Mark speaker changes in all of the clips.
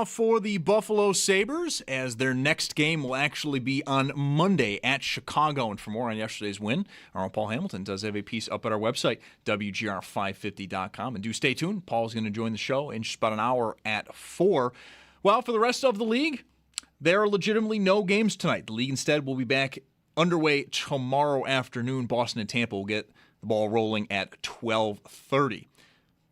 Speaker 1: For the Buffalo Sabres, as their next game will actually be on Monday at Chicago. And for more on yesterday's win, our own Paul Hamilton does have a piece up at our website, WGR550.com. And do stay tuned. Paul's going to join the show in just about an hour at 4. Well, for the rest of the league, there are legitimately no games tonight. The league instead will be back underway tomorrow afternoon. Boston and Tampa will get the ball rolling at 12:30.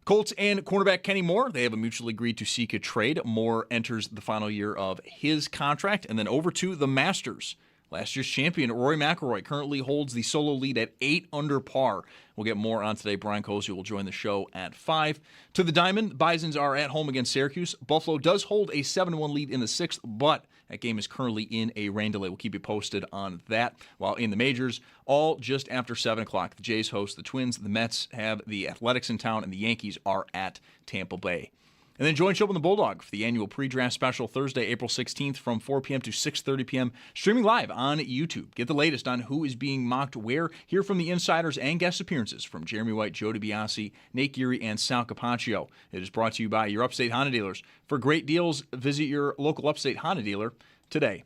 Speaker 1: Colts and cornerback Kenny Moore, they have mutually agreed to seek a trade. Moore enters the final year of his contract. And then over to the Masters. Last year's champion, Rory McIlroy, currently holds the solo lead at 8 under par. We'll get more on today. Brian Cozy will join the show at 5. To the Diamond, Bisons are at home against Syracuse. Buffalo does hold a 7-1 lead in the 6th, but that game is currently in a rain delay. We'll keep you posted on that. While in the majors, all just after 7 o'clock, the Jays host the Twins, the Mets have the Athletics in town, and the Yankees are at Tampa Bay. And then join Schopp and the Bulldog for the annual pre-draft special Thursday, April 16th from 4 p.m. to 6:30 p.m. streaming live on YouTube. Get the latest on who is being mocked where. Hear from the insiders and guest appearances from Jeremy White, Joe DiBiase, Nate Geary, and Sal Capaccio. It is brought to you by your Upstate Honda dealers. For great deals, visit your local Upstate Honda dealer today.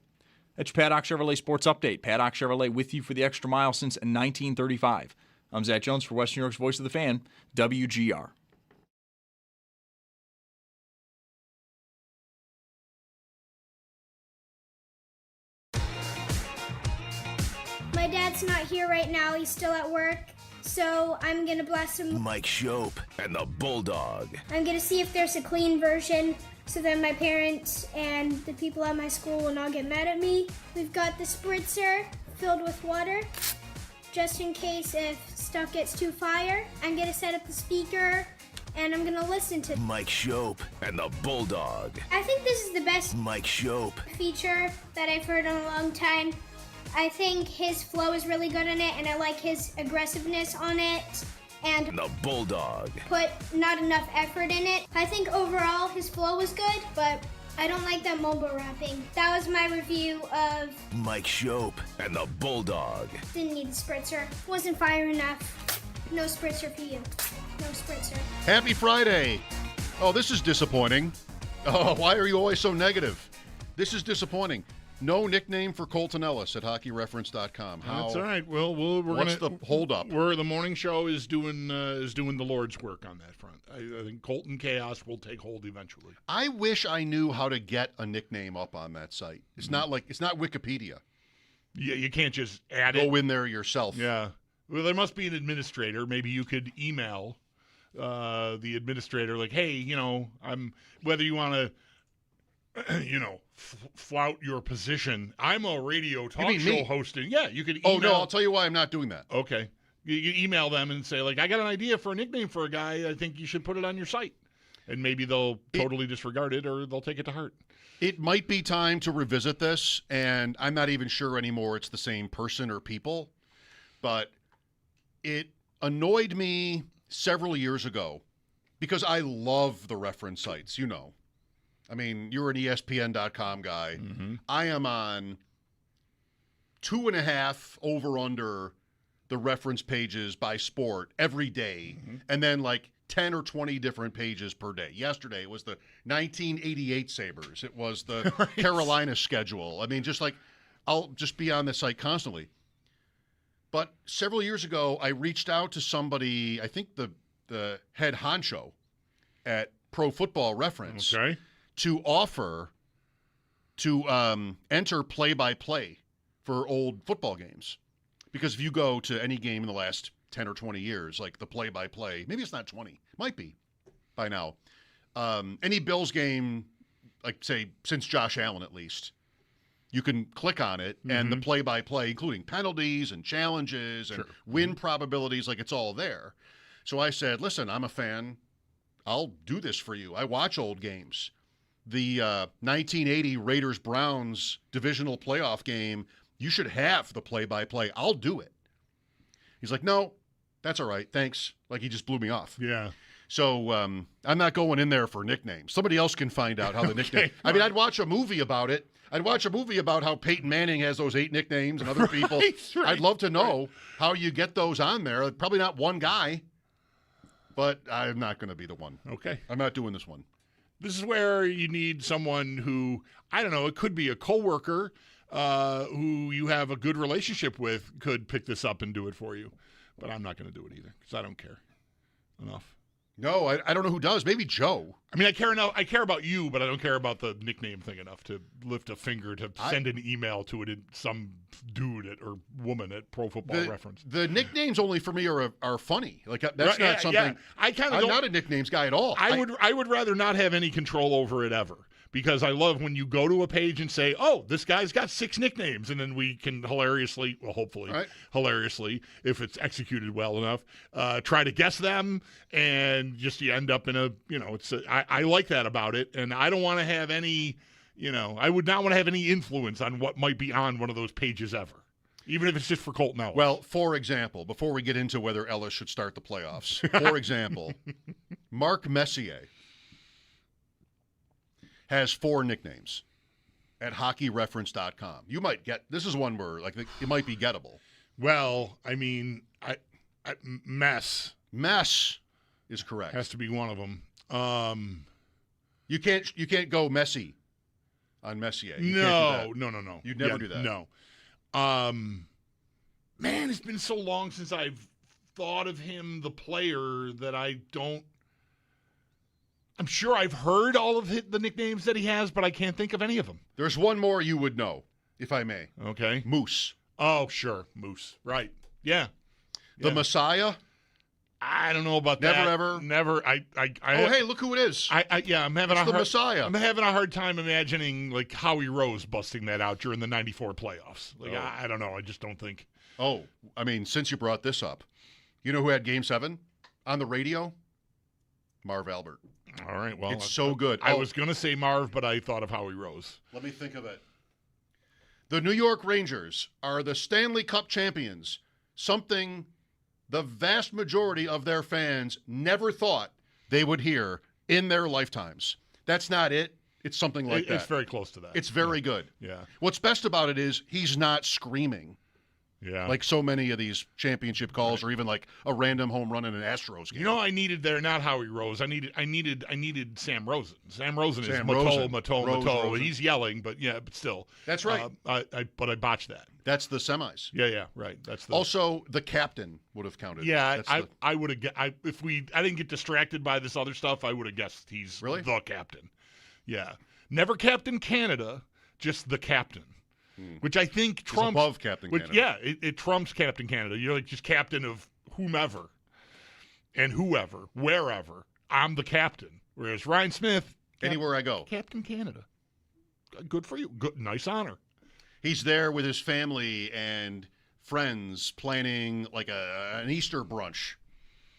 Speaker 1: That's your Paddock Chevrolet Sports Update. Paddock Chevrolet with you for the extra mile since 1935. I'm Zach Jones for West New York's Voice of the Fan, WGR.
Speaker 2: My dad's not here right now. He's still at work. So I'm going to blast him.
Speaker 3: Mike Schopp and the Bulldog.
Speaker 2: I'm going to see if there's a clean version so that my parents and the people at my school will not get mad at me. We've got the spritzer filled with water just in case if stuff gets too fire. I'm going to set up the speaker and I'm going to listen to
Speaker 3: Mike Schopp and the Bulldog.
Speaker 2: I think this is the best
Speaker 3: Mike Schopp
Speaker 2: feature that I've heard in a long time. I think his flow is really good in it, and I like his aggressiveness on it, and
Speaker 3: the Bulldog.
Speaker 2: Put not enough effort in it. I think overall his flow was good, but I don't like that mobile rapping. That was my review of
Speaker 3: Mike Schopp and the Bulldog.
Speaker 2: Didn't need a spritzer. Wasn't fire enough. No spritzer for you. No spritzer.
Speaker 4: Happy Friday. Oh, this is disappointing. Oh, why are you always so negative? This is disappointing. No nickname for Colton Ellis at hockeyreference.com.
Speaker 5: That's all right. Well,
Speaker 4: what's the holdup?
Speaker 5: The morning show is doing the Lord's work on that front. I think Colton Chaos will take hold eventually.
Speaker 4: I wish I knew how to get a nickname up on that site. It's not Wikipedia.
Speaker 5: Yeah, you can't just add it.
Speaker 4: Go in there yourself.
Speaker 5: Yeah. Well, there must be an administrator. Maybe you could email the administrator, like, hey, I'm whether you want to. Flout your position. I'm a radio talk show hosting. Yeah, you could email.
Speaker 4: Oh, no, I'll tell you why I'm not doing that.
Speaker 5: Okay. You email them and say, like, I got an idea for a nickname for a guy. I think you should put it on your site. And maybe they'll totally disregard it or they'll take it to heart.
Speaker 4: It might be time to revisit this, and I'm not even sure anymore it's the same person or people. But it annoyed me several years ago because I love the reference sites, I mean, you're an ESPN.com guy.
Speaker 5: Mm-hmm.
Speaker 4: I am on 2.5 over-under the reference pages by sport every day, and then like 10 or 20 different pages per day. Yesterday it was the 1988 Sabres. It was the Carolina schedule. I mean, I'll just be on this site constantly. But several years ago, I reached out to somebody, I think the head honcho at Pro Football Reference.
Speaker 5: Okay.
Speaker 4: To offer to enter play-by-play for old football games. Because if you go to any game in the last 10 or 20 years, like the play-by-play, maybe it's not 20, might be by now, any Bills game, like, say, since Josh Allen at least, you can click on it, and the play-by-play, including penalties and challenges and win probabilities, like it's all there. So I said, listen, I'm a fan. I'll do this for you. I watch old games. The 1980 Raiders-Browns divisional playoff game, you should have the play-by-play. I'll do it. He's like, no, that's all right. Thanks. Like, he just blew me off.
Speaker 5: Yeah.
Speaker 4: So I'm not going in there for nicknames. Somebody else can find out how the nickname. I mean, I'd watch a movie about it. I'd watch a movie about how Peyton Manning has those 8 nicknames and other people.
Speaker 5: Right.
Speaker 4: I'd love to know how you get those on there. Probably not one guy, but I'm not going to be the one.
Speaker 5: Okay.
Speaker 4: I'm not doing this one.
Speaker 5: This is where you need someone who, I don't know, it could be a coworker who you have a good relationship with could pick this up and do it for you. But I'm not going to do it either because I don't care enough.
Speaker 4: No, I don't know who does. Maybe Joe.
Speaker 5: I mean, I care about you, but I don't care about the nickname thing enough to lift a finger to send an email to some dude or woman at Pro Football Reference.
Speaker 4: The nicknames only for me are funny. Like that's not something.
Speaker 5: Yeah. I'm
Speaker 4: not a nicknames guy at all.
Speaker 5: I would rather not have any control over it ever. Because I love when you go to a page and say, oh, this guy's got 6 nicknames. And then we can hilariously, if it's executed well enough, try to guess them. And just you end up in I like that about it. And I don't want to have any, I would not want to have any influence on what might be on one of those pages ever. Even if it's just for Colton Ellis.
Speaker 4: Well, for example, before we get into whether Ellis should start the playoffs, for example, Mark Messier has 4 nicknames at hockeyreference.com. You might get – this is one where like it might be gettable.
Speaker 5: Well, I mean, Mess.
Speaker 4: Mess is correct.
Speaker 5: Has to be one of them.
Speaker 4: You can't go messy on Messier.
Speaker 5: No.
Speaker 4: You'd never do that.
Speaker 5: No. Man, it's been so long since I've thought of him, the player, that I don't – I'm sure I've heard all of the nicknames that he has, but I can't think of any of them.
Speaker 4: There's one more you would know, if I may.
Speaker 5: Okay.
Speaker 4: Moose.
Speaker 5: Oh, sure. Moose. Right. Yeah.
Speaker 4: The Messiah?
Speaker 5: I don't know about
Speaker 4: Never,
Speaker 5: that.
Speaker 4: ever?
Speaker 5: Never.
Speaker 4: Hey, look who it is.
Speaker 5: I'm having
Speaker 4: it's the Messiah.
Speaker 5: I'm having a hard time imagining like Howie Rose busting that out during the 94 playoffs. Like, I don't know. I just don't think.
Speaker 4: Oh, I mean, since you brought this up, you know who had Game 7 on the radio? Marv Albert.
Speaker 5: All right, well.
Speaker 4: It's so good.
Speaker 5: I was going to say Marv, but I thought of Howie Rose.
Speaker 4: Let me think of it. The New York Rangers are the Stanley Cup champions, something the vast majority of their fans never thought they would hear in their lifetimes. That's not it. It's something like that.
Speaker 5: It's very close to that.
Speaker 4: It's very good.
Speaker 5: Yeah.
Speaker 4: What's best about it is he's not screaming.
Speaker 5: Yeah.
Speaker 4: Like so many of these championship calls, or even like a random home run in an Astros game.
Speaker 5: You know, I needed there not Howie Rose. I needed Sam Rosen. Sam Rosen is
Speaker 4: Rosen.
Speaker 5: Mato. He's yelling, but still.
Speaker 4: That's right.
Speaker 5: But I botched that.
Speaker 4: That's the semis.
Speaker 5: Yeah, right. That's the
Speaker 4: also the captain would have counted.
Speaker 5: Yeah, I would have. I didn't get distracted by this other stuff, I would have guessed he's the captain. Yeah, never Captain Canada, just the captain. Which I think trumps
Speaker 4: above Captain Canada.
Speaker 5: Yeah, it trumps Captain Canada. You're like just captain of whomever and whoever, wherever. I'm the captain. Whereas Ryan Smith,
Speaker 4: anywhere I go,
Speaker 5: Captain Canada. Good for you. Good, nice honor.
Speaker 4: He's there with his family and friends planning like an Easter brunch.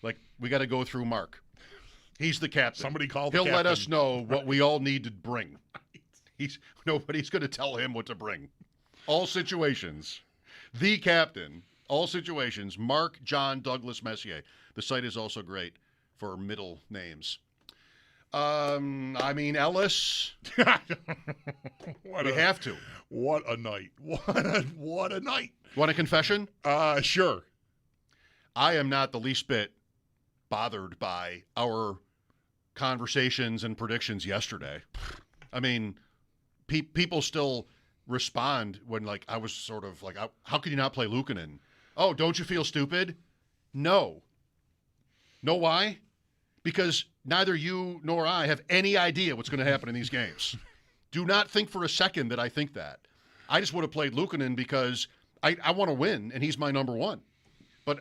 Speaker 4: Like we got to go through Mark. He's the captain.
Speaker 5: Somebody called.
Speaker 4: He'll let us know what we all need to bring. Nobody's going to tell him what to bring. All situations. The captain. All situations. Mark John Douglas Messier. The site is also great for middle names. Ellis. We have to.
Speaker 5: What a night. What a night.
Speaker 4: Want a confession?
Speaker 5: Sure.
Speaker 4: I am not the least bit bothered by our conversations and predictions yesterday. I mean, people still respond when, like, I was sort of like, how could you not play Luukkonen? Oh, don't you feel stupid? No. Know why? Because neither you nor I have any idea what's going to happen in these games. Do not think for a second that I think that. I just would have played Luukkonen because I want to win, and he's my number one. But,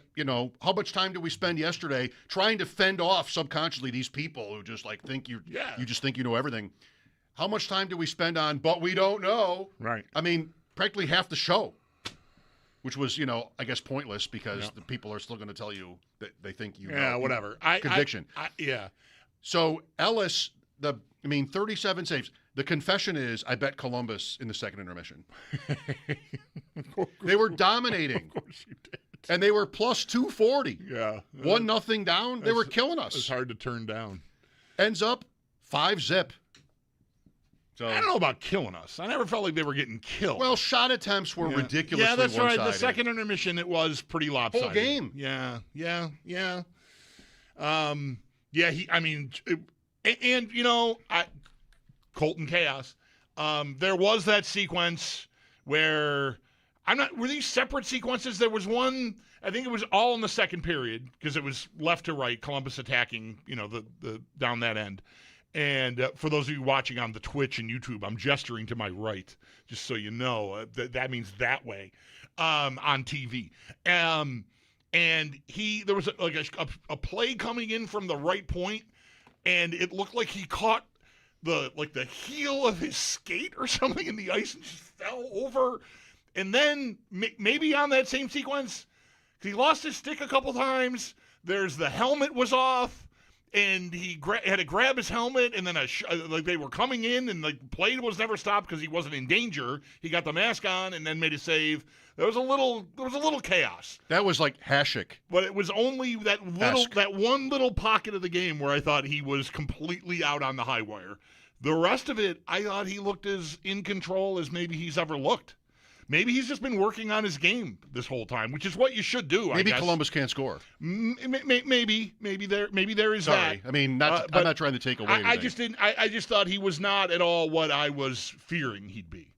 Speaker 4: how much time did we spend yesterday trying to fend off subconsciously these people who just, like, think you just think you know everything? How much time do we spend on, but we don't know?
Speaker 5: Right.
Speaker 4: I mean, practically half the show, which was, I guess pointless because the people are still going to tell you that they think you know.
Speaker 5: Yeah, whatever.
Speaker 4: Conviction.
Speaker 5: Yeah.
Speaker 4: So Ellis, 37 saves. The confession is, I bet Columbus in the second intermission. They were dominating.
Speaker 5: Of course you did.
Speaker 4: And they were plus 240.
Speaker 5: Yeah.
Speaker 4: 1-0 down. They were killing us.
Speaker 5: It's hard to turn down.
Speaker 4: Ends up 5-zip. So
Speaker 5: I don't know about killing us. I never felt like they were getting killed.
Speaker 4: Well, shot attempts were ridiculously
Speaker 5: Yeah, that's
Speaker 4: one-sided.
Speaker 5: right. The second intermission, it was pretty lopsided.
Speaker 4: Whole game.
Speaker 5: Yeah. And Colton Chaos. There was that sequence where were these separate sequences? There was one, I think it was all in the second period because it was left to right, Columbus attacking, the down that end. And for those of you watching on the Twitch and YouTube, I'm gesturing to my right, just so you know. That means that way on TV. And there was a play coming in from the right point, and it looked like he caught the heel of his skate or something in the ice and just fell over. And then maybe on that same sequence, he lost his stick a couple times. There's the helmet was off, and he had to grab his helmet, and then they were coming in, and the play was never stopped because he wasn't in danger. He got the mask on and then made a save. There was a little chaos.
Speaker 4: That was like Hasek.
Speaker 5: But it was only that one little pocket of the game where I thought he was completely out on the high wire. The rest of it, I thought he looked as in control as maybe he's ever looked. Maybe he's just been working on his game this whole time, which is what you should do.
Speaker 4: Maybe
Speaker 5: I guess.
Speaker 4: Columbus can't score.
Speaker 5: Maybe there is
Speaker 4: Sorry.
Speaker 5: that.
Speaker 4: I mean, I'm not trying to take away anything.
Speaker 5: I just thought he was not at all what I was fearing he'd be.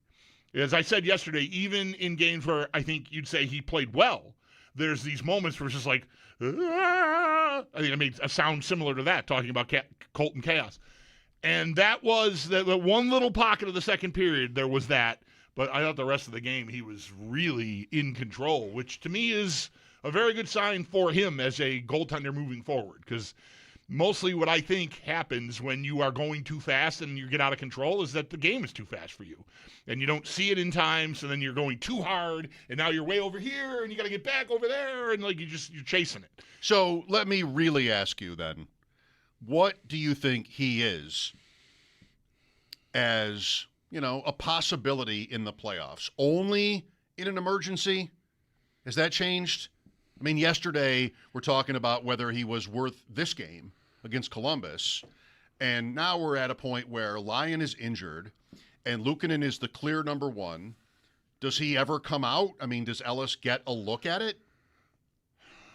Speaker 5: As I said yesterday, even in games where I think you'd say he played well, there's these moments where it's just like, I made a sound similar to that, talking about Colton Chaos. And that was the one little pocket of the second period, there was that. But I thought the rest of the game, he was really in control, which to me is a very good sign for him as a goaltender moving forward. Because mostly what I think happens when you are going too fast and you get out of control is that the game is too fast for you. And you don't see it in time, so then you're going too hard, and now you're way over here, and you got to get back over there, and you're chasing it.
Speaker 4: So let me really ask you then, what do you think he is as, a possibility in the playoffs? Only in an emergency? Has that changed? I mean, yesterday we're talking about whether he was worth this game against Columbus, and now we're at a point where Lyon is injured, and Luukkonen is the clear number one. Does he ever come out? I mean, does Ellis get a look at it?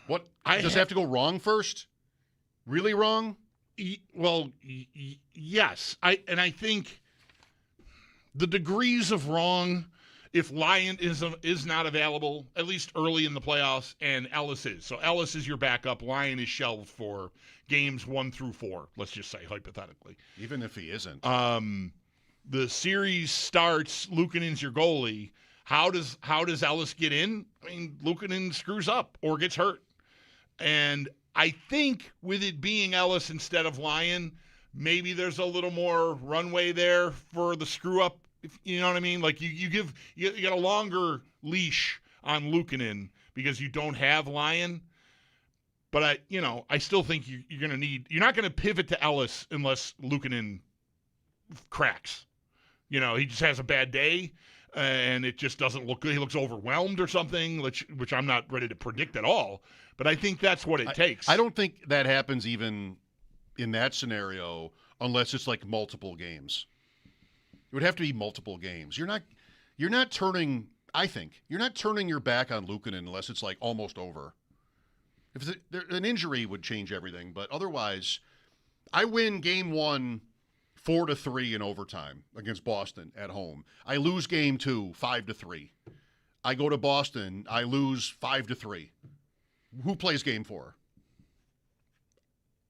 Speaker 4: What does it have to go wrong first? Really wrong?
Speaker 5: Yes. I think the degrees of wrong, if Lyon is not available, at least early in the playoffs, and Ellis is. So Ellis is your backup. Lyon is shelved for games 1 through 4, let's just say, hypothetically.
Speaker 4: Even if he isn't.
Speaker 5: The series starts, Luukkonen's your goalie. How does Ellis get in? I mean, Luukkonen screws up or gets hurt. And I think with it being Ellis instead of Lyon, maybe there's a little more runway there for the screw up. You know what I mean? Like you got a longer leash on Luukkonen because you don't have Lyon. But I still think you're not going to pivot to Ellis unless Luukkonen cracks. He just has a bad day, and it just doesn't look good. He looks overwhelmed or something, which I'm not ready to predict at all. But I think that's what it takes.
Speaker 4: I don't think that happens even in that scenario unless it's like multiple games. It would have to be multiple games. You're not turning your back on Luukkonen unless it's like almost over. If an injury would change everything, but otherwise, I win game 1 4-3 in overtime against Boston at home. I lose game 2 5-3. I go to Boston, I lose 5-3. Who plays game 4?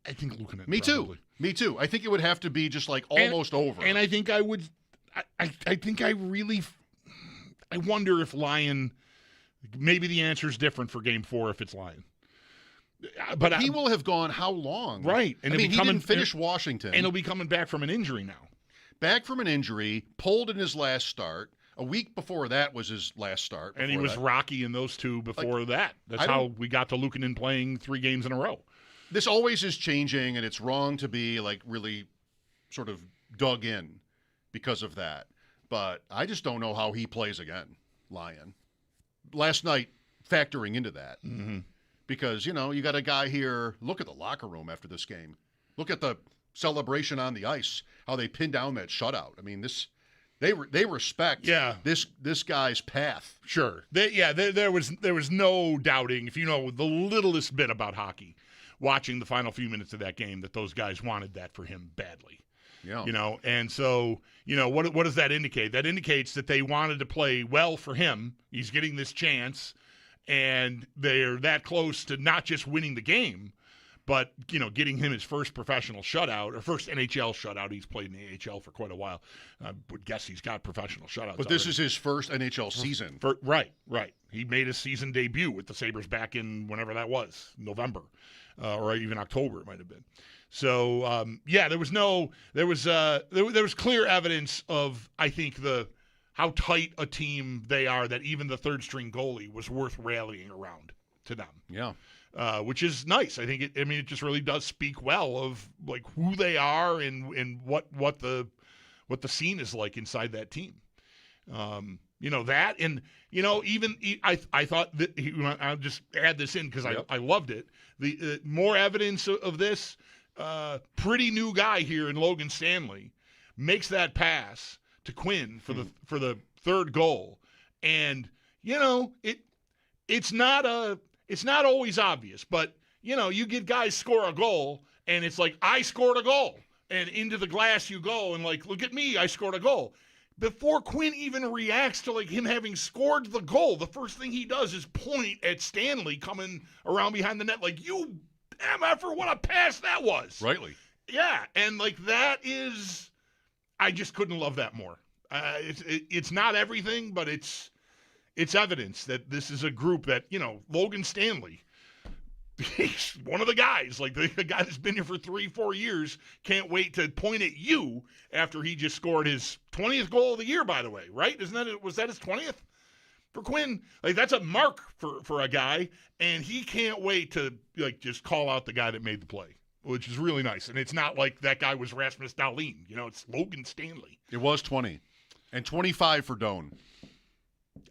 Speaker 5: I think Luukkonen.
Speaker 4: Me too. I think it would have to be just like almost over.
Speaker 5: And I think I would. I wonder if Lyon. Maybe the answer is different for game 4 if it's Lyon. But
Speaker 4: he will have gone how long?
Speaker 5: Right.
Speaker 4: And he didn't finish Washington.
Speaker 5: And he'll be coming back from an injury now.
Speaker 4: Back from an injury, pulled in his last start. A week before that was his last start.
Speaker 5: And he was rocky in those 2 before that. That's how we got to Luukkonen playing 3 games in a row.
Speaker 4: This always is changing, and it's wrong to be like really sort of dug in because of that. But I just don't know how he plays again, Lyon. Last night, factoring into that.
Speaker 5: Mm-hmm.
Speaker 4: Because, you got a guy here. Look at the locker room after this game. Look at the celebration on the ice, how they pinned down that shutout. I mean, they respect this guy's path.
Speaker 5: Sure. There was no doubting, if you know the littlest bit about hockey, watching the final few minutes of that game that those guys wanted that for him badly.
Speaker 4: Yeah.
Speaker 5: And so, what does that indicate? That indicates that they wanted to play well for him. He's getting this chance, and they're that close to not just winning the game, but, getting him his first professional shutout, or first NHL shutout. He's played in the AHL for quite a while. I would guess he's got professional shutouts.
Speaker 4: But this is his first NHL season.
Speaker 5: Right. He made his season debut with the Sabres back in whenever that was, November, or even October it might have been. So, there was clear evidence of, I think, how tight a team they are, that even the third-string goalie was worth rallying around to them.
Speaker 4: Yeah.
Speaker 5: Which is nice. I think it just really does speak well of like who they are and what the scene is like inside that team. That, and even I thought that I'll just add this in because I loved it. The more evidence of this. Pretty new guy here in Logan Stanley makes that pass to Quinn for the third goal, and it's not always obvious, but you get guys score a goal and it's like, I scored a goal, and into the glass you go, and like, look at me, I scored a goal. Before Quinn even reacts to like him having scored the goal, the first thing he does is point at Stanley coming around behind the net, like, you MFer, what a pass that was.
Speaker 4: Rightly.
Speaker 5: Yeah, and like that is, I just couldn't love that more. It's not everything, but it's evidence that this is a group that, Logan Stanley, he's one of the guys, like the guy that's been here for 3-4 years, can't wait to point at you after he just scored his 20th goal of the year, by the way, right? Was that his 20th? For Quinn, like that's a mark for a guy, and he can't wait to like just call out the guy that made the play, which is really nice. And it's not like that guy was Rasmus Dahlin, it's Logan Stanley.
Speaker 4: It was 20, and 25 for Doan.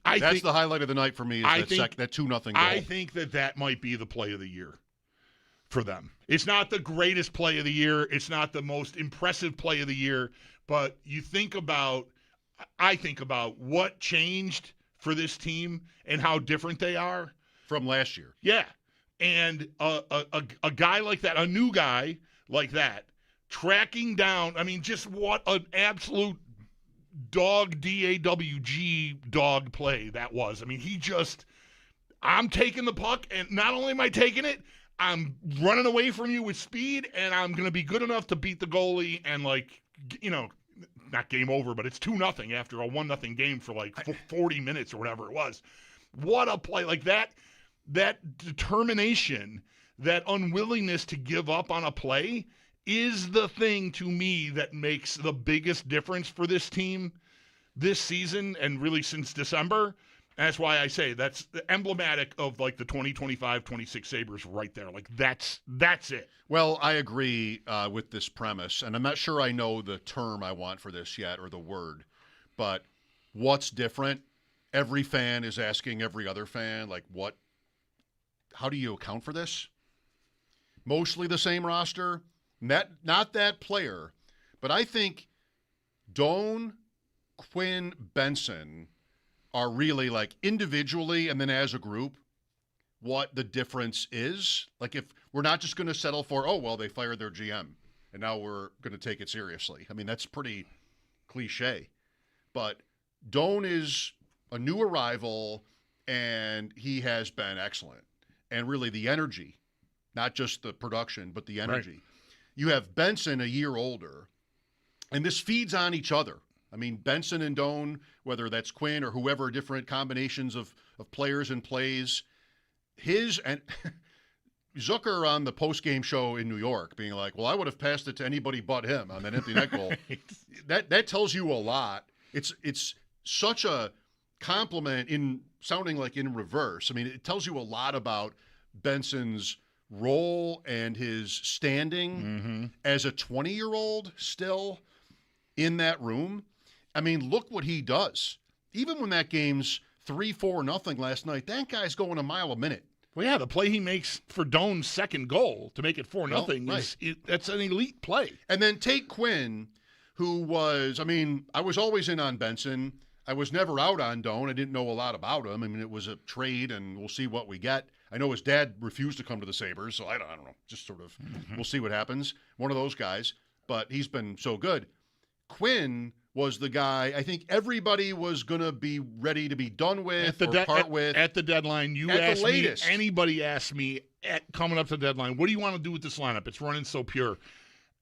Speaker 5: That's
Speaker 4: think the highlight of the night for me. Is that 2-0 goal.
Speaker 5: I think that might be the play of the year for them. It's not the greatest play of the year. It's not the most impressive play of the year. But I think about what changed for this team and how different they are
Speaker 4: from last year.
Speaker 5: Yeah. And a guy like that, a new guy like that, tracking down, just what an absolute dog, D-A-W-G dog play that was. I'm taking the puck, and not only am I taking it, I'm running away from you with speed, and I'm going to be good enough to beat the goalie and, not game over, but it's 2-0 after a 1-0 game for 40 minutes or whatever it was. What a play. Like that determination, that unwillingness to give up on a play is the thing to me that makes the biggest difference for this team this season and really since December. And that's why I say that's emblematic of the 2025-26 Sabres right there. That's it.
Speaker 4: Well, I agree with this premise, and I'm not sure I know the term I want for this yet or the word, but what's different? Every fan is asking every other fan, how do you account for this? Mostly the same roster, not that player, but I think Doan, Quinn, Benson are really individually and then as a group what the difference is. If we're not just going to settle for, they fired their GM and now we're going to take it seriously. That's pretty cliche. But Doan is a new arrival and he has been excellent. And really the energy, not just the production, but the energy. Right. You have Benson a year older, and this feeds on each other. Benson and Doan, whether that's Quinn or whoever, different combinations of players and plays. His and Zucker on the post-game show in New York being like, well, I would have passed it to anybody but him on that empty net goal. That tells you a lot. It's such a compliment in sounding like in reverse. It tells you a lot about Benson's role and his standing as a 20-year-old still in that room. Look what he does. Even when that game's 3-4-0 last night, that guy's going a mile a minute.
Speaker 5: Well, yeah, the play he makes for Doan's second goal to make it 4-0 that's an elite play.
Speaker 4: And then take Quinn, who was, I was always in on Benson. I was never out on Doan. I didn't know a lot about him. I mean, it was a trade, and we'll see what we get. I know his dad refused to come to the Sabres, so I don't know. Just sort of, we'll see what happens. One of those guys, but he's been so good. Quinn was the guy I think everybody was going to be ready to be done with or part with.
Speaker 5: At the deadline, anybody asked me coming up to the deadline, what do you want to do with this lineup? It's running so pure.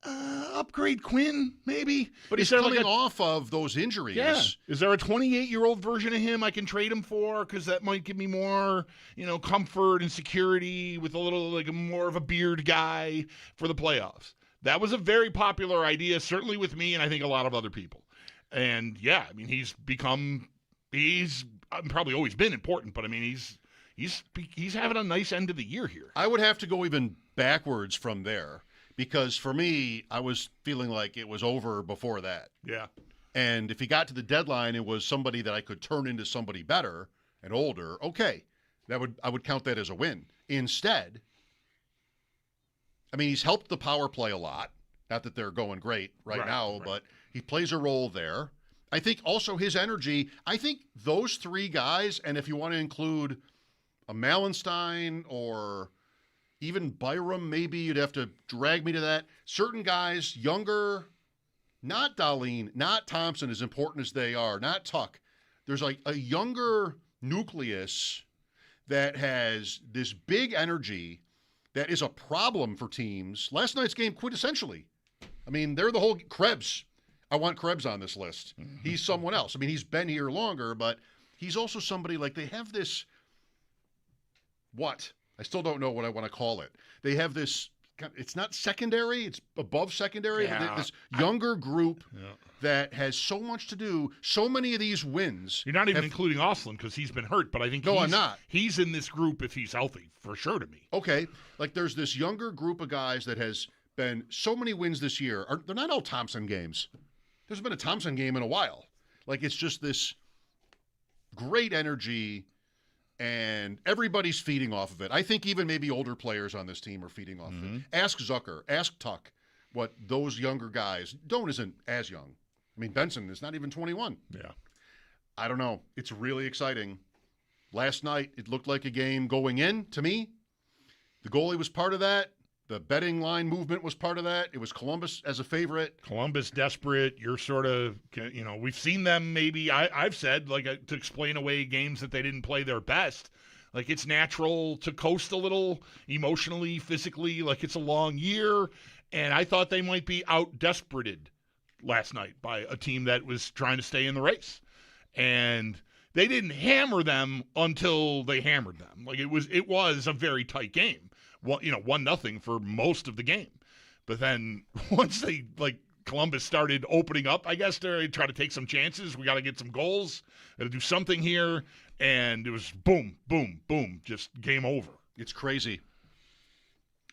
Speaker 5: Upgrade Quinn, maybe.
Speaker 4: But he's coming off of those injuries.
Speaker 5: Yeah. Is there a 28-year-old version of him I can trade him for? Because that might give me more, comfort and security with a little, more of a beard guy for the playoffs. That was a very popular idea, certainly with me and I think a lot of other people. And, yeah, I mean, he's probably always been important, but, I mean, he's having a nice end of the year here.
Speaker 4: I would have to go even backwards from there. Because for me, I was feeling like it was over before that.
Speaker 5: Yeah.
Speaker 4: And if he got to the deadline, it was somebody that I could turn into somebody better and older. Okay, I would count that as a win. Instead, I mean, he's helped the power play a lot. Not that they're going great right now, but he plays a role there. I think also his energy. I think those three guys, and if you want to include a Malenstein or even Byram, maybe you'd have to drag me to that. Certain guys, younger, not Dahlin, not Thompson, as important as they are, not Tuck. There's like a younger nucleus that has this big energy that is a problem for teams. Last night's game, quintessentially. I mean, they're the whole Krebs. I want Krebs on this list. He's someone else. I mean, he's been here longer, but he's also somebody like they have this, what? I still don't know what I want to call it. They have this, it's not secondary, it's above secondary.
Speaker 5: Yeah.
Speaker 4: This younger group that has so much to do, so many of these wins.
Speaker 5: You're not even including Ostlund because he's been hurt, but I think
Speaker 4: I'm not.
Speaker 5: He's in this group if he's healthy, for sure to me.
Speaker 4: Okay, like there's this younger group of guys that has been so many wins this year. They're not all Thompson games. There's been a Thompson game in a while. Like it's just this great energy. And everybody's feeding off of it. I think even maybe older players on this team are feeding off of it. Ask Zucker, ask Tuck, what those younger guys. Doan isn't as young. I mean, Benson is not even 21.
Speaker 5: Yeah.
Speaker 4: I don't know. It's really exciting. Last night, it looked like a game going in to me. The goalie was part of that. The betting line movement was part of that. It was Columbus as a favorite.
Speaker 5: Columbus desperate. You're sort of, we've seen them maybe, I've said, to explain away games that they didn't play their best. Like, it's natural to coast a little emotionally, physically, like it's a long year. And I thought they might be out-desperated last night by a team that was trying to stay in the race. And they didn't hammer them until they hammered them. Like, it was a very tight game. 1-0 for most of the game. But then once Columbus started opening up, I guess they try to take some chances. We got to get some goals. Got to do something here. And it was boom, boom, boom, just game over.
Speaker 4: It's crazy.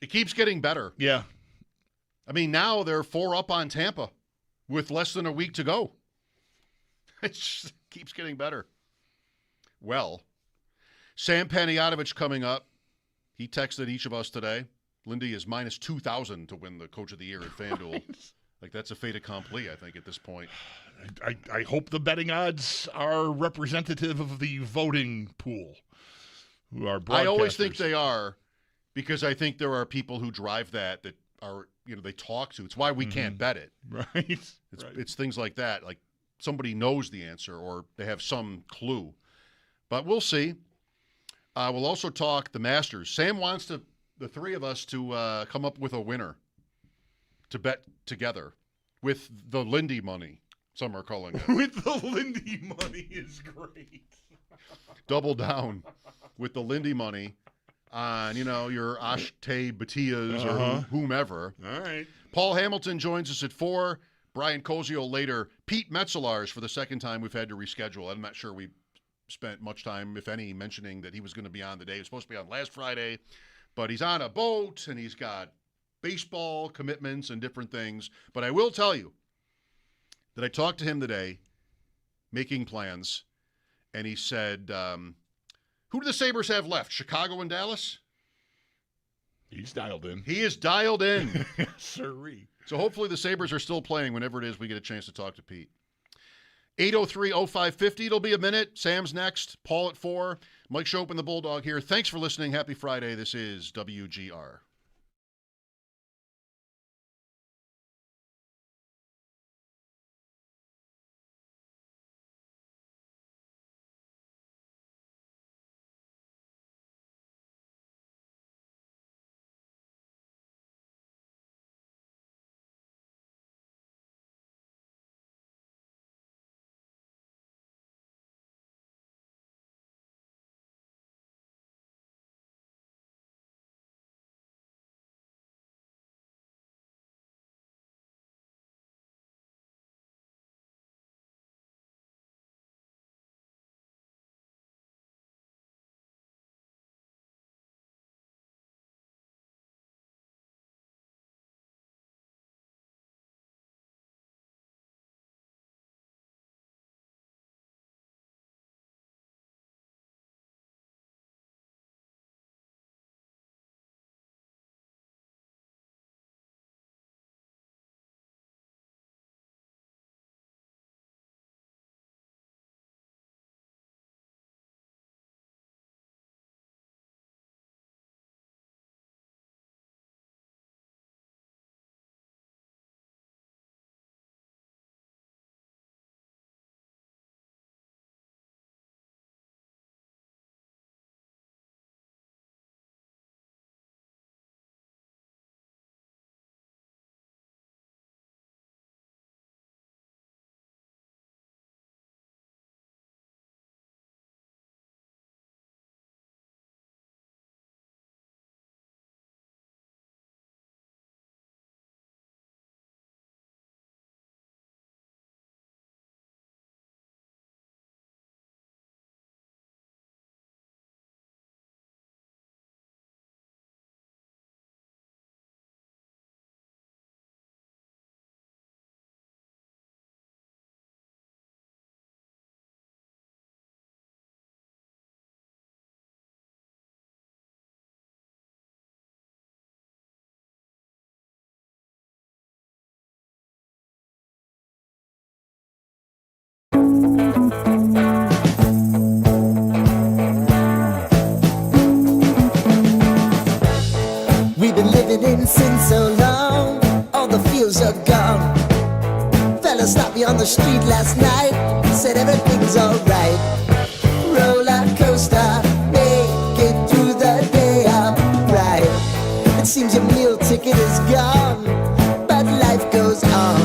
Speaker 4: It keeps getting better.
Speaker 5: Yeah.
Speaker 4: I mean, now they're 4 up on Tampa with less than a week to go. It just keeps getting better. Well, Sam Panayotovich coming up. He texted each of us today. Lindy is minus 2,000 to win the Coach of the Year at FanDuel. Like, that's a fait accompli, I think, at this point.
Speaker 5: I hope the betting odds are representative of the voting pool, who are broadcasters.
Speaker 4: I always think they are, because I think there are people who drive that are, they talk to. It's why we can't bet it.
Speaker 5: Right.
Speaker 4: It's things like that. Like, somebody knows the answer or they have some clue. But we'll see. We'll also talk the Masters. Sam wants the three of us to come up with a winner to bet together with the Lindy money, some are calling it.
Speaker 5: With the Lindy money is great.
Speaker 4: Double down with the Lindy money on, your Ashte Batias or whomever.
Speaker 5: All right.
Speaker 4: Paul Hamilton joins us at 4. Brian Cozio later. Pete Metzelaars for the second time we've had to reschedule. I'm not sure we spent much time, if any, mentioning that he was going to be on the day. He was supposed to be on last Friday, but he's on a boat and he's got baseball commitments and different things. But I will tell you that I talked to him today, making plans, and he said, who do the Sabres have left, Chicago and Dallas?
Speaker 5: He's dialed in.
Speaker 4: He is dialed in.
Speaker 5: Sirree.
Speaker 4: So hopefully the Sabres are still playing whenever it is we get a chance to talk to Pete. 803-0550. It'll be a minute. Sam's next. Paul at 4. Mike Schopp and the Bulldog here. Thanks for listening. Happy Friday. This is WGR.
Speaker 6: We've been living in sin so long, all the feels are gone. Fella stopped me on the street last night, said everything's alright. Roller coaster, make it through the day upright. It seems your meal ticket is gone, but life goes on.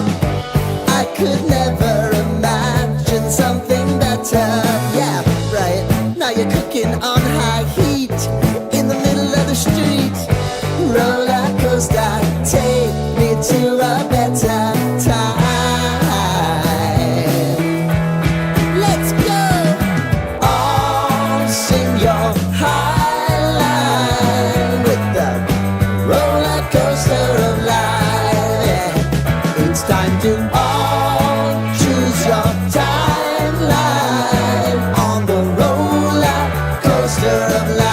Speaker 6: I could never imagine something better. Yeah, right. Now you're cooking on high heat in the middle of the street. Roller coaster, take me to a better time. Let's go! All sing your high line with the roller coaster of life. Yeah. It's time to all choose your timeline on the roller coaster of life.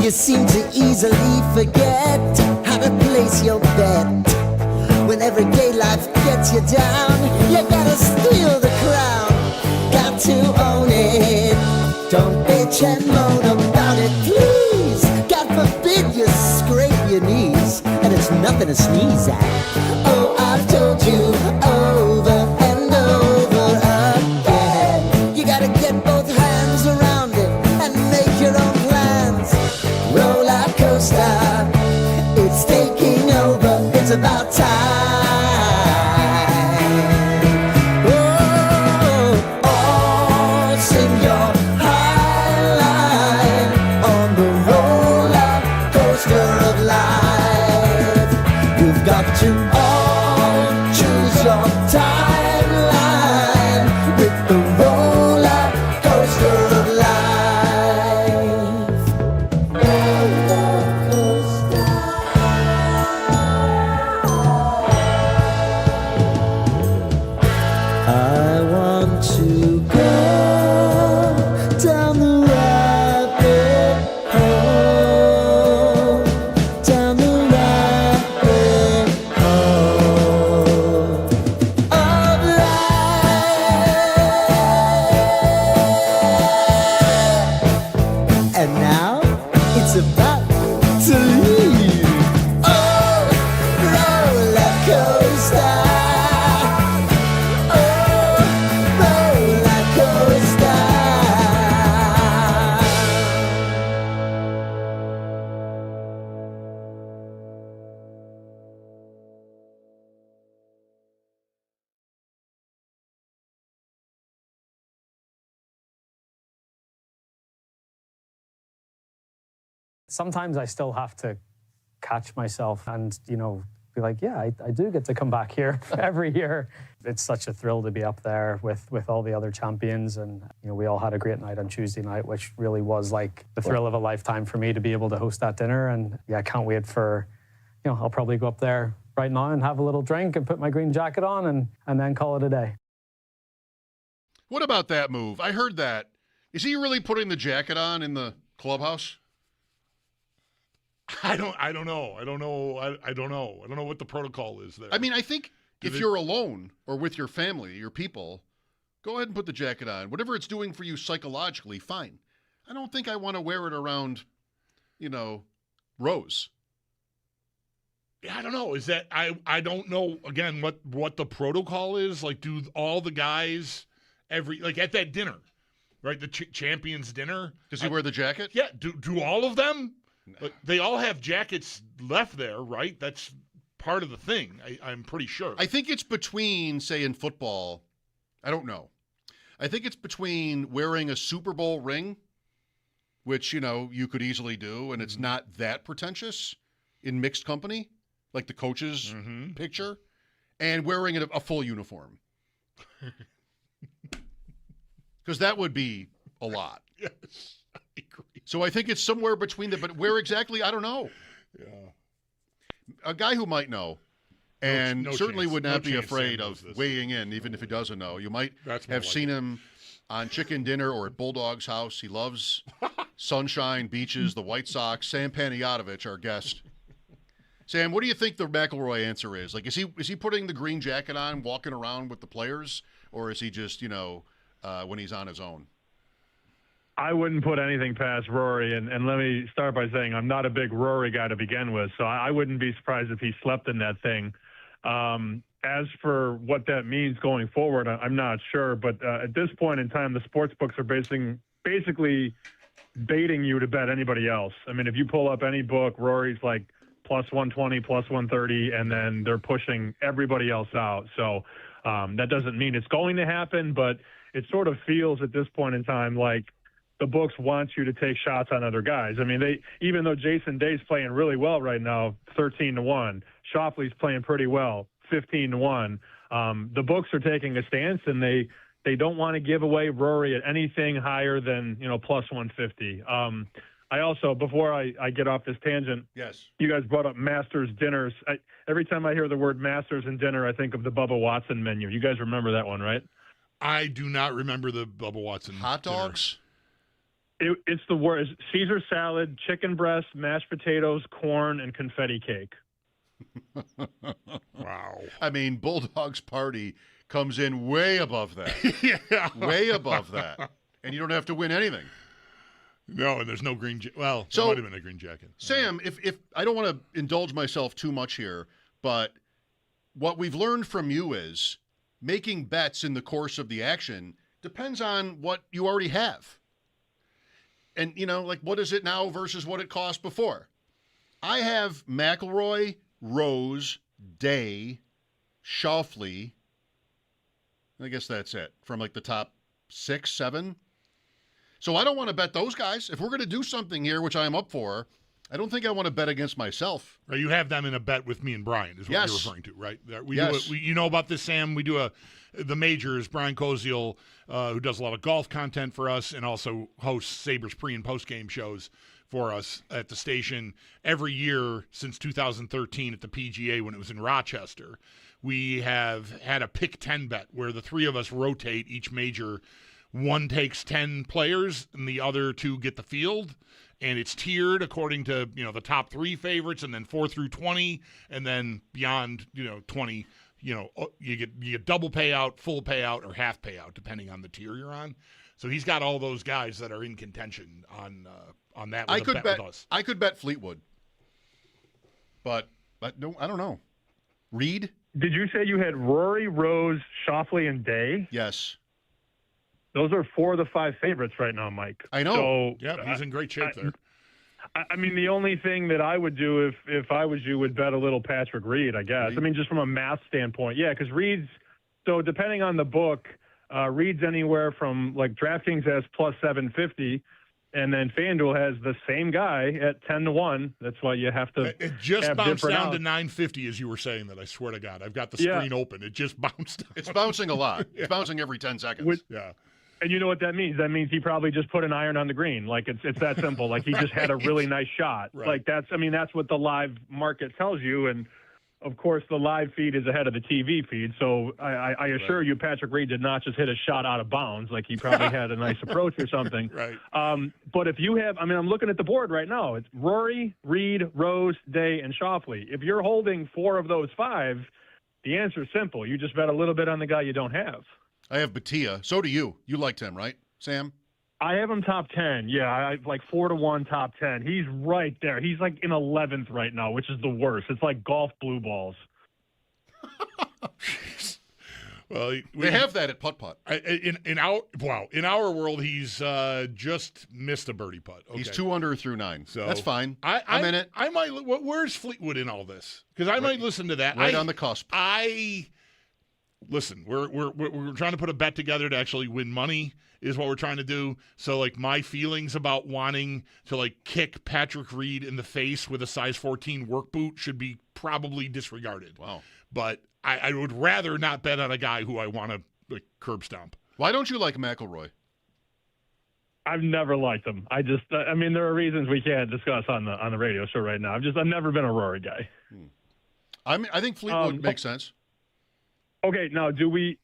Speaker 6: You seem to easily forget how to place your bet. When everyday life gets you down, you gotta steal the crown. Got to own it. Don't bitch and moan about it, please. God forbid you scrape your knees, and it's nothing to sneeze at. Oh, I've told you over and over again. You gotta get both hands around it and make your own plans. Roller coaster, it's taking over, it's about time. Oh, all sing your high line on the roller coaster of life. You've got to all choose your timeline with the roller coaster of life. I want to go down the rabbit hole, down the rabbit
Speaker 7: sometimes I still have to catch myself and, be like, yeah, I do get to come back here every year. It's such a thrill to be up there with all the other champions. And, we all had a great night on Tuesday night, which really was like the thrill of a lifetime for me to be able to host that dinner. And yeah, I can't wait for, I'll probably go up there right now and have a little drink and put my green jacket on and then call it a day.
Speaker 4: What about that move? I heard that. Is he really putting the jacket on in the clubhouse?
Speaker 5: I don't know. I don't know what the protocol is there.
Speaker 4: I mean, I think if you're alone or with your family, your people, go ahead and put the jacket on. Whatever it's doing for you psychologically, fine. I don't think I want to wear it around, Rose.
Speaker 5: Yeah, I don't know. Is that I don't know again what the protocol is. Like, do all the guys at that dinner, right? The champions dinner.
Speaker 4: Does he wear the jacket?
Speaker 5: Yeah. Do all of them? But they all have jackets left there, right? That's part of the thing, I'm pretty sure.
Speaker 4: I think it's between, say, in football, I don't know. I think it's between wearing a Super Bowl ring, which, you could easily do, and it's not that pretentious in mixed company, like the coach's picture, and wearing a full uniform. Because that would be a lot.
Speaker 5: Yes.
Speaker 4: So I think it's somewhere between but where exactly, I don't know.
Speaker 5: Yeah.
Speaker 4: A guy who might know, and certainly would not be afraid of
Speaker 5: this.
Speaker 4: weighing in, even if he doesn't know. You might
Speaker 5: That's
Speaker 4: have seen him on Chicken Dinner or at Bulldog's house. He loves sunshine, beaches, the White Sox. Sam Panayotovich, our guest. Sam, what do you think the McElroy answer is? Like, is he putting the green jacket on, walking around with the players, or is he just, when he's on his own?
Speaker 8: I wouldn't put anything past Rory, and let me start by saying I'm not a big Rory guy to begin with, so I wouldn't be surprised if he slept in that thing. As for what that means going forward, I'm not sure, but at this point in time, the sports books are basically baiting you to bet anybody else. I mean, if you pull up any book, Rory's like plus 120, plus 130, and then they're pushing everybody else out. So that doesn't mean it's going to happen, but it sort of feels at this point in time like the books want you to take shots on other guys. I mean, even though Jason Day's playing really well right now, 13-1, Shoffley's playing pretty well, 15-1. The books are taking a stance, and they don't want to give away Rory at anything higher than plus 150. I also, before I get off this tangent,
Speaker 4: yes,
Speaker 8: you guys brought up Masters dinners. Every time I hear the word Masters and dinner, I think of the Bubba Watson menu. You guys remember that one, right?
Speaker 5: I do not remember the Bubba Watson
Speaker 4: hot dogs.
Speaker 5: Dinner.
Speaker 8: It's the word Caesar salad, chicken breast, mashed potatoes, corn, and confetti cake.
Speaker 5: Wow.
Speaker 4: I mean, Bulldog's party comes in way above that.
Speaker 5: Yeah.
Speaker 4: Way above that. And you don't have to win anything.
Speaker 5: No, and there's no green jacket. Well,
Speaker 4: so,
Speaker 5: there might have been a green jacket.
Speaker 4: Sam, if I don't want to indulge myself too much here, but what we've learned from you is making bets in the course of the action depends on what you already have. And, what is it now versus what it cost before? I have McElroy, Rose, Day, Shoffley. I guess that's it from the top 6, 7. So I don't want to bet those guys. If we're going to do something here, which I am up for, I don't think I want to bet against myself.
Speaker 5: Right, you have them in a bet with me and Brian, is what
Speaker 4: yes.
Speaker 5: you're referring to, right?
Speaker 4: Yes.
Speaker 5: You know about this, Sam. We do the majors. Brian Koziel, who does a lot of golf content for us and also hosts Sabres pre- and post-game shows for us at the station every year since 2013 at the PGA when it was in Rochester. We have had a pick 10 bet where the three of us rotate each major. One takes 10 players and the other two get the field. And it's tiered according to, the top 3 favorites and then 4 through 20. And then beyond, 20, you get double payout, full payout, or half payout, depending on the tier you're on. So he's got all those guys that are in contention on that with a bet with us.
Speaker 4: I could bet Fleetwood. But no, I don't know. Reed?
Speaker 8: Did you say you had Rory, Rose, Shoffley, and Day?
Speaker 4: Yes.
Speaker 8: Those are 4 of the 5 favorites right now, Mike.
Speaker 4: I know.
Speaker 8: So,
Speaker 5: yeah, he's in great shape there.
Speaker 8: I mean, the only thing that I would do if I was you would bet a little Patrick Reed, I guess.
Speaker 4: Reed?
Speaker 8: I mean, just from a math standpoint. Yeah, because Reed's – so depending on the book, Reed's anywhere from DraftKings has plus 750 and then FanDuel has the same guy at 10-1. That's why you have to.
Speaker 5: It just
Speaker 8: have
Speaker 5: bounced
Speaker 8: different
Speaker 5: down
Speaker 8: odds.
Speaker 5: to 950 as you were saying that. I swear to God, I've got the screen open. It just bounced.
Speaker 4: It's bouncing a lot. It's bouncing every 10 seconds.
Speaker 5: Yeah.
Speaker 8: And you know what that means? That means he probably just put an iron on the green. Like it's that simple. Like he just had a really nice shot.
Speaker 5: Right.
Speaker 8: Like that's what the live market tells you. And of course, the live feed is ahead of the TV feed. So I assure you, Patrick Reed did not just hit a shot out of bounds. Like he probably had a nice approach or something.
Speaker 5: Right.
Speaker 8: But if you have, I'm looking at the board right now. It's Rory, Reed, Rose, Day, and Schauffele. If you're holding 4 of those 5, the answer is simple. You just bet a little bit on the guy you don't have.
Speaker 4: I have Batia. So do you. You liked him, right, Sam?
Speaker 8: I have him top 10. Yeah, I like 4-1 top 10. He's right there. He's like in 11th right now, which is the worst. It's like golf blue balls.
Speaker 5: Well,
Speaker 4: they have that at putt-putt.
Speaker 5: In our world, he's just missed a birdie putt. Okay.
Speaker 4: He's 2 under through 9.
Speaker 5: So
Speaker 4: that's fine.
Speaker 5: I'm
Speaker 4: in it.
Speaker 5: I might. Where's Fleetwood in all this? Because I might listen to that.
Speaker 4: Right on the cusp.
Speaker 5: Listen, we're trying to put a bet together to actually win money is what we're trying to do. So, like, my feelings about wanting to, like, kick Patrick Reed in the face with a size 14 work boot should be probably disregarded.
Speaker 4: Wow.
Speaker 5: But I would rather not bet on a guy who I want to, like, curb stomp.
Speaker 4: Why don't you like McIlroy?
Speaker 8: I've never liked him. There are reasons we can't discuss on the radio show right now. I've never been a Rory guy.
Speaker 4: I think Fleetwood makes sense.
Speaker 8: Okay, now do we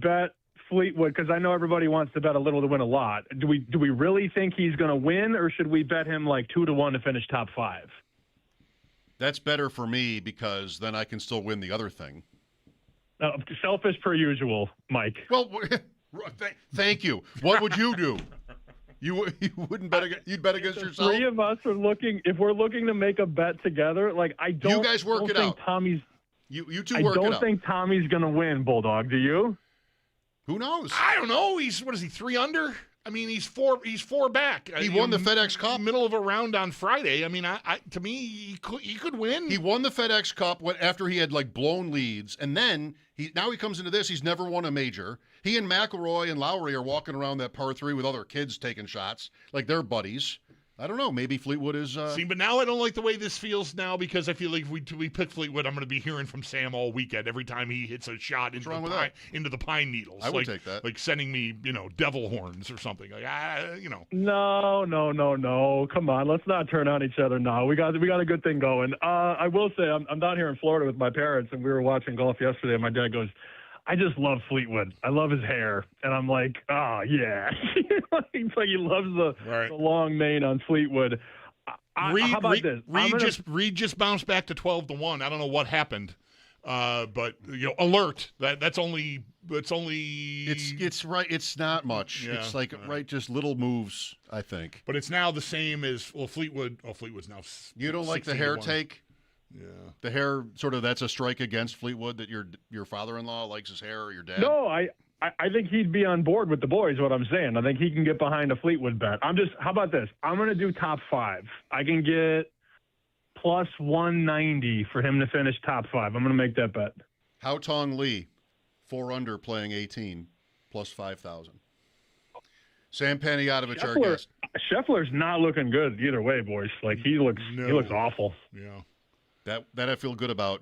Speaker 8: bet Fleetwood? Because I know everybody wants to bet a little to win a lot. Do we really think he's going to win, or should we bet him like 2-1 to finish top 5?
Speaker 4: That's better for me because then I can still win the other thing.
Speaker 8: Selfish per usual, Mike.
Speaker 4: Well, thank you. What would you do? You wouldn't bet. You'd bet against yourself.
Speaker 8: 3 of us are looking. If we're looking to make a bet together, like I don't.
Speaker 4: You guys work it out.
Speaker 8: Tommy's.
Speaker 4: You two work it out.
Speaker 8: I don't think Tommy's going to win, Bulldog. Do you?
Speaker 4: Who knows?
Speaker 5: I don't know. He's 3 under? I mean, he's 4 back.
Speaker 4: He won the FedEx Cup.
Speaker 5: Middle of a round on Friday. I mean, to me, he could win.
Speaker 4: He won the FedEx Cup after he had like blown leads, and then now he comes into this. He's never won a major. He and McIlroy and Lowry are walking around that par 3 with other kids taking shots like they're buddies. I don't know. Maybe Fleetwood is.
Speaker 5: See, but now I don't like the way this feels now because I feel like if we pick Fleetwood, I'm going to be hearing from Sam all weekend every time he hits a shot into the pine needles.
Speaker 4: I would take that.
Speaker 5: Like sending me, devil horns or something. Like,
Speaker 8: No. Come on, let's not turn on each other now. We got a good thing going. I will say I'm down here in Florida with my parents, and we were watching golf yesterday. And my dad goes, I just love Fleetwood. I love his hair. And I'm like, oh, yeah. It's like he loves the long mane on Fleetwood. How about this?
Speaker 5: Reed just bounced back to 12-1. I don't know what happened. But, alert. That's only.
Speaker 4: It's right. It's not much.
Speaker 5: Yeah,
Speaker 4: it's like, just little moves, I think.
Speaker 5: But it's now the same as, Fleetwood. Oh, Fleetwood's now.
Speaker 4: You don't like the hair take?
Speaker 5: Yeah.
Speaker 4: The hair, sort of, that's a strike against Fleetwood that your father-in-law likes his hair or your dad?
Speaker 8: No, I think he'd be on board with the boys, what I'm saying. I think he can get behind a Fleetwood bet. How about this? I'm going to do top 5. I can get plus 190 for him to finish top 5. I'm going to make that bet.
Speaker 4: Hao Tong Lee, 4 under playing 18, plus 5,000. Sam Panayotovich, our guest.
Speaker 8: Scheffler's not looking good either way, boys. Like he looks awful.
Speaker 5: Yeah.
Speaker 4: That I feel good about,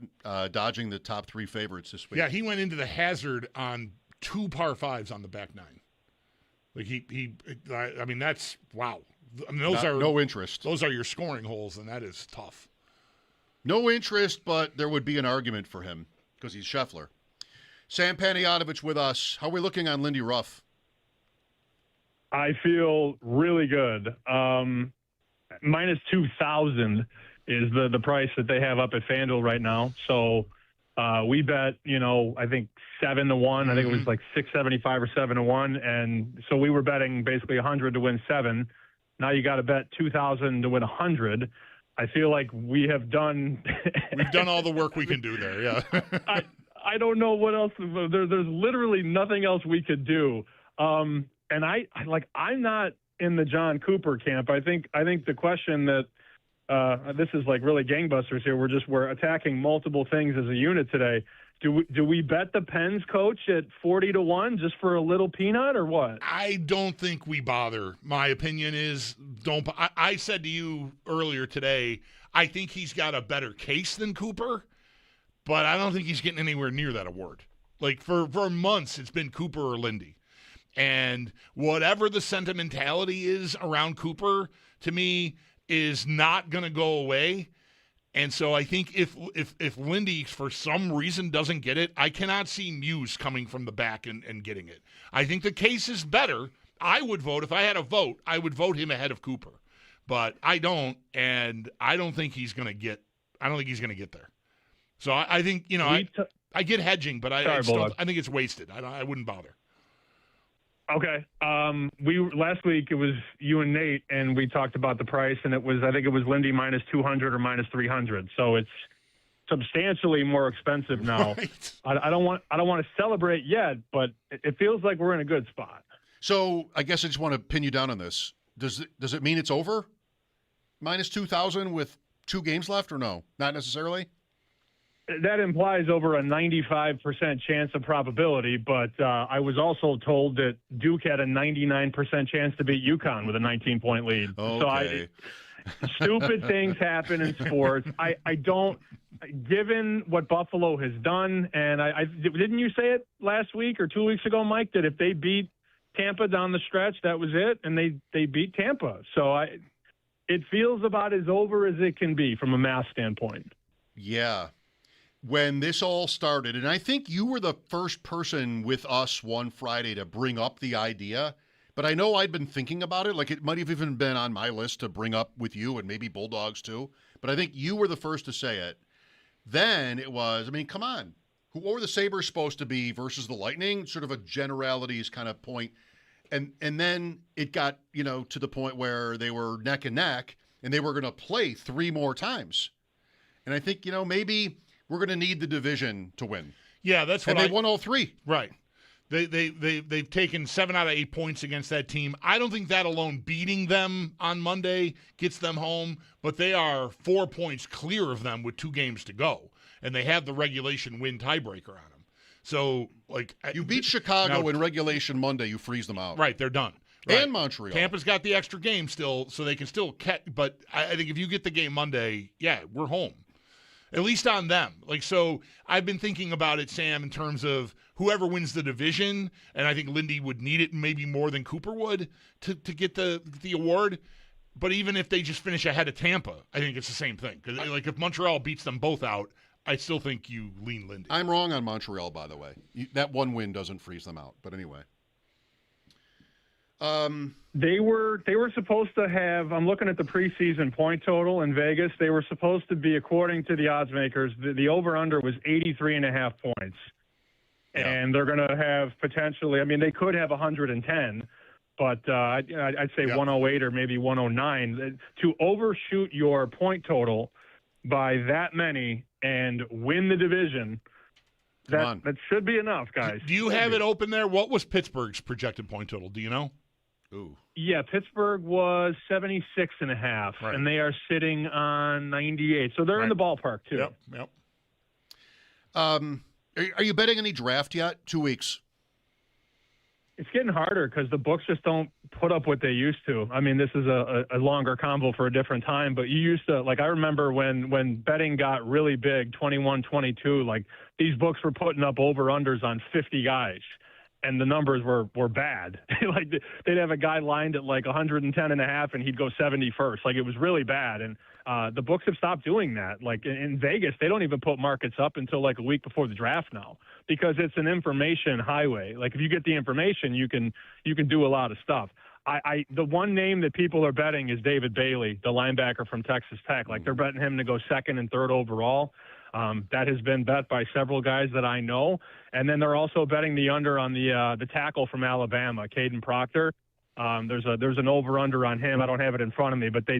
Speaker 4: dodging the top 3 favorites this week.
Speaker 5: Yeah, he went into the hazard on 2 par 5s on the back 9. Like that's wow. I mean,
Speaker 4: no interest.
Speaker 5: Those are your scoring holes, and that is tough.
Speaker 4: No interest, but there would be an argument for him because he's Scheffler. Sam Panayotovich with us. How are we looking on Lindy Ruff?
Speaker 8: I feel really good. Minus 2,000 is the price that they have up at FanDuel right now. So we bet, I think 7-1. I think it was like 675 or 7-1. And so we were betting basically 100 to win 7. Now you got to bet 2,000 to win 100. I feel like we've done
Speaker 5: all the work we can do there. Yeah.
Speaker 8: I don't know what else. There's literally nothing else we could do. And I'm not in the John Cooper camp. I think the question that this is like really gangbusters here. We're attacking multiple things as a unit today. Do we bet the Pens coach at 40-1 just for a little peanut or what?
Speaker 5: I don't think we bother. My opinion is don't. I said to you earlier today, I think he's got a better case than Cooper, but I don't think he's getting anywhere near that award. Like for months, it's been Cooper or Lindy. And whatever the sentimentality is around Cooper, to me, is not going to go away. And so I think if Lindy, for some reason, doesn't get it, I cannot see Muse coming from the back and getting it. I think the case is better. I would vote. If I had a vote, I would vote him ahead of Cooper. But I don't, and I don't think he's going to get – I don't think he's going to get there. So I think, I get hedging, but I think it's wasted. I wouldn't bother.
Speaker 8: Okay. Last week it was you and Nate, and we talked about the price, and I think it was Lindy minus 200 or minus 300. So it's substantially more expensive now.
Speaker 5: Right.
Speaker 8: I don't want to celebrate yet, but it feels like we're in a good spot.
Speaker 4: So I guess I just want to pin you down on this. Does it mean it's over? Minus 2,000 with 2 games left, or no? Not necessarily.
Speaker 8: That implies over a 95% chance of probability, but I was also told that Duke had a 99% chance to beat UConn with a 19-point lead.
Speaker 4: Okay.
Speaker 8: So stupid things happen in sports. I don't, given what Buffalo has done, and didn't you say it last week or 2 weeks ago, Mike, that if they beat Tampa down the stretch, that was it, and they beat Tampa. So it feels about as over as it can be from a math standpoint.
Speaker 4: Yeah. When this all started, and I think you were the first person with us one Friday to bring up the idea, but I know I'd been thinking about it. Like it might have even been on my list to bring up with you and maybe Bulldogs too. But I think you were the first to say it. Then it was, come on. What were the Sabres supposed to be versus the Lightning? Sort of a generalities kind of point. And then it got, to the point where they were neck and neck and they were going to play 3 more times. And I think, maybe we're going to need the division to win.
Speaker 5: Yeah, that's what.
Speaker 4: And they won all 3.
Speaker 5: Right. They've taken 7 out of 8 points against that team. I don't think that alone, beating them on Monday, gets them home. But they are 4 points clear of them with 2 games to go, and they have the regulation win tiebreaker on them. So,
Speaker 4: you beat Chicago in regulation Monday, you freeze them out.
Speaker 5: Right, they're done. Right.
Speaker 4: And Montreal.
Speaker 5: Tampa's got the extra game still, so they can still catch. But I think if you get the game Monday, yeah, we're home. At least on them. So I've been thinking about it, Sam, in terms of whoever wins the division, and I think Lindy would need it maybe more than Cooper would to get the award. But even if they just finish ahead of Tampa, I think it's the same thing. Because if Montreal beats them both out, I still think you lean Lindy.
Speaker 4: I'm wrong on Montreal, by the way. That one win doesn't freeze them out. But anyway.
Speaker 8: They were supposed to have, I'm looking at the preseason point total in Vegas. They were supposed to be, according to the odds makers, the over-under was 83.5 points. Yeah. And they're going to have potentially, they could have 110, but I'd say 108 or maybe 109. To overshoot your point total by that many and win the division, that should be enough, guys.
Speaker 5: Do you have it open there? What was Pittsburgh's projected point total? Do you know?
Speaker 4: Ooh.
Speaker 8: Yeah, Pittsburgh was 76.5, right. And they are sitting on 98. So they're in the ballpark, too.
Speaker 5: Yep.
Speaker 4: Are you betting any draft yet? 2 weeks.
Speaker 8: It's getting harder because the books just don't put up what they used to. This is a longer convo for a different time, but you used to, I remember when betting got really big, 21, 22, these books were putting up over-unders on 50 guys. And the numbers were bad. They'd have a guy lined at 110.5 and he'd go 71st. It was really bad. And the books have stopped doing that. In Vegas, they don't even put markets up until a week before the draft now because it's an information highway. If you get the information, you can do a lot of stuff. The one name that people are betting is David Bailey, the linebacker from Texas Tech. They're betting him to go 2nd and 3rd overall. That has been bet by several guys that I know. And then they're also betting the under on the tackle from Alabama, Caden Proctor. There's an over-under on him. I don't have it in front of me, but they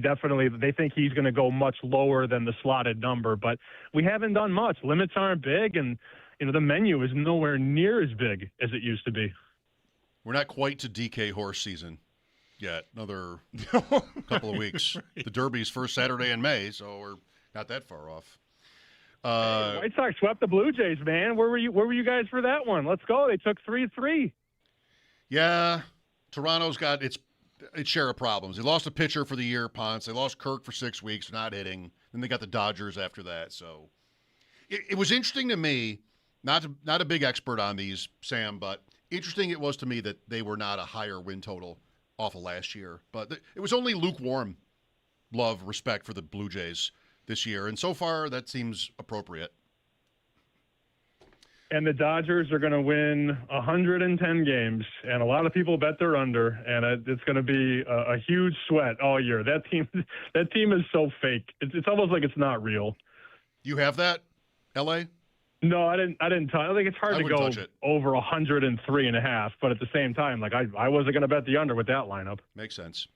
Speaker 8: think he's going to go much lower than the slotted number. But we haven't done much. Limits aren't big, and the menu is nowhere near as big as it used to be.
Speaker 4: We're not quite to DK horse season yet. Another couple of weeks. Right. The Derby's first Saturday in May, so we're not that far off.
Speaker 8: White Sox swept the Blue Jays, man. Where were you guys for that one? Let's go. They took 3-3.
Speaker 4: Yeah, Toronto's got its share of problems. They lost a pitcher for the year, Ponce. They lost Kirk for 6 weeks, not hitting. Then they got the Dodgers after that. So it was interesting to me, not a big expert on these, Sam, but interesting it was to me that they were not a higher win total off of last year. But it was only lukewarm love, respect for the Blue Jays this year. And so far, that seems appropriate.
Speaker 8: And the Dodgers are going to win 110 games, and a lot of people bet they're under, and it's going to be a huge sweat all year. That team is so fake. It's almost like it's not real.
Speaker 4: You have that, LA?
Speaker 8: No, I didn't. I think it's hard to go over 103.5, but at the same time, like I wasn't going to bet the under with that lineup.
Speaker 4: Makes sense.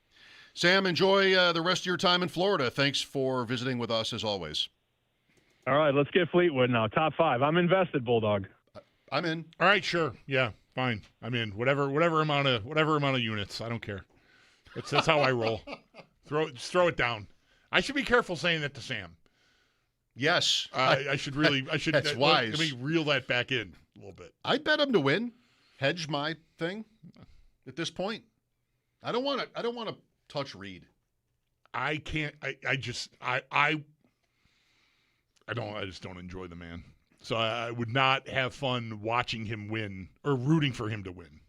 Speaker 4: Sam, enjoy the rest of your time in Florida. Thanks for visiting with us as always.
Speaker 8: All right, let's get Fleetwood now. Top 5. I'm invested, Bulldog.
Speaker 4: I'm in.
Speaker 5: All right, sure. Yeah, fine. I'm in. Whatever amount of units. I don't care. That's how I roll. Just throw it down. I should be careful saying that to Sam.
Speaker 4: Yes.
Speaker 5: I should really.
Speaker 4: That's wise.
Speaker 5: Let me reel that back in a little bit.
Speaker 4: I'd bet him to win. Hedge my thing at this point. I don't want to touch Reed.
Speaker 5: I can't. I just don't enjoy the man. So I would not have fun watching him win or rooting for him to win.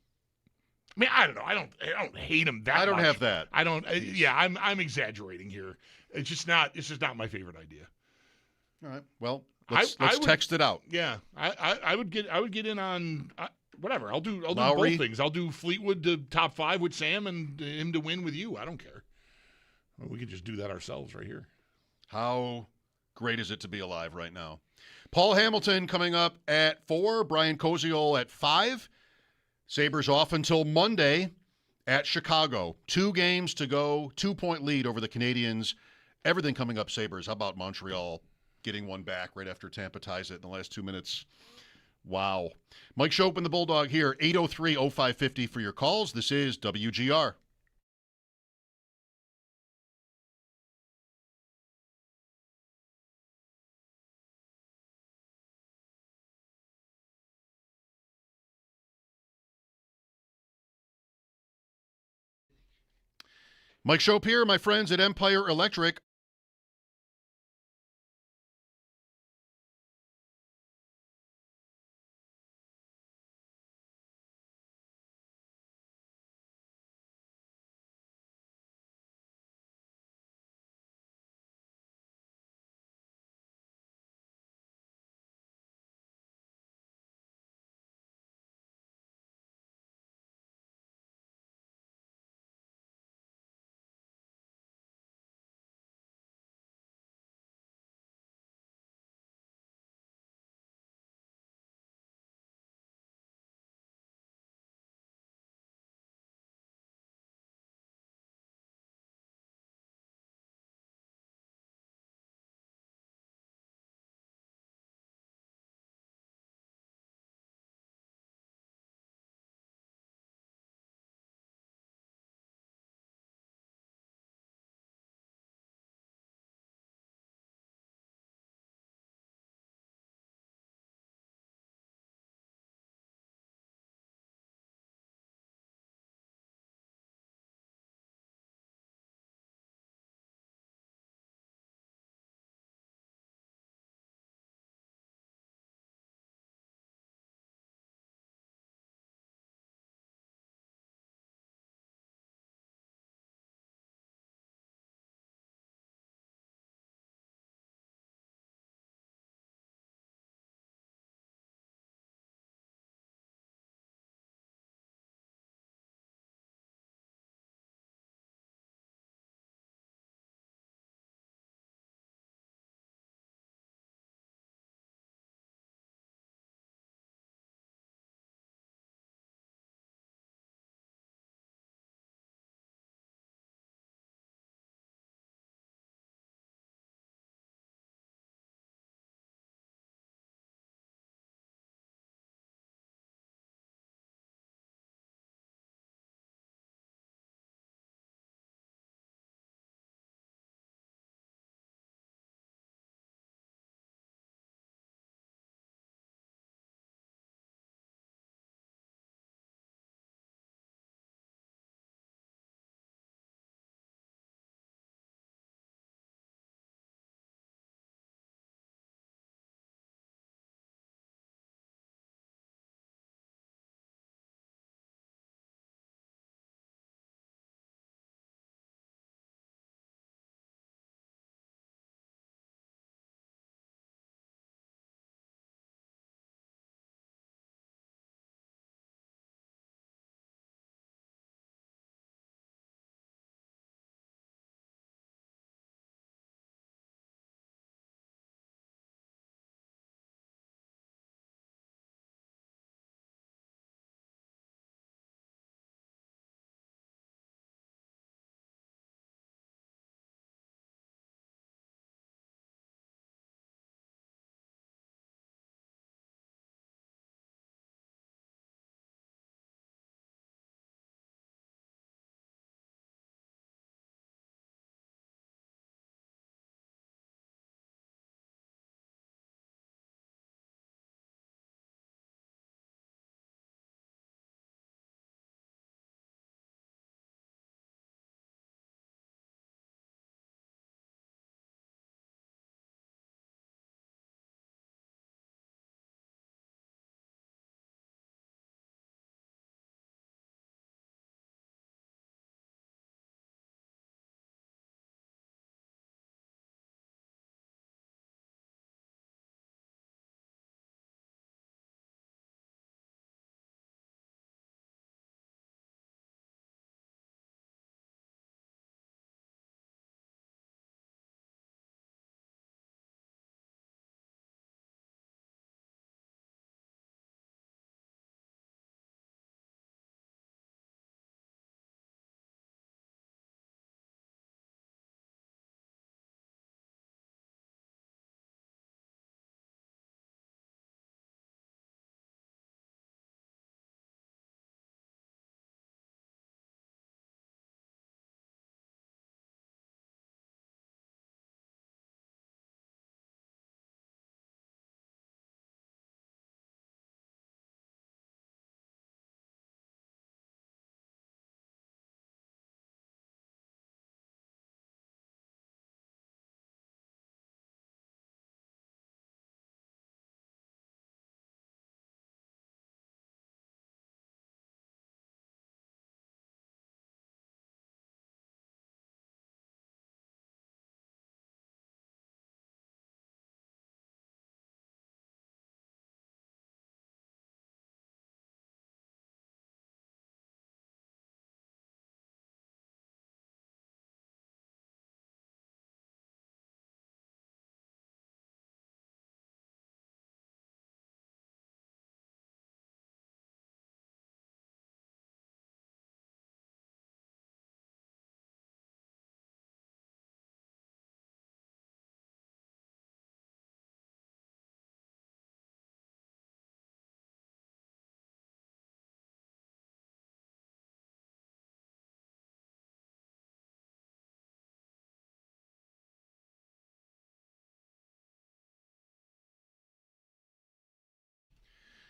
Speaker 5: I mean, I don't know. I don't hate him that much.
Speaker 4: I don't have that.
Speaker 5: I don't. Yeah, I'm exaggerating here. It's just not my favorite idea.
Speaker 4: All right. Well, let's text it out.
Speaker 5: Yeah, I would get in on whatever. I'll do
Speaker 4: Lowry.
Speaker 5: both things. I'll do Fleetwood to top 5 with Sam and him to win with you. I don't care. Well, we could just do that ourselves right here.
Speaker 4: How great is it to be alive right now? Paul Hamilton coming up at 4, Brian Koziol at 5. Sabres off until Monday at Chicago. 2 games to go, 2-point lead over the Canadiens. Everything coming up Sabres. How about Montreal getting one back right after Tampa ties it in the last 2 minutes? Wow. Mike Schopp and the Bulldog here, 803-0550 for your calls. This is WGR. Mike Schopp here, my friends at Empire Electric.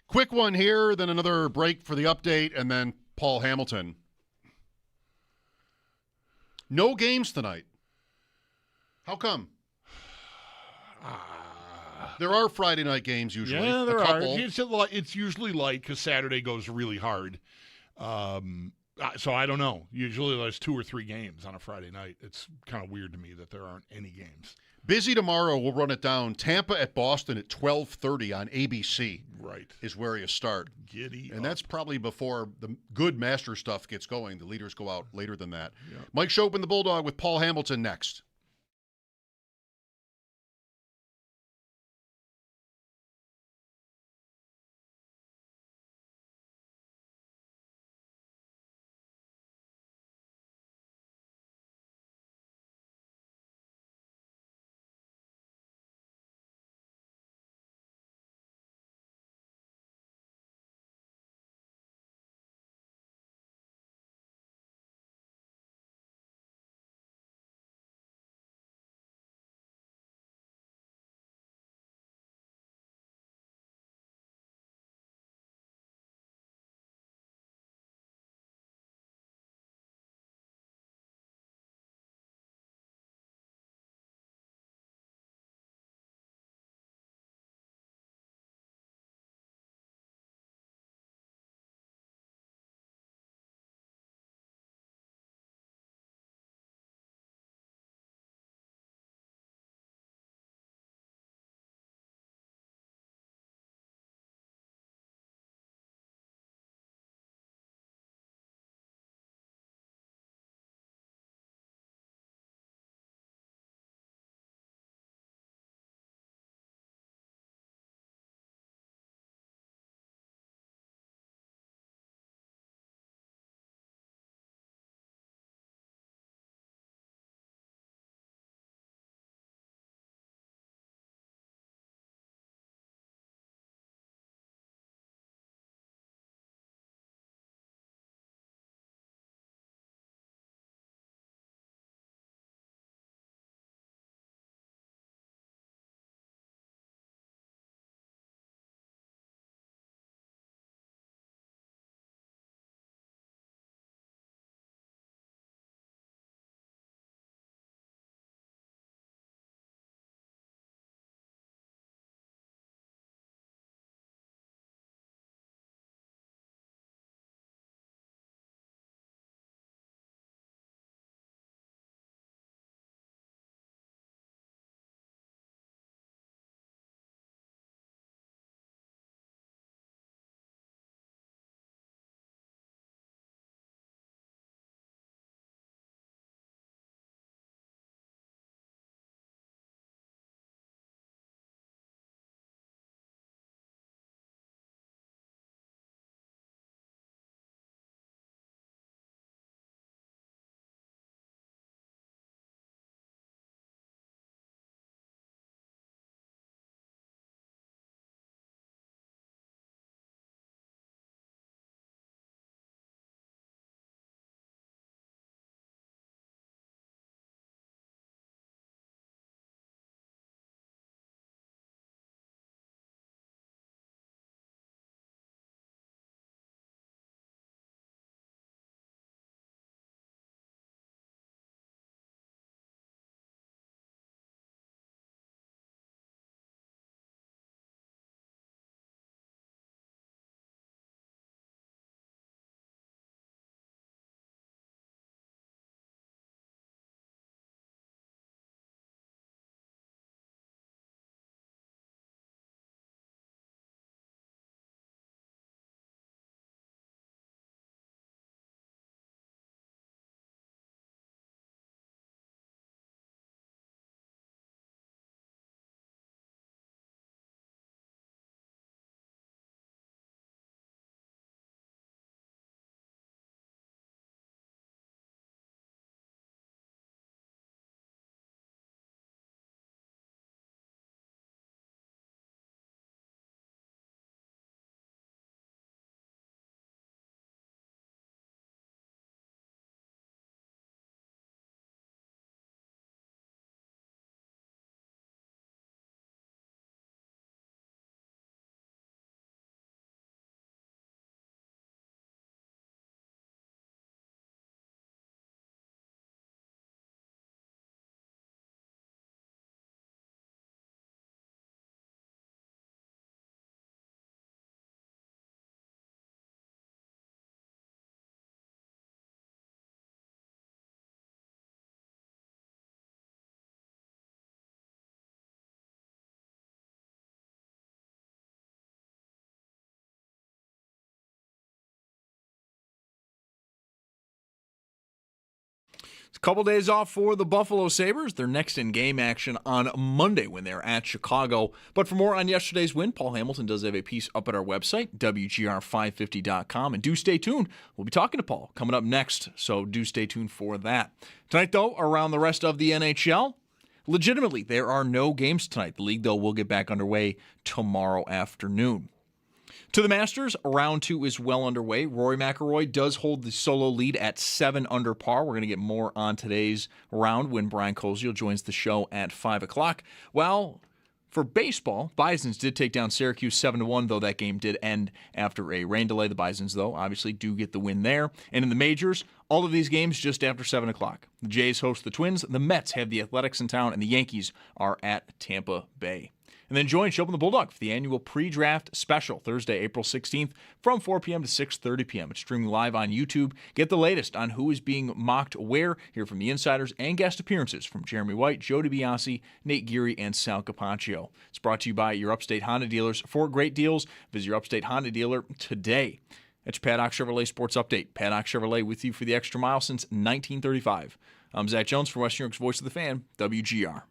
Speaker 4: Quick one here, then another break for the update, and then Paul Hamilton. No games tonight. How come? There are Friday night games usually.
Speaker 5: Yeah, there
Speaker 4: a
Speaker 5: are.
Speaker 4: couple.
Speaker 5: It's usually light because Saturday goes really hard. So I don't know. Usually there's 2 or 3 games on a Friday night. It's kind of weird to me that there aren't any games.
Speaker 4: Busy tomorrow. We'll run it down. Tampa at Boston at 12:30 on ABC.
Speaker 5: Right.
Speaker 4: Is where you start.
Speaker 5: Giddy
Speaker 4: And
Speaker 5: up.
Speaker 4: that's probably before the good master stuff gets going. The leaders go out later than that.
Speaker 5: Yeah.
Speaker 4: Mike Schopp and the Bulldog with Paul Hamilton next.
Speaker 1: A couple days off for the Buffalo Sabres. They're next in game action on Monday when they're at Chicago. But for more on yesterday's win, Paul Hamilton does have a piece up at our website, WGR550.com. And do stay tuned. We'll be talking to Paul coming up next, so do stay tuned for that. Tonight, though, around the rest of the NHL, legitimately, there are no games tonight. The league, though, will get back underway tomorrow afternoon. To the Masters, round 2 is well underway. Rory McIlroy does hold the solo lead at 7 under par. We're going to get more on today's round when Brian Koziel joins the show at 5 o'clock. Well, for baseball, Bisons did take down Syracuse 7-1, though that game did end after a rain delay. The Bisons, though, obviously do get the win there. And in the majors, all of these games just after 7 o'clock. The Jays host the Twins, the Mets have the Athletics in town, and the Yankees are at Tampa Bay. And then join Schopp and the Bulldog for the annual pre-draft special Thursday, April 16th from 4 p.m. to 6:30 p.m. It's streaming live on YouTube. Get the latest on who is being mocked where. Hear from the insiders and guest appearances from Jeremy White, Joe DiBiase, Nate Geary, and Sal Capaccio. It's brought to you by your Upstate Honda dealers. For great deals, visit your Upstate Honda dealer today. That's your Paddock Chevrolet Sports Update. Paddock Chevrolet with you for the extra mile since 1935. I'm Zach Jones for Western New York's Voice of the Fan, WGR.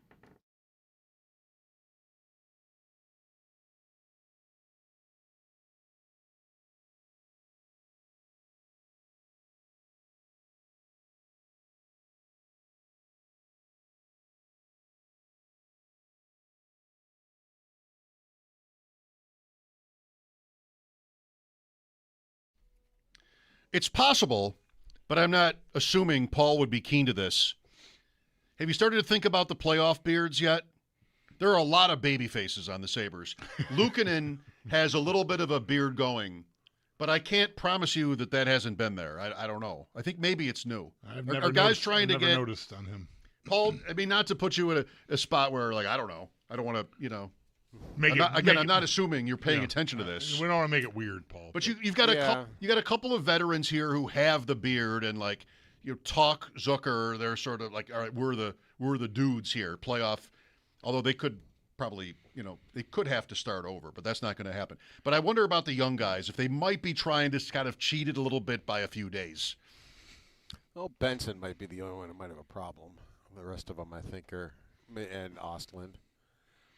Speaker 4: It's possible, but I'm not assuming Paul would be keen to this. Have you started to think about the playoff beards yet? There are a lot of baby faces on the Sabres. Luukkonen has a little bit of a beard going, but I can't promise you that hasn't been there. I don't know. I think maybe it's new.
Speaker 5: Are guys trying to get noticed on him?
Speaker 4: Paul, I mean, not to put you in a spot where, like, I don't know. I don't want to, I'm not assuming you're paying attention to this.
Speaker 5: We don't want to make it weird, Paul.
Speaker 4: But you've got a couple of veterans here who have the beard and, like, Talk, Zucker. They're sort of like, all right, we're the dudes here. Playoff, although they could probably, they could have to start over, but that's not going to happen. But I wonder about the young guys, if they might be trying to kind of cheat it a little bit by a few days.
Speaker 9: Well, Benson might be the only one who might have a problem. The rest of them, I think, and Ostland.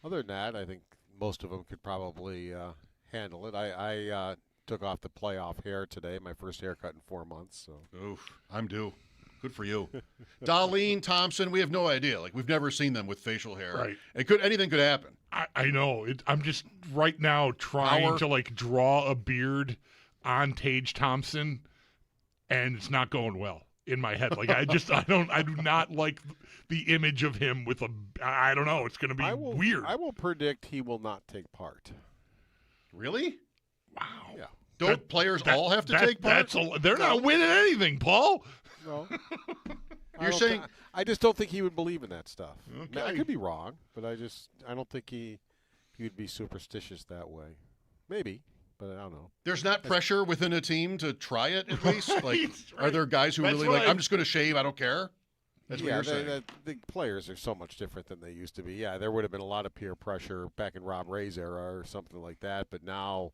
Speaker 9: Other than that, I think most of them could probably handle it. I took off the playoff hair today, my first haircut in 4 months. So,
Speaker 4: oof, I'm due. Good for you. Darlene, Thompson, we have no idea. Like, we've never seen them with facial hair.
Speaker 5: Right.
Speaker 4: Anything could happen.
Speaker 5: I know. I'm just right now trying to, like, draw a beard on Tage Thompson, and it's not going well in my head. Like, I do not like the image of him with I don't know. It's going to be weird.
Speaker 9: I will predict he will not take part.
Speaker 4: Really?
Speaker 5: Wow.
Speaker 9: Yeah.
Speaker 4: Don't players all have to take part?
Speaker 5: They're not winning anything, Paul.
Speaker 9: No.
Speaker 4: You're saying
Speaker 9: I just don't think he would believe in that stuff.
Speaker 5: Okay.
Speaker 9: I could be wrong, but I don't think he would be superstitious that way. Maybe, but I don't know.
Speaker 4: There's not pressure within a team to try it at least? Like,
Speaker 5: Right.
Speaker 4: Are there guys who really like, I'm just going to shave, I don't care? That's what you're saying.
Speaker 9: The players are so much different than they used to be. Yeah, there would have been a lot of peer pressure back in Rob Ray's era or something like that, but now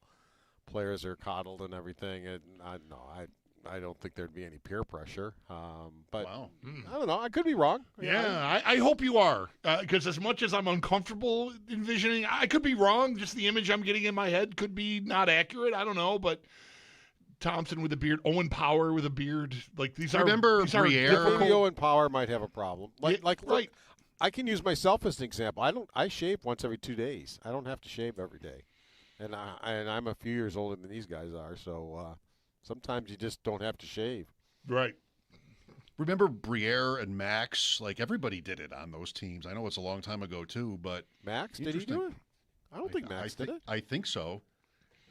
Speaker 9: players are coddled and everything, and I don't think there'd be any peer pressure. But
Speaker 4: wow.
Speaker 9: I don't know. I could be wrong.
Speaker 5: Yeah, I hope you are, because as much as I'm uncomfortable envisioning, I could be wrong. Just the image I'm getting in my head could be not accurate. I don't know, but Thompson with a beard, Owen Power with a beard, like these
Speaker 4: Remember
Speaker 5: are
Speaker 4: Briere?
Speaker 9: Owen Power might have a problem. Right.
Speaker 5: Right.
Speaker 9: I can use myself as an example. I shave once every 2 days. I don't have to shave every day, and I'm a few years older than these guys are. So sometimes you just don't have to shave.
Speaker 5: Right.
Speaker 4: Remember Briere and Max? Like, everybody did it on those teams. I know it's a long time ago too, but
Speaker 9: Max, did he do it? I don't think Max did it.
Speaker 4: I think so.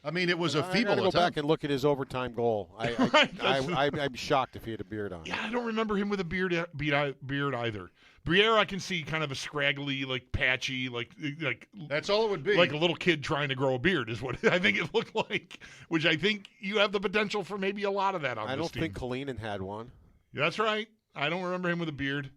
Speaker 4: I mean, it was a
Speaker 9: I
Speaker 4: feeble
Speaker 9: gotta go
Speaker 4: attempt.
Speaker 9: back and look at his overtime goal. I'd be shocked if he had a beard on.
Speaker 5: Yeah, I don't remember him with a beard either. Briere, I can see kind of a scraggly, like patchy, like
Speaker 4: That's all it would be.
Speaker 5: like a little kid trying to grow a beard is what I think it looked like. Which I think you have the potential for maybe a lot of that on this team.
Speaker 9: I don't think Kalinin had one.
Speaker 5: That's right. I don't remember him with a beard.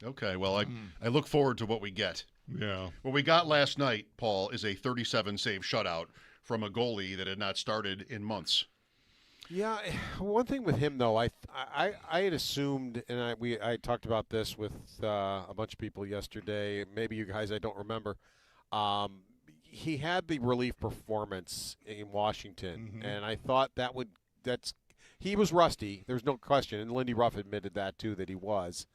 Speaker 4: Okay, well, I look forward to what we get.
Speaker 5: Yeah.
Speaker 4: What we got last night, Paul, is a 37-save shutout from a goalie that had not started in months.
Speaker 9: Yeah, one thing with him though, I I had assumed, and I talked about this with a bunch of people yesterday. Maybe you guys, I don't remember. He had the relief performance in Washington, and I thought he was rusty. There's no question, and Lindy Ruff admitted that too, that he was.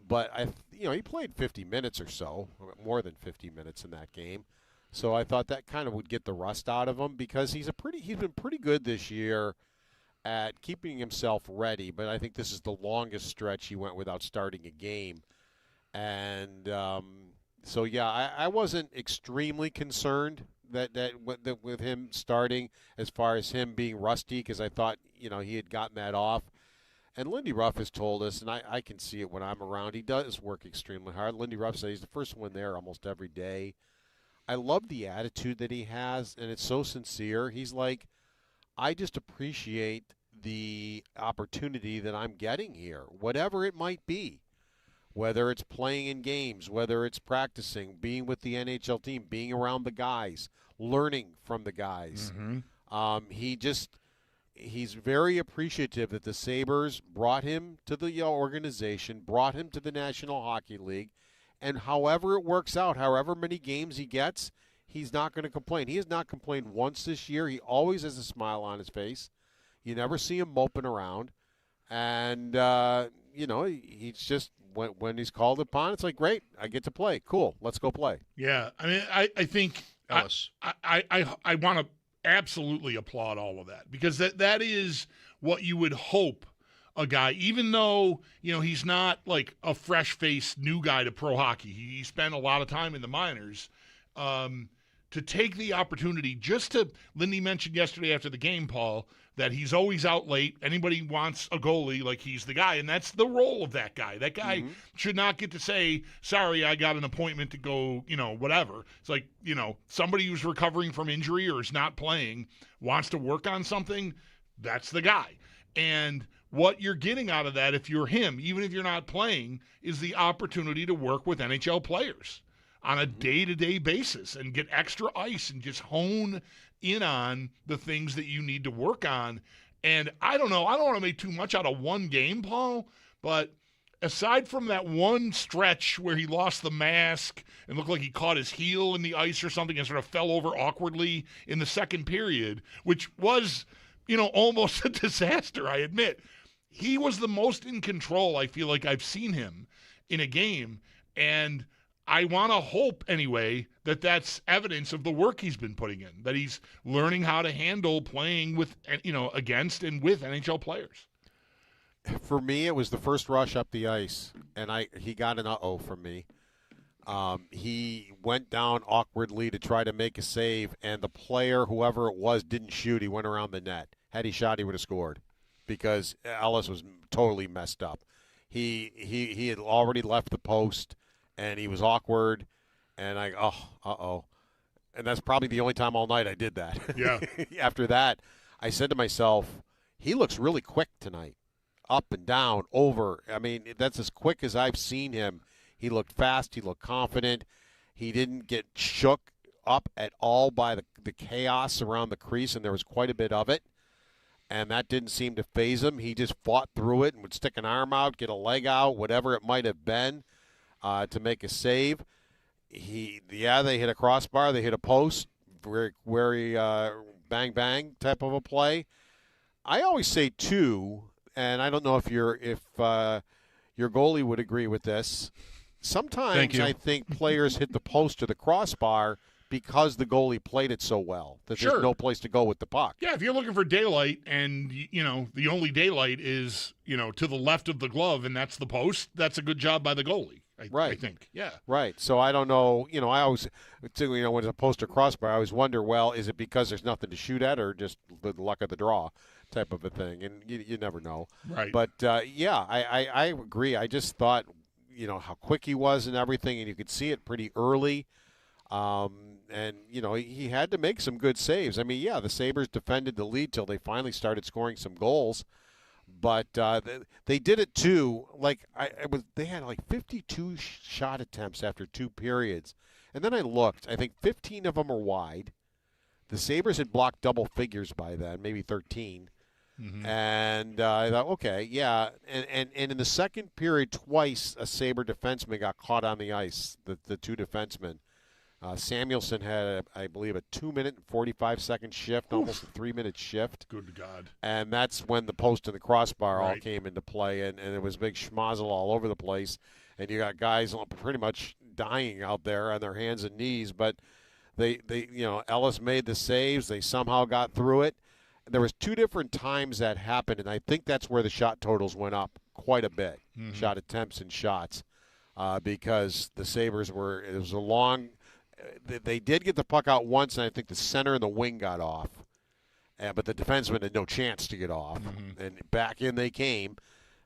Speaker 9: But he played 50 minutes or so, more than 50 minutes in that game. So I thought that kind of would get the rust out of him because he's been pretty good this year at keeping himself ready. But I think this is the longest stretch he went without starting a game, and so yeah, I wasn't extremely concerned that with him starting as far as him being rusty because I thought he had gotten that off. And Lindy Ruff has told us, and I can see it when I'm around, he does work extremely hard. Lindy Ruff says he's the first one there almost every day. I love the attitude that he has, and it's so sincere. He's like, I just appreciate the opportunity that I'm getting here, whatever it might be, whether it's playing in games, whether it's practicing, being with the NHL team, being around the guys, learning from the guys. He's very appreciative that the Sabres brought him to the organization, brought him to the National Hockey League, and however it works out, however many games he gets, he's not going to complain. He has not complained once this year. He always has a smile on his face. You never see him moping around. And, he's just, when he's called upon, it's like, great, I get to play. Cool, let's go play.
Speaker 5: Yeah, I mean, I think
Speaker 4: Ellis.
Speaker 5: I want to absolutely applaud all of that because that is what you would hope a guy, even though, he's not like a fresh-faced new guy to pro hockey. He spent a lot of time in the minors. To take the opportunity Lindy mentioned yesterday after the game, Paul, that he's always out late. Anybody wants a goalie, like he's the guy, and that's the role of that guy. That guy should not get to say, sorry, I got an appointment to go, whatever. It's like, somebody who's recovering from injury or is not playing, wants to work on something, that's the guy. And what you're getting out of that, if you're him, even if you're not playing, is the opportunity to work with NHL players on a day-to-day basis and get extra ice and just hone in on the things that you need to work on. And I don't know, I don't want to make too much out of one game, Paul, but aside from that one stretch where he lost the mask and looked like he caught his heel in the ice or something and sort of fell over awkwardly in the second period, which was, almost a disaster, I admit, he was the most in control I feel like I've seen him in a game. And I want to hope, anyway, that that's evidence of the work he's been putting in, that he's learning how to handle playing with, against and with NHL players.
Speaker 9: For me, it was the first rush up the ice, and he got an uh-oh from me. He went down awkwardly to try to make a save, and the player, whoever it was, didn't shoot. He went around the net. Had he shot, he would have scored because Ellis was totally messed up. He had already left the post, and he was awkward, and uh-oh. And that's probably the only time all night I did that.
Speaker 5: Yeah.
Speaker 9: After that, I said to myself, he looks really quick tonight, up and down, over. I mean, that's as quick as I've seen him. He looked fast. He looked confident. He didn't get shook up at all by the chaos around the crease, and there was quite a bit of it. And that didn't seem to faze him. He just fought through it and would stick an arm out, get a leg out, whatever it might have been, to make a save. They hit a crossbar, they hit a post, very bang bang type of a play. I always say too, and I don't know if your goalie would agree with this. Sometimes I think players hit the post or the crossbar because the goalie played it so well that there's no place to go with the puck.
Speaker 5: Yeah, if you're looking for daylight and, the only daylight is, to the left of the glove and that's the post, that's a good job by the goalie, I think. Yeah.
Speaker 9: Right. So I don't know, I always, when it's a post or crossbar, I always wonder, well, is it because there's nothing to shoot at or just the luck of the draw type of a thing? And you never know.
Speaker 5: Right.
Speaker 9: But, I agree. I just thought, how quick he was and everything, and you could see it pretty early. And, he had to make some good saves. I mean, the Sabres defended the lead till they finally started scoring some goals. But they did it, too. They had 52 shot attempts after 2 periods. And then I looked. I think 15 of them are wide. The Sabres had blocked double figures by then, maybe 13. And I thought, okay, yeah. And in the second period, twice a Sabre defenseman got caught on the ice, the two defensemen. Samuelson had, I believe, a 2-minute and 45-second shift, almost a 3-minute shift.
Speaker 5: Good God.
Speaker 9: And that's when the post and the crossbar all
Speaker 5: Right.
Speaker 9: came into play, and it was big schmozzle all over the place. And you got guys pretty much dying out there on their hands and knees. But they Ellis made the saves. They somehow got through it. There was two different times that happened, and I think that's where the shot totals went up quite a bit, shot attempts and shots, because the Sabres it was a long – they did get the puck out once, and I think the center and the wing got off. But the defenseman had no chance to get off. And back in they came,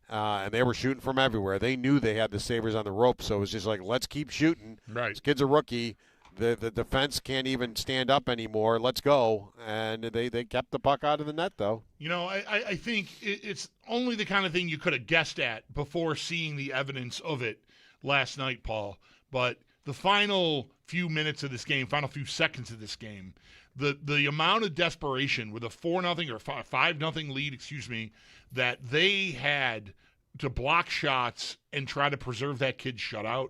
Speaker 9: and they were shooting from everywhere. They knew they had the Sabres on the rope, so it was just like, let's keep shooting.
Speaker 5: Right.
Speaker 9: This kid's a rookie. The defense can't even stand up anymore. Let's go. And they kept the puck out of the net, though.
Speaker 5: I think it's only the kind of thing you could have guessed at before seeing the evidence of it last night, Paul. But the final few minutes of this game, final few seconds of this game, the amount of desperation with a 4-0 or 5-0 lead, that they had to block shots and try to preserve that kid's shutout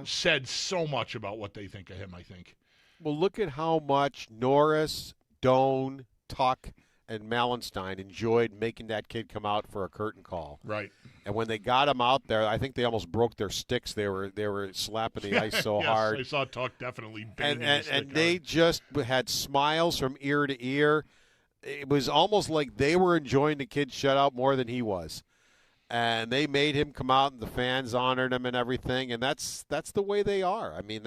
Speaker 5: said so much about what they think of him, I think.
Speaker 9: Well, look at how much Norris, Doan, Tuck, and Mallenstein enjoyed making that kid come out for a curtain call.
Speaker 5: Right.
Speaker 9: And when they got him out there, I think they almost broke their sticks. They were slapping the ice so hard.
Speaker 5: I saw Tuck definitely banging
Speaker 9: and they just had smiles from ear to ear. It was almost like they were enjoying the kid's shutout more than he was. And they made him come out, and the fans honored him and everything. And that's the way they are. I mean,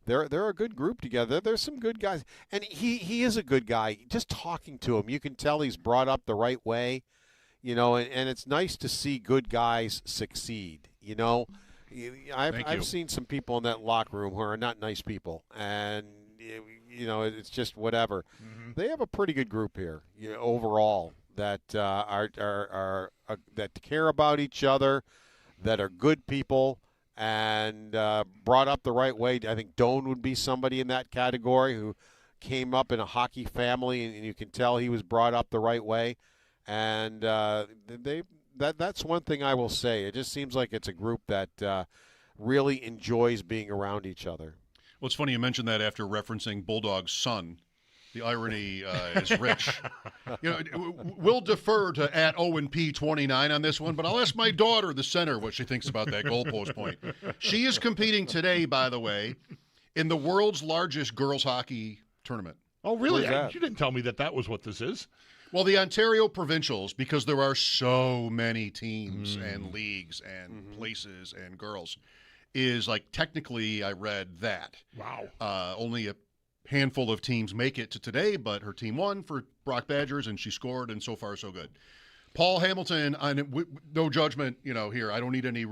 Speaker 9: they're a good group together. There's some good guys, and he is a good guy. Just talking to him, you can tell he's brought up the right way. And it's nice to see good guys succeed. I've seen some people in that locker room who are not nice people, and it's just whatever. They have a pretty good group here, overall, that are that care about each other, that are good people, and brought up the right way. I think Doan would be somebody in that category who came up in a hockey family, and you can tell he was brought up the right way. And that's one thing I will say. It just seems like it's a group that really enjoys being around each other.
Speaker 4: Well, it's funny you mentioned that after referencing Bulldog's son. The irony is rich. We'll defer to @OwenP29 on this one, but I'll ask my daughter, the center, what she thinks about that goalpost point. She is competing today, by the way, in the world's largest girls hockey tournament.
Speaker 5: Oh, really? You didn't tell me that was what this is.
Speaker 4: Well, the Ontario Provincials, because there are so many teams and leagues and places and girls, is like technically I read that.
Speaker 5: Wow.
Speaker 4: Only a handful of teams make it to today, but her team won for Brock Badgers, and she scored, and so far so good. Paul Hamilton, no judgment, here. I don't need any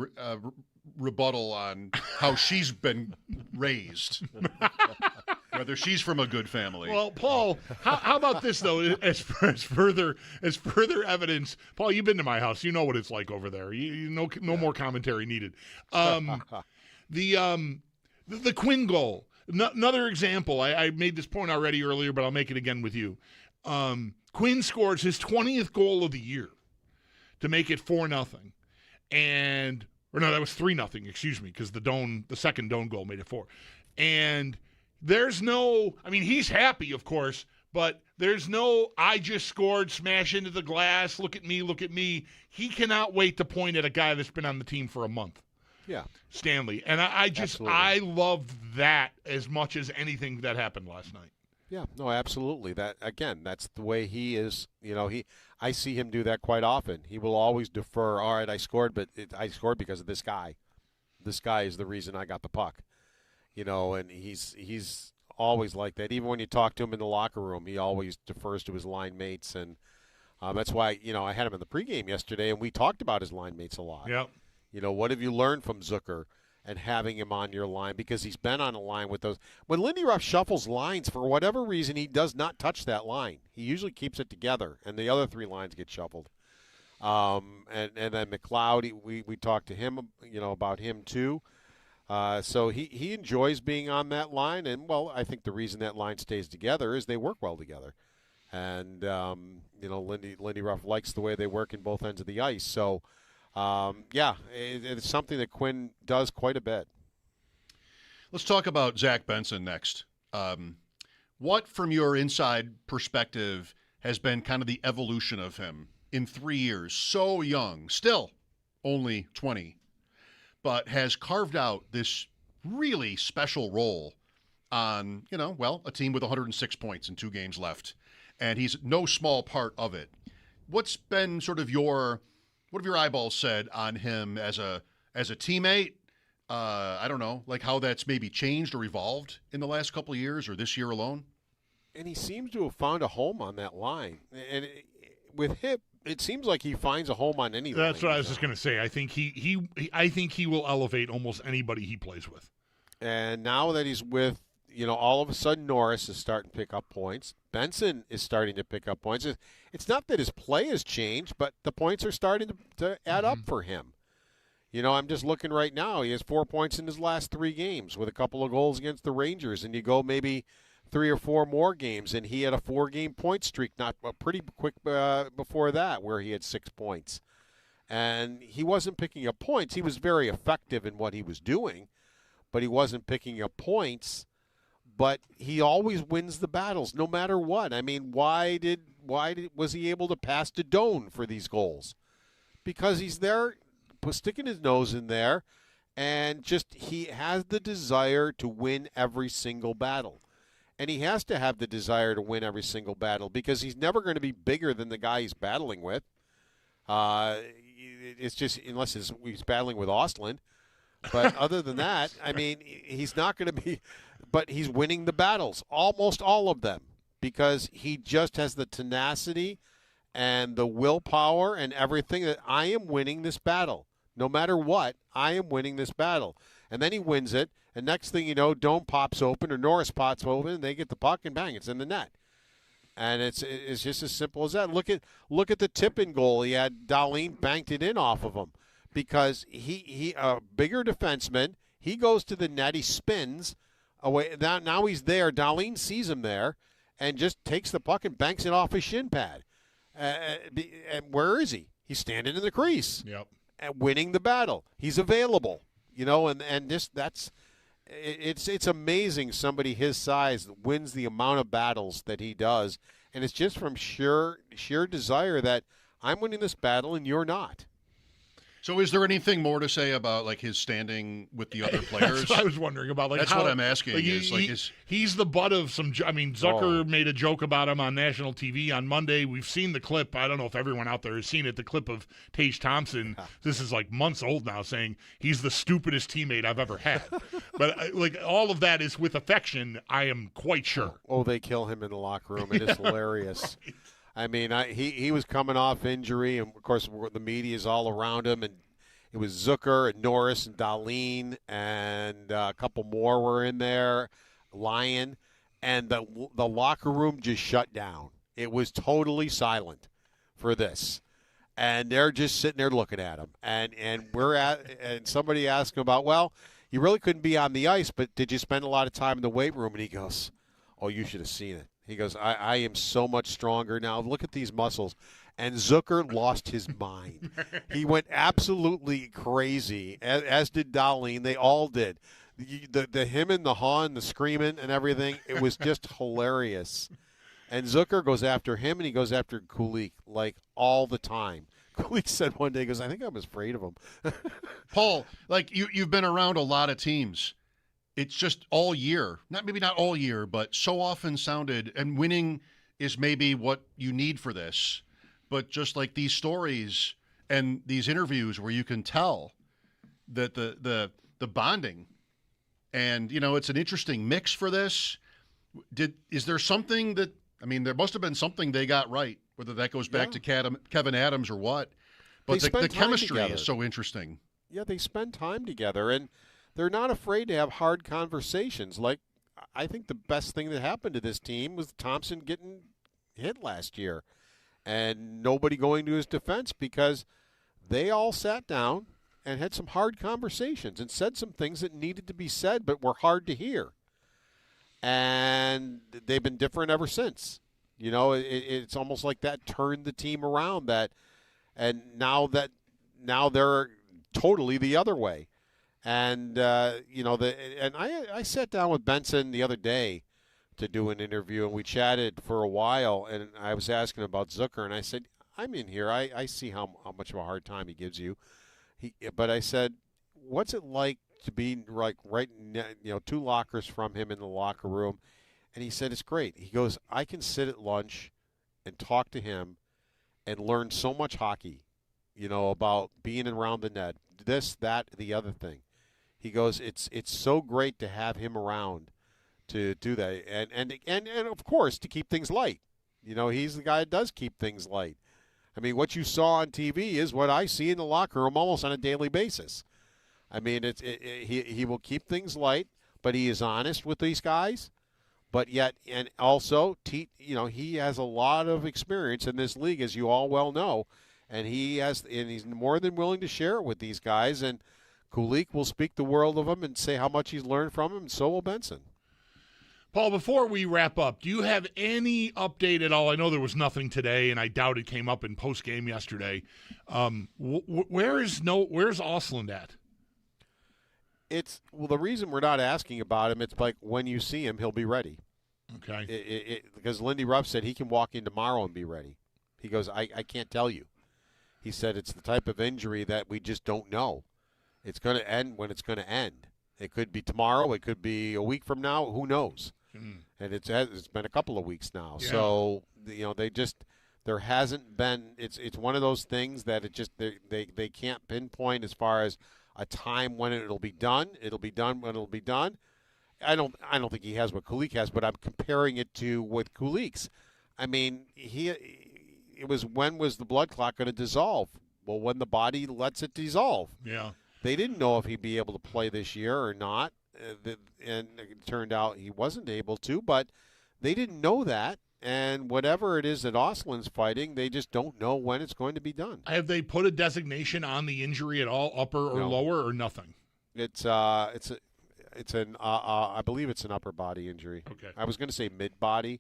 Speaker 4: rebuttal on how she's been raised. Whether she's from a good family.
Speaker 5: Well, Paul, how about this though? As further evidence, Paul, you've been to my house. You know what it's like over there. You know, no more commentary needed. The Quinn goal. Another example. I made this point already earlier, but I'll make it again with you. Quinn scores his 20th goal of the year to make it 4-0, or no, that was 3-0. Excuse me, because the second Doan goal made it 4. And there's no, he's happy, of course, but there's no, I just scored, smash into the glass, look at me. He cannot wait to point at a guy that's been on the team for a month.
Speaker 9: Yeah.
Speaker 5: Stanley. And I loved that as much as anything that happened last night.
Speaker 9: Yeah, no, absolutely. That's the way he is. I see him do that quite often. He will always defer, all right, I scored, but I scored because of this guy. This guy is the reason I got the puck. And he's always like that. Even when you talk to him in the locker room, he always defers to his line mates. And that's why, I had him in the pregame yesterday, and we talked about his line mates a lot.
Speaker 5: Yep.
Speaker 9: What have you learned from Zucker and having him on your line? Because he's been on a line with those. When Lindy Ruff shuffles lines, for whatever reason, he does not touch that line. He usually keeps it together, and the other three lines get shuffled. And then McLeod, we talked to him, about him too. So he enjoys being on that line, and, well, I think the reason that line stays together is they work well together. And Lindy Ruff likes the way they work in both ends of the ice. So, it's something that Quinn does quite a bit.
Speaker 4: Let's talk about Zach Benson next. What, from your inside perspective, has been kind of the evolution of him in 3 years? So young, still only 20, but has carved out this really special role on, a team with 106 points and 2 games left. And he's no small part of it. What's been sort of what have your eyeballs said on him as a teammate? I don't know, like how that's maybe changed or evolved in the last couple of years or this year alone?
Speaker 9: And he seems to have found a home on that line. And with him, it seems like he finds a home on any line.
Speaker 5: That's what I was just going to say. I think he will elevate almost anybody he plays with.
Speaker 9: And now that he's with, all of a sudden Norris is starting to pick up points. Benson is starting to pick up points. It's not that his play has changed, but the points are starting to add up for him. I'm just looking right now. He has 4 points in his last 3 games with a couple of goals against the Rangers. And you go maybe 3 or 4 more games, and he had a 4-game point streak not pretty quick before that where he had 6 points. And he wasn't picking up points. He was very effective in what he was doing, but he wasn't picking up points. But he always wins the battles, no matter what. I mean, why was he able to pass to Doan for these goals? Because he's there, sticking his nose in there, and he has the desire to win every single battle. And he has to have the desire to win every single battle because he's never going to be bigger than the guy he's battling with. It's just unless he's battling with Ostland. But other than that, I mean, he's not going to be – but he's winning the battles, almost all of them, because he just has the tenacity and the willpower and everything that I am winning this battle. No matter what, I am winning this battle. And then he wins it, and next thing you know, Doan pops open or Norris pops open, and they get the puck, and bang, it's in the net. And it's just as simple as that. Look at the tip-in goal. He had Dahlin banked it in off of him. Because he a bigger defenseman, he goes to the net, he spins away. Now he's there. Dahlin sees him there and just takes the puck and banks it off his shin pad. And where is he? He's standing in the crease.
Speaker 5: Yep.
Speaker 9: And winning the battle. He's available. And just it's amazing somebody his size wins the amount of battles that he does. And it's just from sheer desire that I'm winning this battle and you're not.
Speaker 4: So is there anything more to say about like his standing with the other players?
Speaker 5: That's what I was wondering about. Like,
Speaker 4: that's what I'm asking.
Speaker 5: He's the butt of some. I mean, Zucker made a joke about him on national TV on Monday. We've seen the clip. I don't know if everyone out there has seen it. The clip of Tage Thompson. This is like months old now, saying he's the stupidest teammate I've ever had. But like all of that is with affection. I am quite sure.
Speaker 9: Oh, they kill him in the locker room. It is hilarious. Right. I mean, he was coming off injury, and, of course, the media is all around him, and it was Zucker and Norris and Dahlin, and a couple more were in there, Lyon, and the locker room just shut down. It was totally silent for this, and they're just sitting there looking at him, and somebody asked him about, well, you really couldn't be on the ice, but did you spend a lot of time in the weight room? And he goes, oh, you should have seen it. He goes, I am so much stronger now. Look at these muscles. And Zucker lost his mind. He went absolutely crazy, as did Dahlin. They all did. The him and the haw and the screaming and everything, it was just hilarious. And Zucker goes after him, and he goes after Kulich, like, all the time. Kulich said one day, he goes, I think I'm afraid of him.
Speaker 4: Paul, like, you've been around a lot of teams. It's just all year, maybe not all year, but so often sounded, and winning is maybe what you need for this, but just like these stories and these interviews where you can tell that the bonding, and, it's an interesting mix for this. Is there something that, I mean, there must have been something they got right, whether that goes back to Kevin Adams or what, but the chemistry is so interesting.
Speaker 9: Yeah, they spend time together, and they're not afraid to have hard conversations. Like, I think the best thing that happened to this team was Thompson getting hit last year and nobody going to his defense, because they all sat down and had some hard conversations and said some things that needed to be said but were hard to hear. And they've been different ever since. You know, it's almost like that turned the team around. And now they're totally the other way. And I sat down with Benson the other day to do an interview, and we chatted for a while. And I was asking about Zucker, and I said, I'm in here. I see how much of a hard time he gives you. But I said, what's it like to be like right, 2 lockers from him in the locker room? And he said, it's great. He goes, I can sit at lunch and talk to him and learn so much hockey, about being around the net, this, that, the other thing. He goes, it's so great to have him around to do that. And of course, to keep things light. He's the guy that does keep things light. I mean, what you saw on TV is what I see in the locker room almost on a daily basis. I mean, he will keep things light, but he is honest with these guys. But yet, and also, he has a lot of experience in this league, as you all well know, and he's more than willing to share it with these guys. And Kulich will speak the world of him and say how much he's learned from him, and so will Benson.
Speaker 5: Paul, before we wrap up, do you have any update at all? I know there was nothing today, and I doubt it came up in post-game yesterday. Where's Ostlund at?
Speaker 9: The reason we're not asking about him, it's like when you see him, he'll be ready.
Speaker 5: Okay.
Speaker 9: Because Lindy Ruff said he can walk in tomorrow and be ready. He goes, I can't tell you. He said it's the type of injury that we just don't know. It's going to end when it's going to end. It could be tomorrow. It could be a week from now. Who knows? And it's been a couple of weeks now. Yeah. So, there hasn't been – it's one of those things that they can't pinpoint as far as a time when it'll be done. It'll be done when it'll be done. I don't think he has what Kulich has, but I'm comparing it to with Kulich's. I mean, when was the blood clot going to dissolve? Well, when the body lets it dissolve.
Speaker 5: Yeah.
Speaker 9: They didn't know if he'd be able to play this year or not, and it turned out he wasn't able to, but they didn't know that. And whatever it is that Ostlund's fighting, they just don't know when it's going to be done.
Speaker 5: Have they put a designation on the injury at all, upper or lower, or nothing?
Speaker 9: I believe it's an upper body injury.
Speaker 5: Okay.
Speaker 9: I was going to say mid body,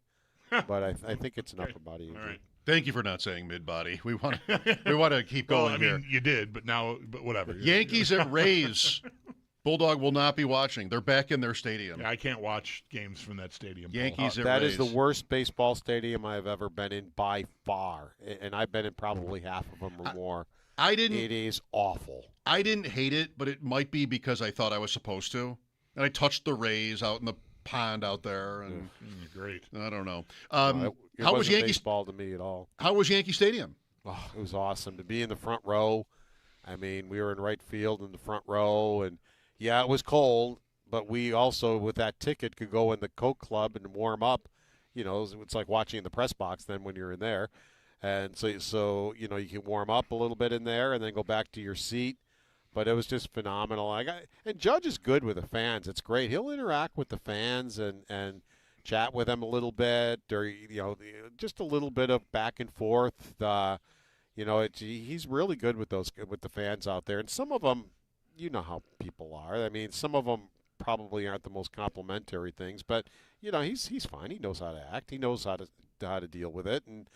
Speaker 9: but I think it's an upper body injury.
Speaker 5: All right.
Speaker 4: Thank you for not saying mid body. We want to keep going here.
Speaker 5: You did, but whatever.
Speaker 4: Yankees at Rays. Bulldog will not be watching. They're back in their stadium.
Speaker 5: Yeah, I can't watch games from that stadium.
Speaker 4: Yankees at
Speaker 9: That
Speaker 4: Rays.
Speaker 9: is the worst baseball stadium I've ever been in by far, and I've been in probably half of them or more. It is awful.
Speaker 4: I didn't hate it, but it might be because I thought I was supposed to, and I touched the Rays out in the pond out there, and
Speaker 5: great.
Speaker 4: I don't know.
Speaker 9: It
Speaker 4: how
Speaker 9: wasn't
Speaker 4: was Yankee
Speaker 9: baseball to me at all?
Speaker 4: How was Yankee Stadium?
Speaker 9: Oh, it was awesome to be in the front row. I mean, we were in right field in the front row, and yeah, it was cold, but we also, with that ticket, could go in the Coke Club and warm up. It's like watching in the press box then when you're in there. And so you can warm up a little bit in there and then go back to your seat. But it was just phenomenal. And Judge is good with the fans. It's great. He'll interact with the fans and chat with them a little bit, or just a little bit of back and forth. He's really good with the fans out there. And some of them, you know how people are. I mean, some of them probably aren't the most complimentary things, but he's fine. He knows how to act. He knows how to deal with it, and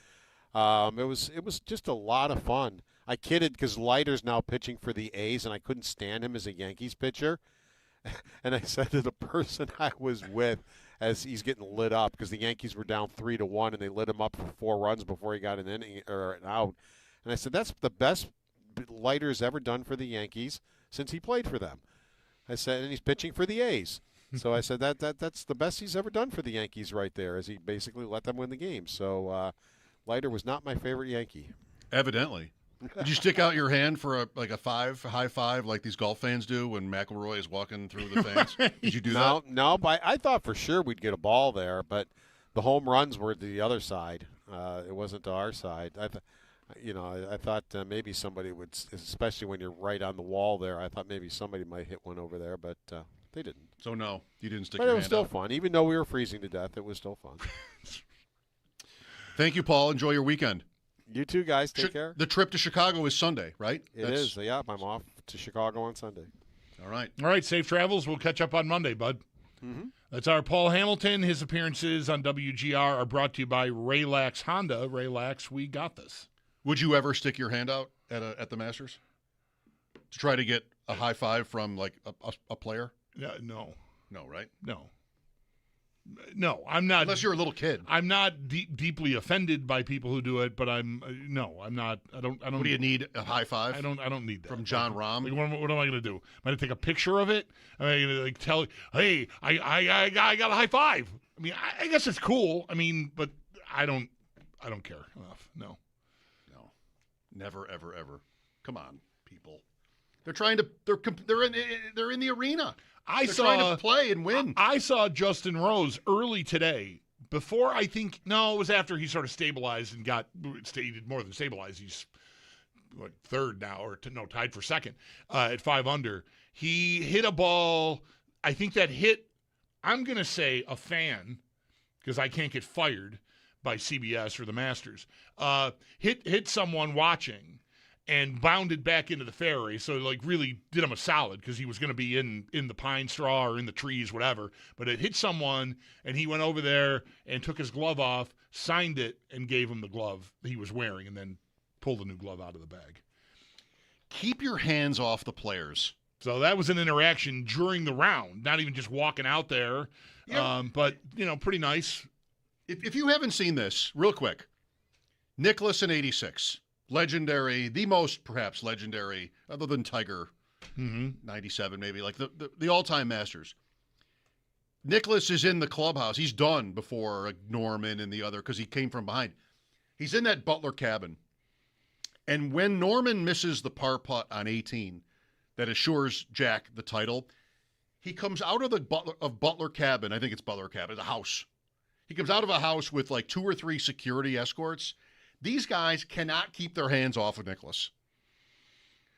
Speaker 9: it was just a lot of fun. I kidded because Leiter's now pitching for the A's, and I couldn't stand him as a Yankees pitcher. And I said to the person I was with, as he's getting lit up, because the Yankees were down 3-1, and they lit him up for 4 runs before he got an inning or an out. And I said, that's the best Leiter's ever done for the Yankees since he played for them. I said, and he's pitching for the A's. So I said that's the best he's ever done for the Yankees right there, as he basically let them win the game. So Leiter was not my favorite Yankee.
Speaker 4: Evidently. Did you stick out your hand for a high five like these golf fans do when McIlroy is walking through the fans? Did you do that?
Speaker 9: No, but I thought for sure we'd get a ball there, but the home runs were to the other side. It wasn't to our side. I thought maybe somebody would, especially when you're right on the wall there, I thought maybe somebody might hit one over there, but they didn't.
Speaker 4: So, no, you didn't stick
Speaker 9: but
Speaker 4: your
Speaker 9: hand out. But it was still fun. Even though we were freezing to death, it was still fun.
Speaker 4: Thank you, Paul. Enjoy your weekend.
Speaker 9: You too, guys. Take care.
Speaker 4: The trip to Chicago is Sunday, right?
Speaker 9: It is. Yeah, I'm off to Chicago on Sunday.
Speaker 4: All right.
Speaker 5: All right. Safe travels. We'll catch up on Monday, bud.
Speaker 9: Mm-hmm.
Speaker 5: That's our Paul Hamilton. His appearances on WGR are brought to you by Raylax Honda. Raylax, we got this.
Speaker 4: Would you ever stick your hand out at the Masters to try to get a high five from like a player?
Speaker 5: No.
Speaker 4: No, right?
Speaker 5: No, I'm not.
Speaker 4: Unless you're a little kid.
Speaker 5: I'm not deeply offended by people who do it, but I'm not. I don't.
Speaker 4: What do you need, a high five?
Speaker 5: I don't need that
Speaker 4: from John Rahm.
Speaker 5: Like, what am I going to do? Am I going to take a picture of it? Am I going to like tell? Hey, I got a high five. I mean, I guess it's cool. I mean, but I don't care enough. No.
Speaker 4: Never, ever, ever. Come on, people. They're trying to. They're in the arena. They're trying to play and win.
Speaker 5: I saw Justin Rose early today. Before it was after he sort of stabilized and he did more than stabilize. He's like third now, tied for second at 5 under. He hit a ball. I think that hit. I'm gonna say a fan because I can't get fired by CBS or the Masters. Hit someone watching and bounded back into the fairway, so like really did him a solid because he was going to be in the pine straw or in the trees, whatever. But it hit someone, and he went over there and took his glove off, signed it, and gave him the glove he was wearing, and then pulled the new glove out of the bag.
Speaker 4: Keep your hands off the players.
Speaker 5: So that was an interaction during the round, not even just walking out there, but pretty nice.
Speaker 4: If you haven't seen this, real quick, Nicklaus in '86. Legendary, the most perhaps legendary, other than Tiger, 97 maybe, like the all-time Masters. Nicklaus is in the clubhouse. He's done before Norman and the other because he came from behind. He's in that Butler cabin. And when Norman misses the par putt on 18 that assures Jack the title, he comes out of the Butler cabin. I think it's Butler cabin, the house. He comes out of a house with like 2 or 3 security escorts. These guys cannot keep their hands off of Nicklaus.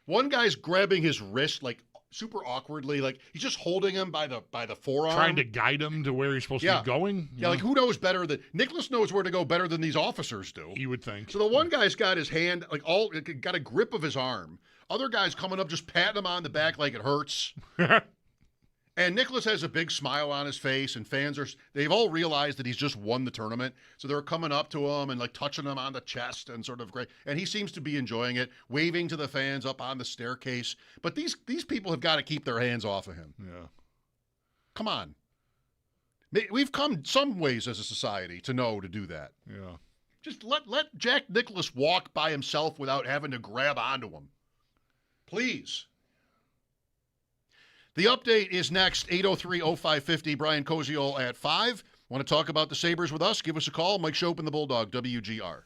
Speaker 4: One guy's grabbing his wrist like super awkwardly, like he's just holding him by the forearm,
Speaker 5: trying to guide him to where he's supposed to be going.
Speaker 4: Yeah, like who knows better than Nicklaus knows where to go better than these officers do.
Speaker 5: You would think.
Speaker 4: So the one guy's got his hand got a grip of his arm. Other guy's coming up just patting him on the back like it hurts. And Nicklaus has a big smile on his face, and they've all realized that he's just won the tournament. So they're coming up to him and like touching him on the chest and sort of great. And he seems to be enjoying it, waving to the fans up on the staircase. But these people have got to keep their hands off of him.
Speaker 5: Yeah.
Speaker 4: Come on. We've come some ways as a society to know to do that.
Speaker 5: Yeah.
Speaker 4: Just let Jack Nicklaus walk by himself without having to grab onto him. Please. The update is next, 803-0550. Brian Koziol at 5. Want to talk about the Sabres with us? Give us a call. Mike Schopp and the Bulldog, WGR.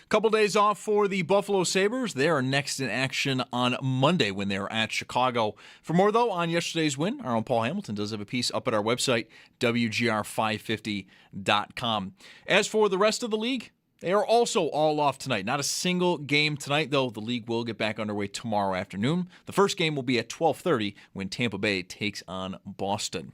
Speaker 1: Couple days off for the Buffalo Sabres. They are next in action on Monday when they're at Chicago. For more, though, on yesterday's win, our own Paul Hamilton does have a piece up at our website, WGR550.com. As for the rest of the league, they are also all off tonight. Not a single game tonight, though. The league will get back underway tomorrow afternoon. The first game will be at 12:30 when Tampa Bay takes on Boston.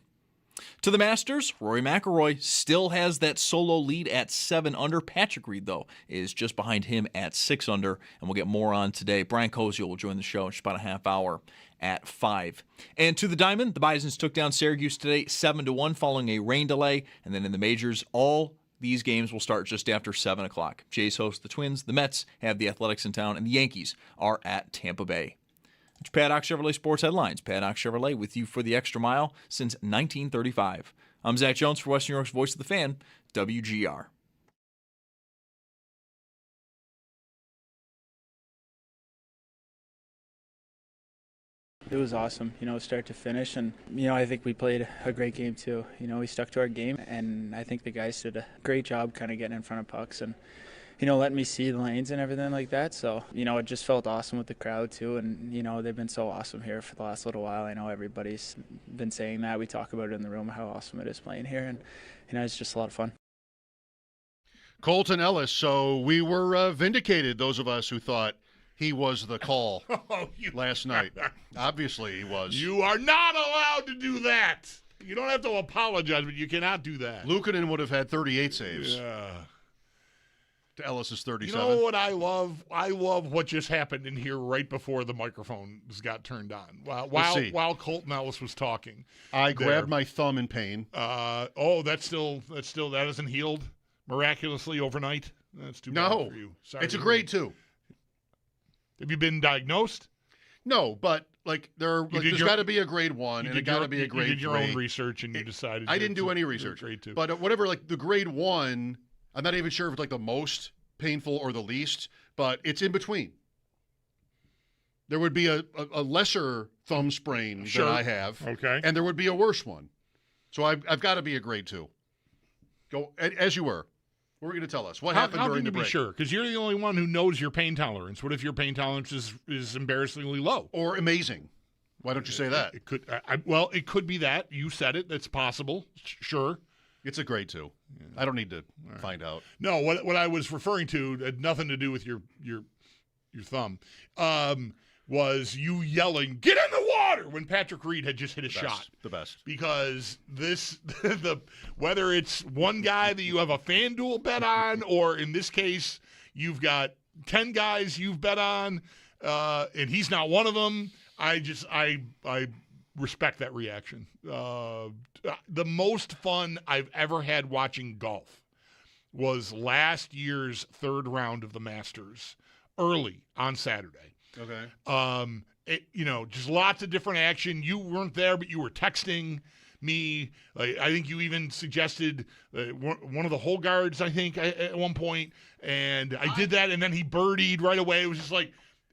Speaker 1: To the Masters, Rory McIlroy still has that solo lead at 7 under. Patrick Reed, though, is just behind him at 6 under, and we'll get more on today. Brian Koziel will join the show in just about a half hour at 5. And to the Diamond, the Bisons took down Syracuse today 7-1 following a rain delay, and then in the majors, all these games will start just after 7 o'clock. Jays host the Twins, the Mets have the Athletics in town, and the Yankees are at Tampa Bay. It's Paddock Chevrolet Sports Headlines. Paddock Chevrolet with you for the extra mile since 1935. I'm Zach Jones for Western New York's Voice of the Fan, WGR.
Speaker 10: It was awesome, start to finish. And, I think we played a great game too. We stuck to our game, and I think the guys did a great job kind of getting in front of pucks and, letting me see the lanes and everything like that. So, it just felt awesome with the crowd too. And, they've been so awesome here for the last little while. I know everybody's been saying that. We talk about it in the room, how awesome it is playing here. And, it's just a lot of fun.
Speaker 4: Colton Ellis. So we were vindicated, those of us who thought he was the call last night. Obviously he was.
Speaker 5: You are not allowed to do that. You don't have to apologize, but you cannot do that.
Speaker 4: Luukkonen would have had 38 saves.
Speaker 5: Yeah.
Speaker 4: To Ellis's 37.
Speaker 5: You know what I love? I love what just happened in here right before the microphones got turned on. While Colton Ellis was talking.
Speaker 4: I grabbed my thumb in pain.
Speaker 5: That hasn't healed miraculously overnight? That's too bad for you. Sorry.
Speaker 4: It's a grade 2.
Speaker 5: Have you been diagnosed?
Speaker 4: No, but there's got to be a grade 1 and it got to be a grade 3.
Speaker 5: You did your own research and you decided.
Speaker 4: I didn't do any research.
Speaker 5: Grade 2.
Speaker 4: But whatever, the grade 1, I'm not even sure if it's the most painful or the least, but it's in between. There would be a lesser thumb sprain than I have.
Speaker 5: Okay.
Speaker 4: And there would be a worse one. So I've got to be a grade 2. Go as you were. What were you going to tell us? What happened during the break?
Speaker 5: How can you be sure? Because you're the only one who knows your pain tolerance. What if your pain tolerance is embarrassingly low?
Speaker 4: Or amazing. Why don't you say that?
Speaker 5: It could. It could be that. You said it. That's possible. Sure.
Speaker 4: It's a grade 2. Yeah. I don't need to find out.
Speaker 5: No, what I was referring to had nothing to do with your thumb. Was you yelling, "Get in the water!" when Patrick Reed had just hit a shot.
Speaker 4: The best.
Speaker 5: Because whether it's one guy that you have a FanDuel bet on, or in this case, you've got 10 guys you've bet on, and he's not one of them. I respect that reaction. The most fun I've ever had watching golf was last year's third round of the Masters, early on Saturday.
Speaker 4: Okay.
Speaker 5: Just lots of different action. You weren't there, but you were texting me. I think you even suggested one of the hole guards, I think, at one point. And I did that, and then he birdied right away. It was just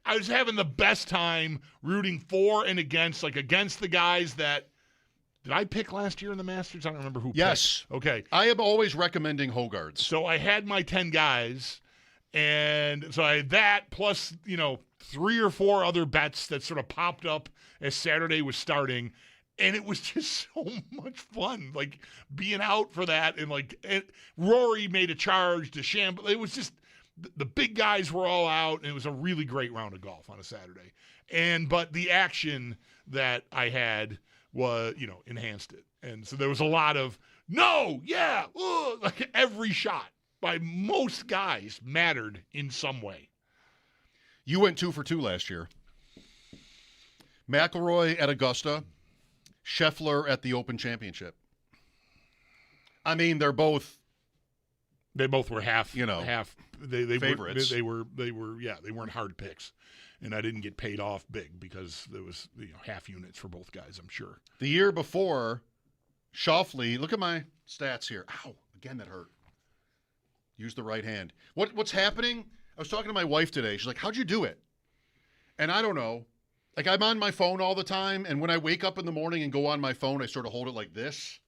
Speaker 5: I was having the best time rooting for and against, against the guys that – did I pick last year in the Masters? I don't remember who picked.
Speaker 4: Yes.
Speaker 5: Okay.
Speaker 4: I am always recommending Hogards.
Speaker 5: So I had my 10 guys, and so I had that plus, 3 or 4 other bets that sort of popped up as Saturday was starting, and it was just so much fun, being out for that, and Rory made a charge to Shamble. It was just the big guys were all out, and it was a really great round of golf on a Saturday. But the action that I had was, enhanced it. And so there was a lot of, no, yeah, every shot by most guys mattered in some way.
Speaker 4: You went 2 for 2 last year. McIlroy at Augusta, Scheffler at the Open Championship. I mean, they both
Speaker 5: were half, they
Speaker 4: favorites.
Speaker 5: They weren't hard picks. And I didn't get paid off big because there was half units for both guys, I'm sure.
Speaker 4: The year before, Schauffele, look at my stats here. Ow, again, that hurt. Use the right hand. What's happening? I was talking to my wife today. She's like, how'd you do it? And I don't know. I'm on my phone all the time, and when I wake up in the morning and go on my phone, I sort of hold it like this.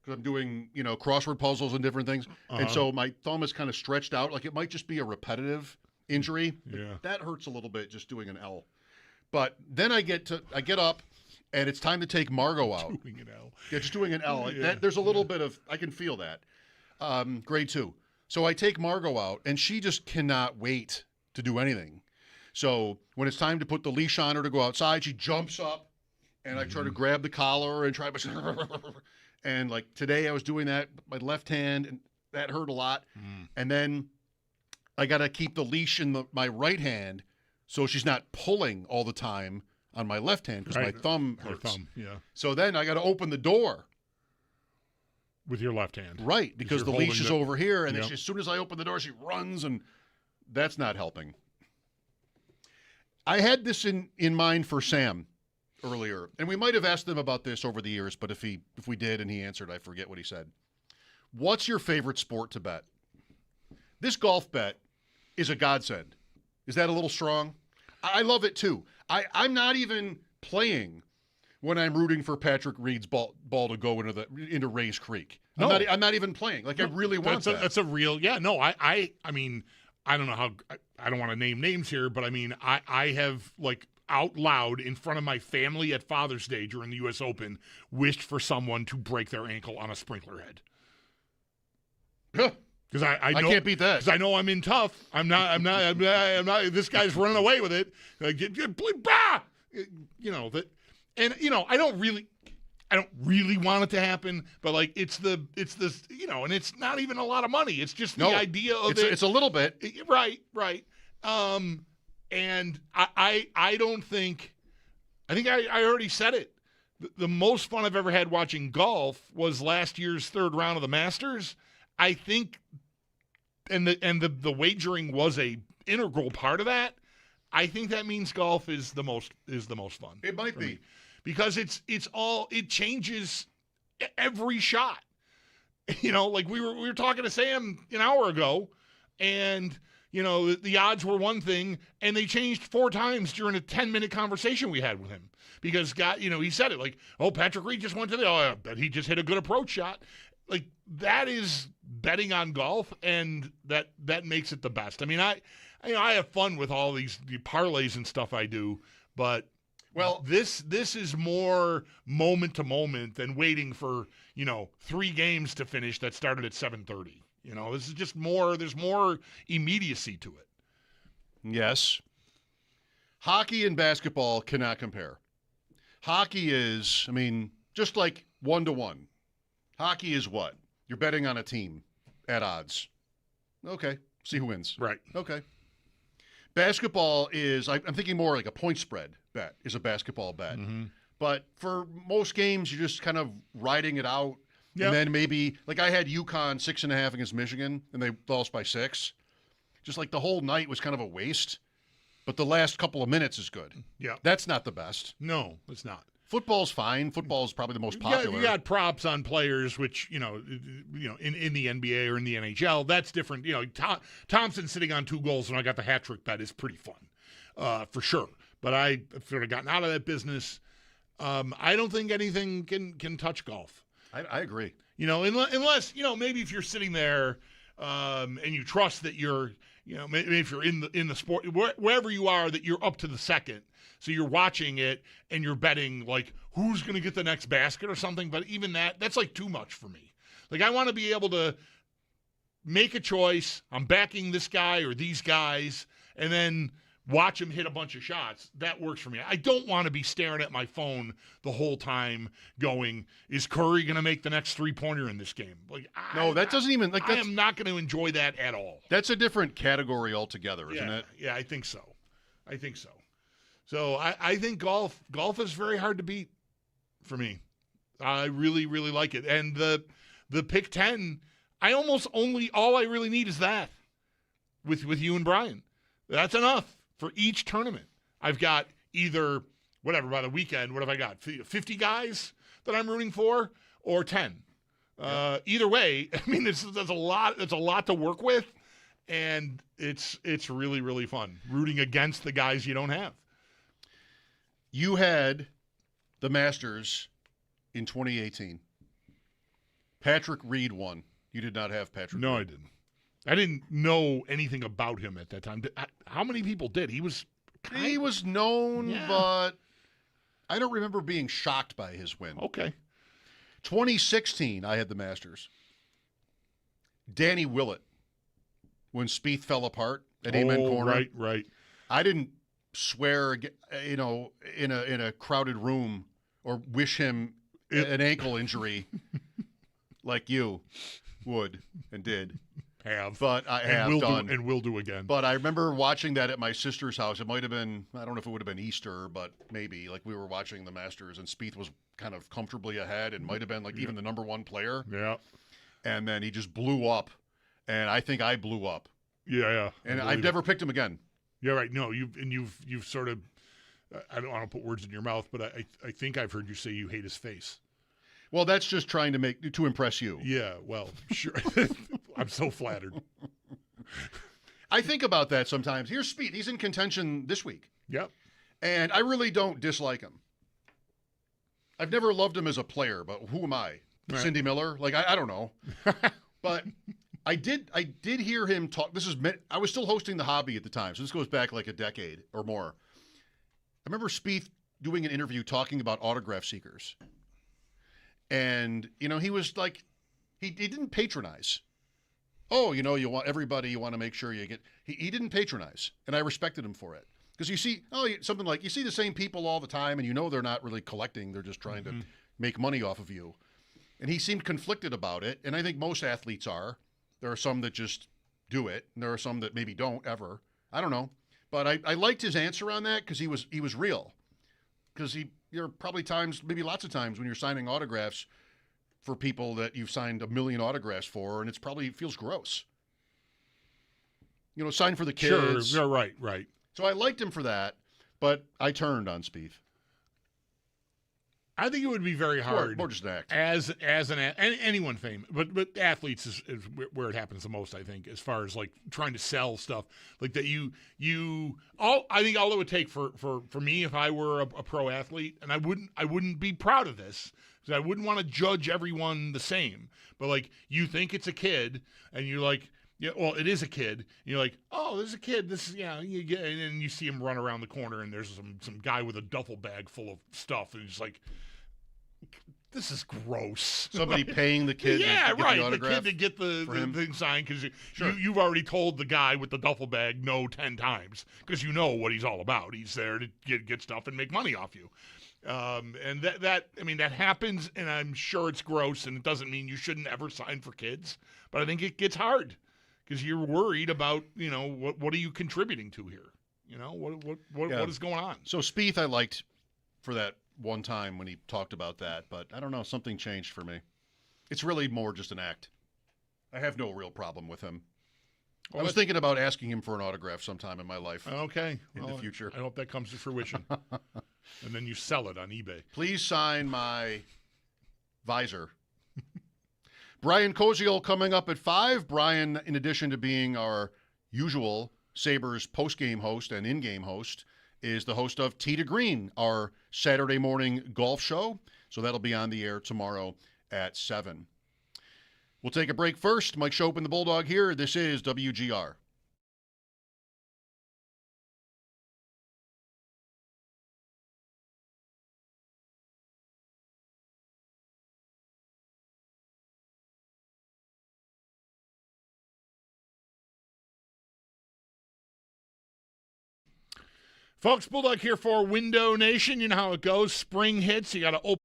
Speaker 4: because I'm doing, crossword puzzles and different things. And so my thumb is kind of stretched out. Like it might just be a repetitive injury.
Speaker 5: Yeah.
Speaker 4: That hurts a little bit just doing an L. But then I get up and it's time to take Margot out.
Speaker 5: Doing an L.
Speaker 4: Yeah, just doing an L.
Speaker 5: Yeah.
Speaker 4: There's a little bit of, I can feel that. Grade 2. So I take Margot out and she just cannot wait to do anything. So when it's time to put the leash on her to go outside, she jumps up and I try to grab the collar and try and like today I was doing that with my left hand and that hurt a lot. And then I got to keep the leash in my right hand so she's not pulling all the time on my left hand because my thumb hurts.
Speaker 5: Yeah.
Speaker 4: So then I got to open the door.
Speaker 5: With your left hand.
Speaker 4: Right, because the leash is over here and then
Speaker 5: Yep.
Speaker 4: as soon as I open the door, she runs and that's not helping. I had this in mind for Sam earlier, and we might have asked him about this over the years, but if we did and he answered, I forget what he said. What's your favorite sport to bet? This golf bet is a godsend. Is that a little strong? I love it too. I'm not even playing when I'm rooting for Patrick Reed's ball to go into Rays Creek.
Speaker 5: No.
Speaker 4: I'm not even playing. Like I really want that.
Speaker 5: That's a real, yeah. No, I mean, I don't know how. I don't want to name names here, but I mean, I have like out loud in front of my family at Father's Day during the U.S. Open wished for someone to break their ankle on a sprinkler head. Because I know,
Speaker 4: can't beat that.
Speaker 5: Because I know I'm in tough. I'm not. This guy's running away with it. Like, bah! That, and I don't really want it to happen. But like, it's this, and it's not even a lot of money. It's just the idea of it.
Speaker 4: It's a little bit.
Speaker 5: Right. And I don't think. I think I already said it. The most fun I've ever had watching golf was last year's third round of the Masters. I think, and the wagering was a integral part of that. I think that means golf is the most fun.
Speaker 4: It might be
Speaker 5: me. Because it changes every shot. Like we were talking to Sam an hour ago, and the odds were one thing, and they changed 4 times during a 10-minute conversation we had with him. Because he said it like, oh, Patrick Reed just went to but he just hit a good approach shot. Like that is betting on golf, and that makes it the best. I mean, I have fun with all the parlays and stuff I do, but this is more moment to moment than waiting for 3 games to finish that started at 7:30. This is just more. There's more immediacy to it.
Speaker 4: Yes. Hockey and basketball cannot compare. Hockey is, just like 1-to-1. Hockey is what? You're betting on a team at odds. Okay. See who wins.
Speaker 5: Right.
Speaker 4: Okay. Basketball is, I'm thinking more like a point spread bet is a basketball bet.
Speaker 5: Mm-hmm.
Speaker 4: But for most games, you're just kind of riding it out.
Speaker 5: Yep.
Speaker 4: And then maybe, like I had UConn 6.5 against Michigan, and they lost by 6. Just like the whole night was kind of a waste. But the last couple of minutes is good.
Speaker 5: Yeah.
Speaker 4: That's not the best.
Speaker 5: No, it's not.
Speaker 4: Football's fine. Football is probably the most popular.
Speaker 5: You got props on players, which in the NBA or in the NHL, that's different. Thompson sitting on 2 goals when I got the hat trick bet is pretty fun, for sure. But I've sort of gotten out of that business. I don't think anything can touch golf.
Speaker 4: I agree.
Speaker 5: Unless maybe if you're sitting there and you trust that you're maybe if you're in the sport wherever you are that you're up to the second. So you're watching it and you're betting like who's going to get the next basket or something. But even that's like too much for me. Like I want to be able to make a choice. I'm backing this guy or these guys and then watch them hit a bunch of shots. That works for me. I don't want to be staring at my phone the whole time going, is Curry going to make the next 3-pointer in this game? Like,
Speaker 4: no, that doesn't even like.
Speaker 5: I am not going to enjoy that at all.
Speaker 4: That's a different category altogether, isn't it?
Speaker 5: Yeah, I think so. So I think golf is very hard to beat for me. I really, really like it. And the pick 10, all I really need is that with you and Brian. That's enough for each tournament. I've got either whatever by the weekend, what have I got? 50 guys that I'm rooting for or 10. Either way, there's a lot to work with, and it's really, really fun rooting against the guys you don't have. You had the Masters in 2018.
Speaker 4: Patrick Reed won. You did not have Patrick
Speaker 5: No,
Speaker 4: Reed.
Speaker 5: I didn't. I didn't know anything about him at that time. How many people did? He was
Speaker 4: known,
Speaker 5: Yeah.
Speaker 4: but I don't remember being shocked by his win.
Speaker 5: Okay.
Speaker 4: 2016, I had the Masters. Danny Willett, when Spieth fell apart at Amen Corner.
Speaker 5: Right.
Speaker 4: I didn't swear, in a crowded room or wish him an ankle injury like you would and did. But I have done.
Speaker 5: And will do again.
Speaker 4: But I remember watching that at my sister's house. It might have been, I don't know if it would have been Easter, but maybe. Like we were watching the Masters and Spieth was kind of comfortably ahead and might have been like even the number one player.
Speaker 5: Yeah.
Speaker 4: And then he just blew up. And I think I blew up.
Speaker 5: Yeah.
Speaker 4: And I've never picked him again.
Speaker 5: Yeah, right. No, you've sort of, I don't want to put words in your mouth, but I think I've heard you say you hate his face.
Speaker 4: Well, that's just trying to impress you.
Speaker 5: Yeah, well, sure. I'm so flattered.
Speaker 4: I think about that sometimes. Here's Spieth. He's in contention this week.
Speaker 5: Yep.
Speaker 4: And I really don't dislike him. I've never loved him as a player, but who am I?
Speaker 5: Right.
Speaker 4: Cindy Miller? Like, I don't know. But I did hear him talk. I was still hosting the hobby at the time, so this goes back like a decade or more. I remember Spieth doing an interview talking about autograph seekers. And, he was like, he didn't patronize. Oh, you want everybody, you want to make sure you get, he didn't patronize. And I respected him for it. Because you see, something like, you see the same people all the time and they're not really collecting. They're just trying to make money off of you. And he seemed conflicted about it. And I think most athletes are. There are some that just do it. And there are some that maybe don't ever. I don't know. But I liked his answer on that because he was real. Because there are probably times, maybe lots of times when you're signing autographs for people that you've signed 1 million autographs for, and it feels gross. Sign for the kids.
Speaker 5: Sure, right.
Speaker 4: So I liked him for that, but I turned on Spieth.
Speaker 5: I think it would be very hard.
Speaker 4: More just an act.
Speaker 5: As anyone famous, but athletes is where it happens the most. I think as far as like trying to sell stuff like that. I think all it would take for me if I were a pro athlete, and I wouldn't be proud of this because I wouldn't want to judge everyone the same. But like you think it's a kid, and you're like. Yeah, well, it is a kid. And you're like, oh, there's a kid. This is, you get, and you see him run around the corner, and there's some guy with a duffel bag full of stuff, and he's like, this is gross.
Speaker 4: Somebody paying the kid,
Speaker 5: yeah,
Speaker 4: to get
Speaker 5: right,
Speaker 4: the autograph
Speaker 5: kid to get the thing signed because
Speaker 4: Sure.
Speaker 5: you've already told the guy with the duffel bag no 10 times because you know what he's all about. He's there to get stuff and make money off you. And that happens, and I'm sure it's gross, and it doesn't mean you shouldn't ever sign for kids, but I think it gets hard. Because you're worried about, what are you contributing to here? What is going on?
Speaker 4: So Spieth I liked for that one time when he talked about that, but I don't know, something changed for me. It's really more just an act. I have no real problem with him. I was thinking about asking him for an autograph sometime in my life.
Speaker 5: Okay.
Speaker 4: In the future.
Speaker 5: I hope that comes to fruition. And then you sell it on eBay.
Speaker 4: Please sign my visor. Brian Koziol coming up at 5. Brian, in addition to being our usual Sabres post-game host and in-game host, is the host of Tee to Green, our Saturday morning golf show. So that'll be on the air tomorrow at 7. We'll take a break first. Mike Schopp and the Bulldog here. This is WGR.
Speaker 5: Folks, Bulldog here for Window Nation. You know how it goes. Spring hits. You got to open.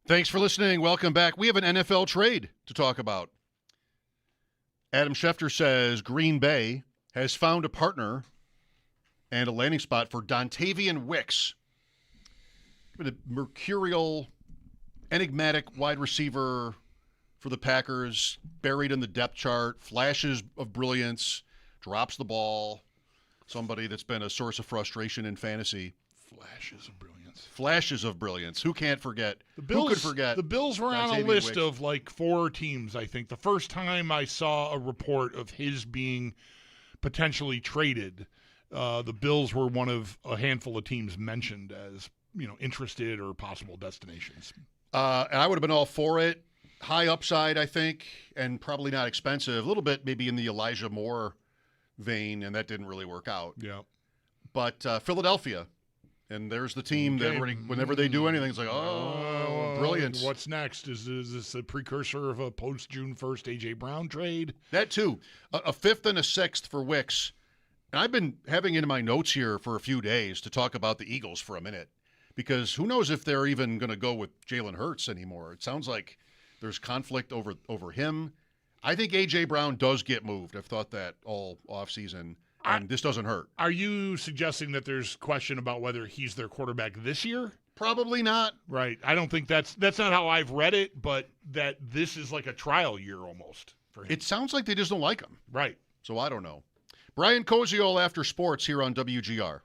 Speaker 4: Thanks for listening. Welcome back. We have an NFL trade to talk about. Adam Schefter says Green Bay has found a partner and a landing spot for Dontavian Wicks. A mercurial, enigmatic wide receiver for the Packers, buried in the depth chart, flashes of brilliance, drops the ball. Somebody that's been a source of frustration in fantasy.
Speaker 5: Flashes of brilliance.
Speaker 4: Flashes of brilliance. Who can't forget?
Speaker 5: The Bills,
Speaker 4: Who could forget?
Speaker 5: The Bills were on a
Speaker 4: Dontavian
Speaker 5: list
Speaker 4: Wicks?
Speaker 5: of like 4 teams, I think. The first time I saw a report of his being potentially traded, the Bills were one of a handful of teams mentioned as, interested or possible destinations.
Speaker 4: And I would have been all for it. High upside, I think, and probably not expensive. A little bit maybe in the Elijah Moore vein, and that didn't really work out.
Speaker 5: Yeah.
Speaker 4: But Philadelphia, and there's the team that already, whenever they do anything, it's like, brilliant.
Speaker 5: What's next? Is this a precursor of a post-June 1st A.J. Brown trade?
Speaker 4: That too. A fifth and a sixth for Wicks. And I've been having in my notes here for a few days to talk about the Eagles for a minute, because who knows if they're even going to go with Jalen Hurts anymore. It sounds like there's conflict over him. I think A.J. Brown does get moved. I've thought that all offseason, and this doesn't hurt.
Speaker 5: Are you suggesting that there's question about whether he's their quarterback this year?
Speaker 4: Probably not.
Speaker 5: Right. I don't think that's not how I've read it, but that this is like a trial year almost for him.
Speaker 4: It sounds like they just don't like him.
Speaker 5: Right.
Speaker 4: So I don't know. Brian Koziol after sports here on WGR.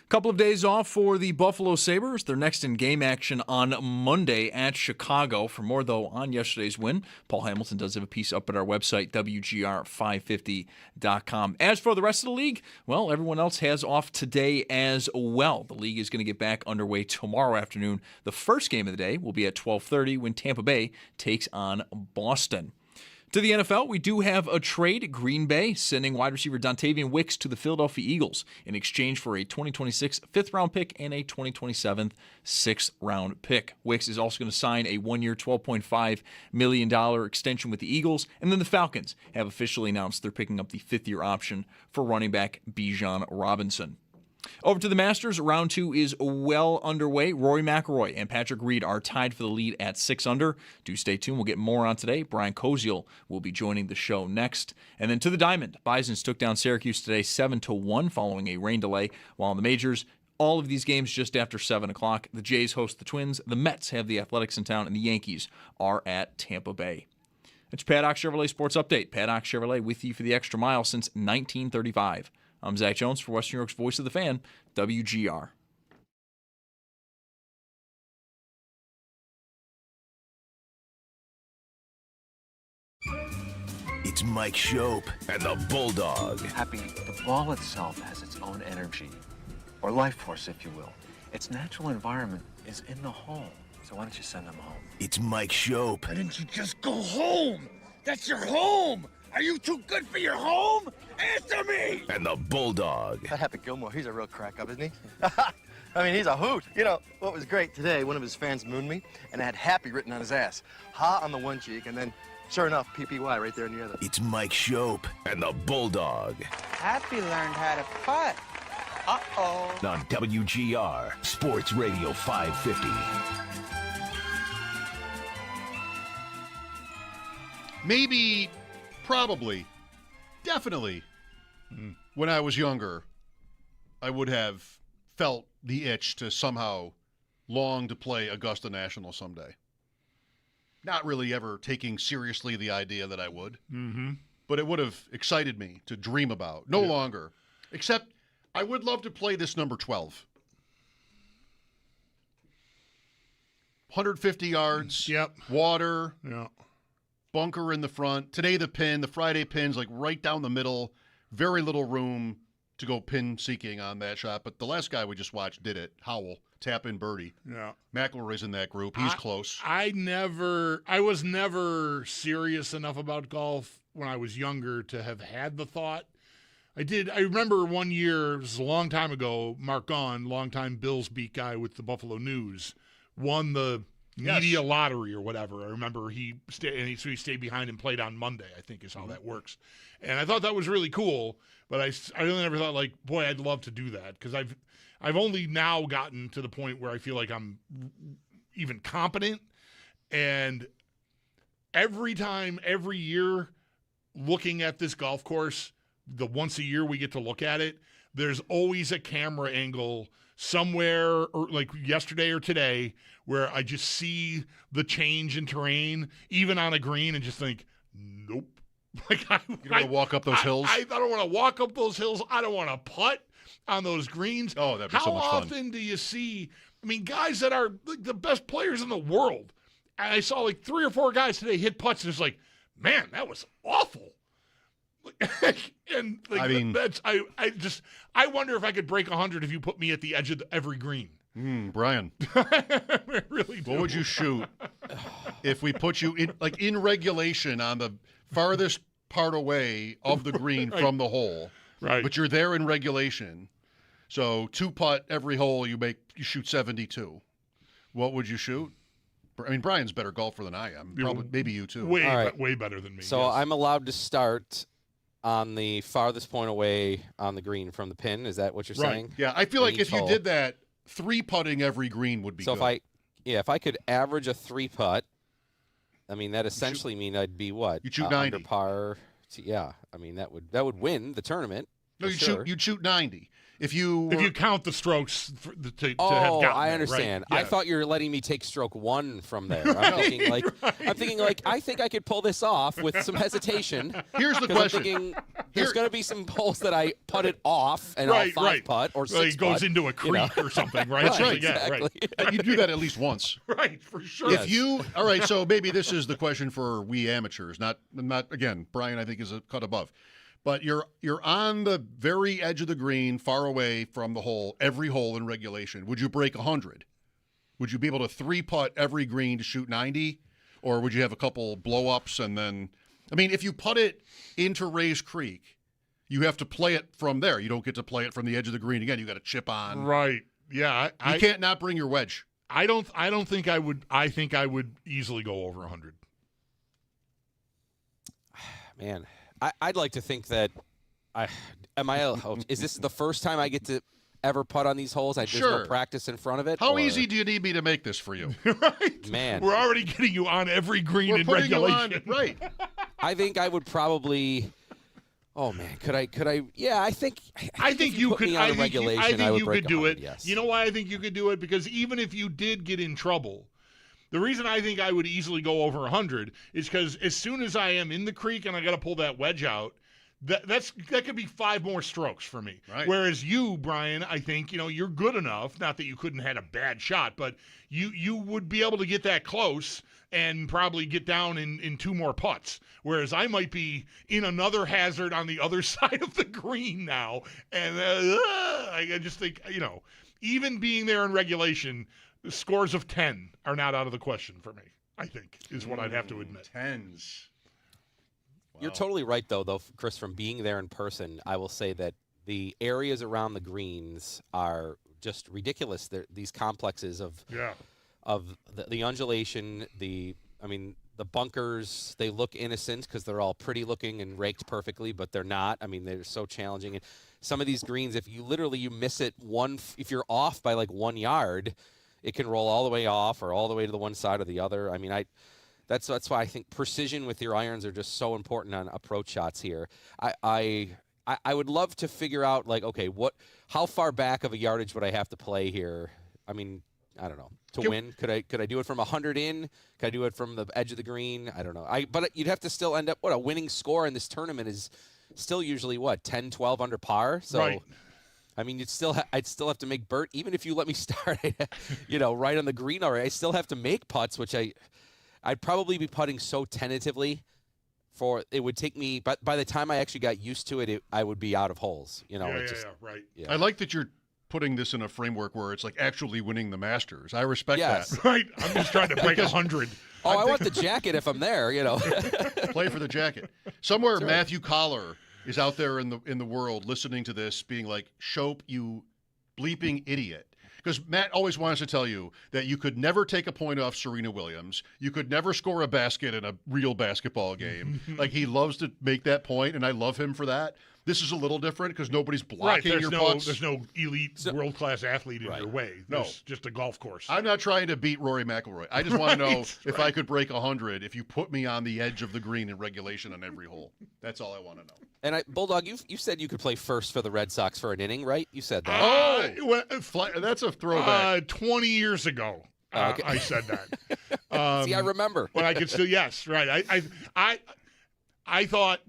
Speaker 1: Couple of days off for the Buffalo Sabres. They're next in game action on Monday at Chicago. For more, though, on yesterday's win, Paul Hamilton does have a piece up at our website, WGR550.com. As for the rest of the league, well, everyone else has off today as well. The league is going to get back underway tomorrow afternoon. The first game of the day will be at 12:30 when Tampa Bay takes on Boston. To the NFL, we do have a trade. Green Bay sending wide receiver Dontavian Wicks to the Philadelphia Eagles in exchange for a 2026 fifth-round pick and a 2027 sixth-round pick. Wicks is also going to sign a one-year, $12.5 million extension with the Eagles. And then the Falcons have officially announced they're picking up the fifth-year option for running back Bijan Robinson. Over to the Masters, round 2 is well underway. Rory McIlroy and Patrick Reed are tied for the lead at 6 under. Do stay tuned. We'll get more on today. Brian Koziel will be joining the show next. And then to the Diamond, Bisons took down Syracuse today 7-1 following a rain delay. While in the majors, all of these games just after 7 o'clock. The Jays host the Twins, the Mets have the Athletics in town, and the Yankees are at Tampa Bay. It's Paddock Chevrolet Sports Update. Paddock Chevrolet with you for the extra mile since 1935. I'm Zach Jones for Western New York's Voice of the Fan, WGR.
Speaker 3: It's Mike Schopp and the Bulldog.
Speaker 11: Happy, the ball itself has its own energy, or life force, if you will. Its natural environment is in the home. So why don't you send them home?
Speaker 3: It's Mike Schopp.
Speaker 12: Why didn't you just go home? That's your home! Are you too good for your home? Answer me!
Speaker 3: And the Bulldog.
Speaker 13: That Happy Gilmore, he's a real crack-up, isn't he? I mean, he's a hoot. You know, what was great today, one of his fans mooned me, and it had Happy written on his ass. Ha on the one cheek, and then, sure enough, PPY right there on the other.
Speaker 3: It's Mike Schopp and the Bulldog.
Speaker 14: Happy learned how to putt. Uh-oh.
Speaker 3: On WGR, Sports Radio 550.
Speaker 4: Maybe, probably, definitely, when I was younger, I would have felt the itch to somehow long to play Augusta National someday. Not really ever taking seriously the idea that I would, but it would have excited me to dream about. No longer, except I would love to play this number 12. 150 yards, water, bunker in the front. Today the pin, the Friday pin's like right down the middle. Very little room to go pin seeking on that shot. But the last guy we just watched did it. Howell, tap in birdie.
Speaker 5: Yeah.
Speaker 4: McIlroy's in that group. He's close.
Speaker 5: I was never serious enough about golf when I was younger to have had the thought. I remember one year, it was a long time ago, Mark Gaughan, longtime Bills beat guy with the Buffalo News, won the media lottery or whatever. I remember he stayed behind and played on Monday, I think is how that works. And I thought that was really cool, but I really never thought, like, boy, I'd love to do that, because I've only now gotten to the point where I feel like I'm even competent. And every year, looking at this golf course, the once a year we get to look at it, there's always a camera angle somewhere, or like yesterday or today, where I just see the change in terrain, even on a green, and just think, nope. Like
Speaker 4: you don't want to walk up those hills?
Speaker 5: I don't want to walk up those hills. I don't want to putt on those greens.
Speaker 4: Oh, that'd be so much fun.
Speaker 5: How often do you see, guys that are like the best players in the world? And I saw like 3 or 4 guys today hit putts, and it's like, man, that was awful. And like, I wonder if I could break 100 if you put me at the edge of every green.
Speaker 4: Brian,
Speaker 5: I really do.
Speaker 4: What would you shoot if we put you in regulation on the farthest part away of the green from the hole?
Speaker 5: Right.
Speaker 4: But you're there in regulation. So 2 putt every hole you shoot 72. What would you shoot? Brian's better golfer than I am. Probably, maybe you too.
Speaker 5: Way better than me.
Speaker 15: So yes. I'm allowed to start on the farthest point away on the green from the pin. Is that what you're saying?
Speaker 4: Yeah, I feel like if you did that, 3 putting every green would be good.
Speaker 15: So if I could average a 3 putt, that essentially mean I'd be what?
Speaker 4: You'd shoot 90.
Speaker 15: Under par. Yeah, that would win the tournament.
Speaker 4: No, you'd shoot 90. If you
Speaker 5: count the strokes to have gotten
Speaker 15: I
Speaker 5: there,
Speaker 15: understand.
Speaker 5: right? Yeah.
Speaker 15: I thought you were letting me take stroke 1 from there. I'm thinking I think I could pull this off with some hesitation.
Speaker 4: Here's the question.
Speaker 15: There's going to be some holes that I putt it off and I'll five putt or six
Speaker 5: it goes
Speaker 15: putt,
Speaker 5: into a creek or something, right?
Speaker 4: That's right.
Speaker 15: Exactly.
Speaker 4: Yeah, you do that at least once.
Speaker 5: Right, for sure.
Speaker 4: If you all right, so maybe this is the question for we amateurs, not again. Brian, I think, is a cut above, but you're on the very edge of the green, far away from the hole. Every hole in regulation. Would you break 100? Would you be able to 3-putt every green to shoot 90, or would you have a couple blow-ups and then? I mean, if you put it into Rays Creek, you have to play it from there. You don't get to play it from the edge of the green again. You got to chip on.
Speaker 5: Right. Yeah.
Speaker 4: You can't not bring your wedge.
Speaker 5: I don't think I would. I think I would easily go over 100.
Speaker 15: Man, I'd like to think that is this the first time I get to ever putt on these holes? There's no practice in front of it.
Speaker 4: How easy do you need me to make this for you?
Speaker 5: Right,
Speaker 15: man.
Speaker 5: We're already getting you on every green in regulation.
Speaker 4: Right.
Speaker 15: I think I would probably. Oh man, could I? Yeah, I think
Speaker 5: you could. I think you could do it.
Speaker 15: Yes.
Speaker 5: You know why I think you could do it? Because even if you did get in trouble, the reason I think I would easily go over 100 is because as soon as I am in the creek and I got to pull that wedge out, that could be 5 more strokes for me.
Speaker 4: Right.
Speaker 5: Whereas you, Brian, I think you're good enough. Not that you couldn't had a bad shot, but you would be able to get that close and probably get down in 2 more putts. Whereas I might be in another hazard on the other side of the green now. And I just think, even being there in regulation, the scores of 10 are not out of the question for me, I think, is what I'd have to admit.
Speaker 4: 10s. Wow.
Speaker 15: You're totally right, though, Chris, from being there in person, I will say that the areas around the greens are just ridiculous. These complexes of the undulation, the bunkers, they look innocent because they're all pretty looking and raked perfectly, but they're not. I mean, they're so challenging. And some of these greens, if you miss it if you're off by like 1 yard, it can roll all the way off or all the way to the one side or the other. I mean, that's why I think precision with your irons are just so important on approach shots here. I would love to figure out, like, okay, how far back of a yardage would I have to play here? I mean, I don't know. To win, could I do it from 100 in? Could I do it from the edge of the green? I don't know. But you'd have to still end up a winning score in this tournament is still usually 10, 12 under par. So
Speaker 5: right.
Speaker 15: I mean, I'd still have to make Bert, even if you let me start, right on the green already. I still have to make putts, which I'd probably be putting so tentatively. It would take me, but by the time I actually got used to it, I would be out of holes.
Speaker 5: Right.
Speaker 15: Yeah.
Speaker 4: I like that you're putting this in a framework where it's like actually winning the Masters. I respect that.
Speaker 5: Right. I'm just trying to break 100.
Speaker 15: I want the jacket if I'm there,
Speaker 4: Play for the jacket. Somewhere Matthew Collar is out there in the world listening to this being like, Schopp, you bleeping idiot. Because Matt always wants to tell you that you could never take a point off Serena Williams. You could never score a basket in a real basketball game. Like, he loves to make that point, and I love him for that. This is a little different because nobody's blocking your putts.
Speaker 5: There's no elite world-class athlete in your way. There's just a golf course.
Speaker 4: I'm not trying to beat Rory McIlroy. I just want to know if I could break 100 if you put me on the edge of the green in regulation on every hole. That's all I want to know.
Speaker 15: And Bulldog, you said you could play first for the Red Sox for an inning, right? You said that.
Speaker 4: That's a throwback.
Speaker 5: 20 years ago,
Speaker 15: okay.
Speaker 5: I said that.
Speaker 15: See, I remember.
Speaker 5: But I could still, yes, right. I thought,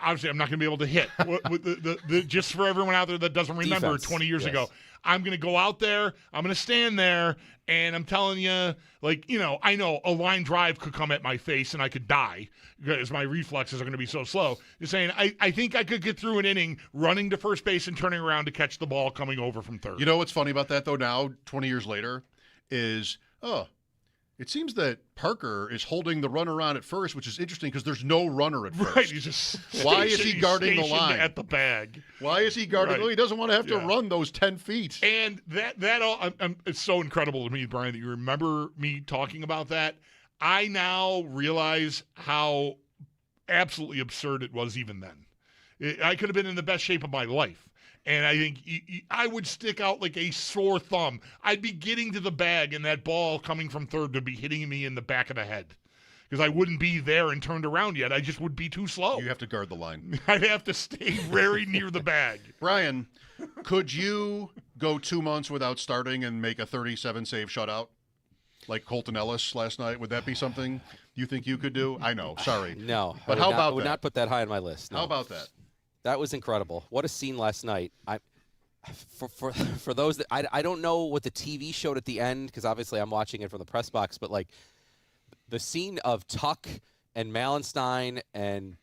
Speaker 5: obviously, I'm not going to be able to hit. Just for everyone out there that doesn't remember,
Speaker 15: Defense.
Speaker 5: 20 years ago, I'm going to go out there, I'm going to stand there, and I'm telling you, I know a line drive could come at my face and I could die because my reflexes are going to be so slow. Just saying, I think I could get through an inning running to first base and turning around to catch the ball coming over from third.
Speaker 4: You know what's funny about that, though, now, 20 years later, is, it seems that Parker is holding the runner on at first, which is interesting because there's no runner at first.
Speaker 5: Right, he's just
Speaker 4: why is he guarding the line
Speaker 5: at the bag?
Speaker 4: Why is he guarding? Right. He doesn't want to have to run those 10 feet.
Speaker 5: And that all it's so incredible to me, Brian, that you remember me talking about that. I now realize how absolutely absurd it was even then. I could have been in the best shape of my life. And I think I would stick out like a sore thumb. I'd be getting to the bag, and that ball coming from third would be hitting me in the back of the head because I wouldn't be there and turned around yet. I just would be too slow.
Speaker 4: You have to guard the line.
Speaker 5: I'd have to stay very near the bag.
Speaker 4: Brian, could you go 2 months without starting and make a 37-save shutout like Colton Ellis last night? Would that be something you think you could do? I know. Sorry.
Speaker 15: No.
Speaker 4: But how about that?
Speaker 15: I would not put that high on my list. No.
Speaker 4: How about that?
Speaker 15: That was incredible. What a scene last night. For those that I don't know what the TV showed at the end, because obviously I'm watching it from the press box, but like the scene of Tuck and Malenstein and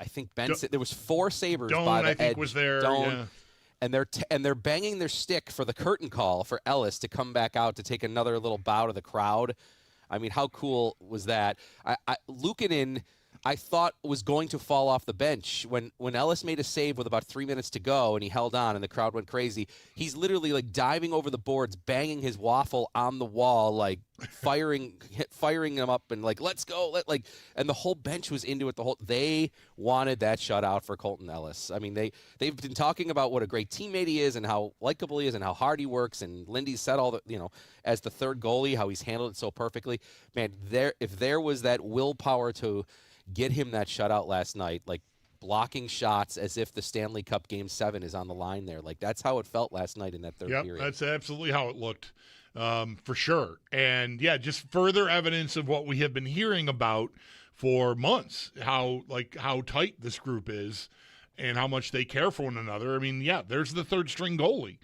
Speaker 15: I think Benson, there was 4 Sabres
Speaker 5: Doan,
Speaker 15: by the
Speaker 5: I think,
Speaker 15: edge.
Speaker 5: was there.
Speaker 15: Doan,
Speaker 5: yeah.
Speaker 15: And they're banging their stick for the curtain call for Ellis to come back out to take another little bow to the crowd. I mean, how cool was that? Luukkonen, I thought was going to fall off the bench when Ellis made a save with about 3 minutes to go and he held on and the crowd went crazy. He's literally like diving over the boards, banging his waffle on the wall, like firing him up and like, let's go. And the whole bench was into it. They wanted that shutout for Colton Ellis. I mean, they've been talking about what a great teammate he is and how likable he is and how hard he works. And Lindy said all the, as the third goalie, how he's handled it so perfectly. Man, if there was that willpower to get him that shutout last night, like blocking shots as if the Stanley Cup Game 7 is on the line there. Like that's how it felt last night in that third period.
Speaker 5: That's absolutely how it looked, for sure. And yeah, just further evidence of what we have been hearing about for months, how tight this group is and how much they care for one another. I mean, yeah, there's the third string goalie.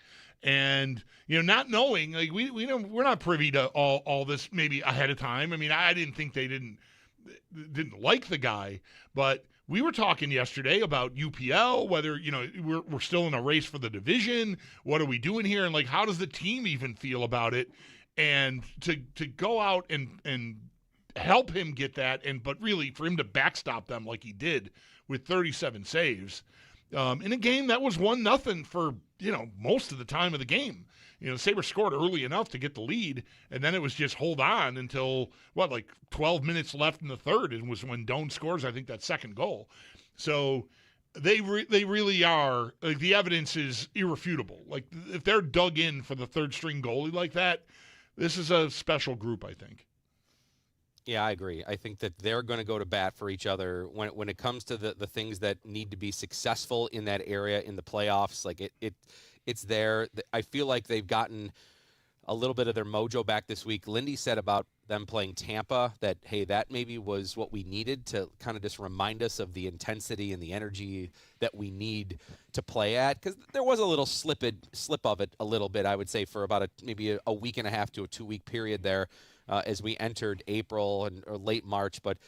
Speaker 5: And, not knowing, like we're not privy to all this maybe ahead of time. I mean, I didn't think they didn't like the guy, but we were talking yesterday about UPL, whether, we're still in a race for the division. What are we doing here? And like, how does the team even feel about it? And to go out and help him get that. But really for him to backstop them like he did with 37 saves in a game that was 1-0 for, most of the time of the game. Sabres scored early enough to get the lead, and then it was just hold on until, 12 minutes left in the third, and was when Doan scores, I think, that second goal. So they really are, like, the evidence is irrefutable. Like, if they're dug in for the third-string goalie like that, this is a special group, I think.
Speaker 15: Yeah, I agree. I think that they're going to go to bat for each other when it comes to the things that need to be successful in that area in the playoffs. Like it's there. I feel like they've gotten a little bit of their mojo back this week. Lindy said about them playing Tampa that, hey, that maybe was what we needed to kind of just remind us of the intensity and the energy that we need to play at. Because there was a little slip of it a little bit, I would say, for about maybe a week and a half to a 2-week period there as we entered April or late March. But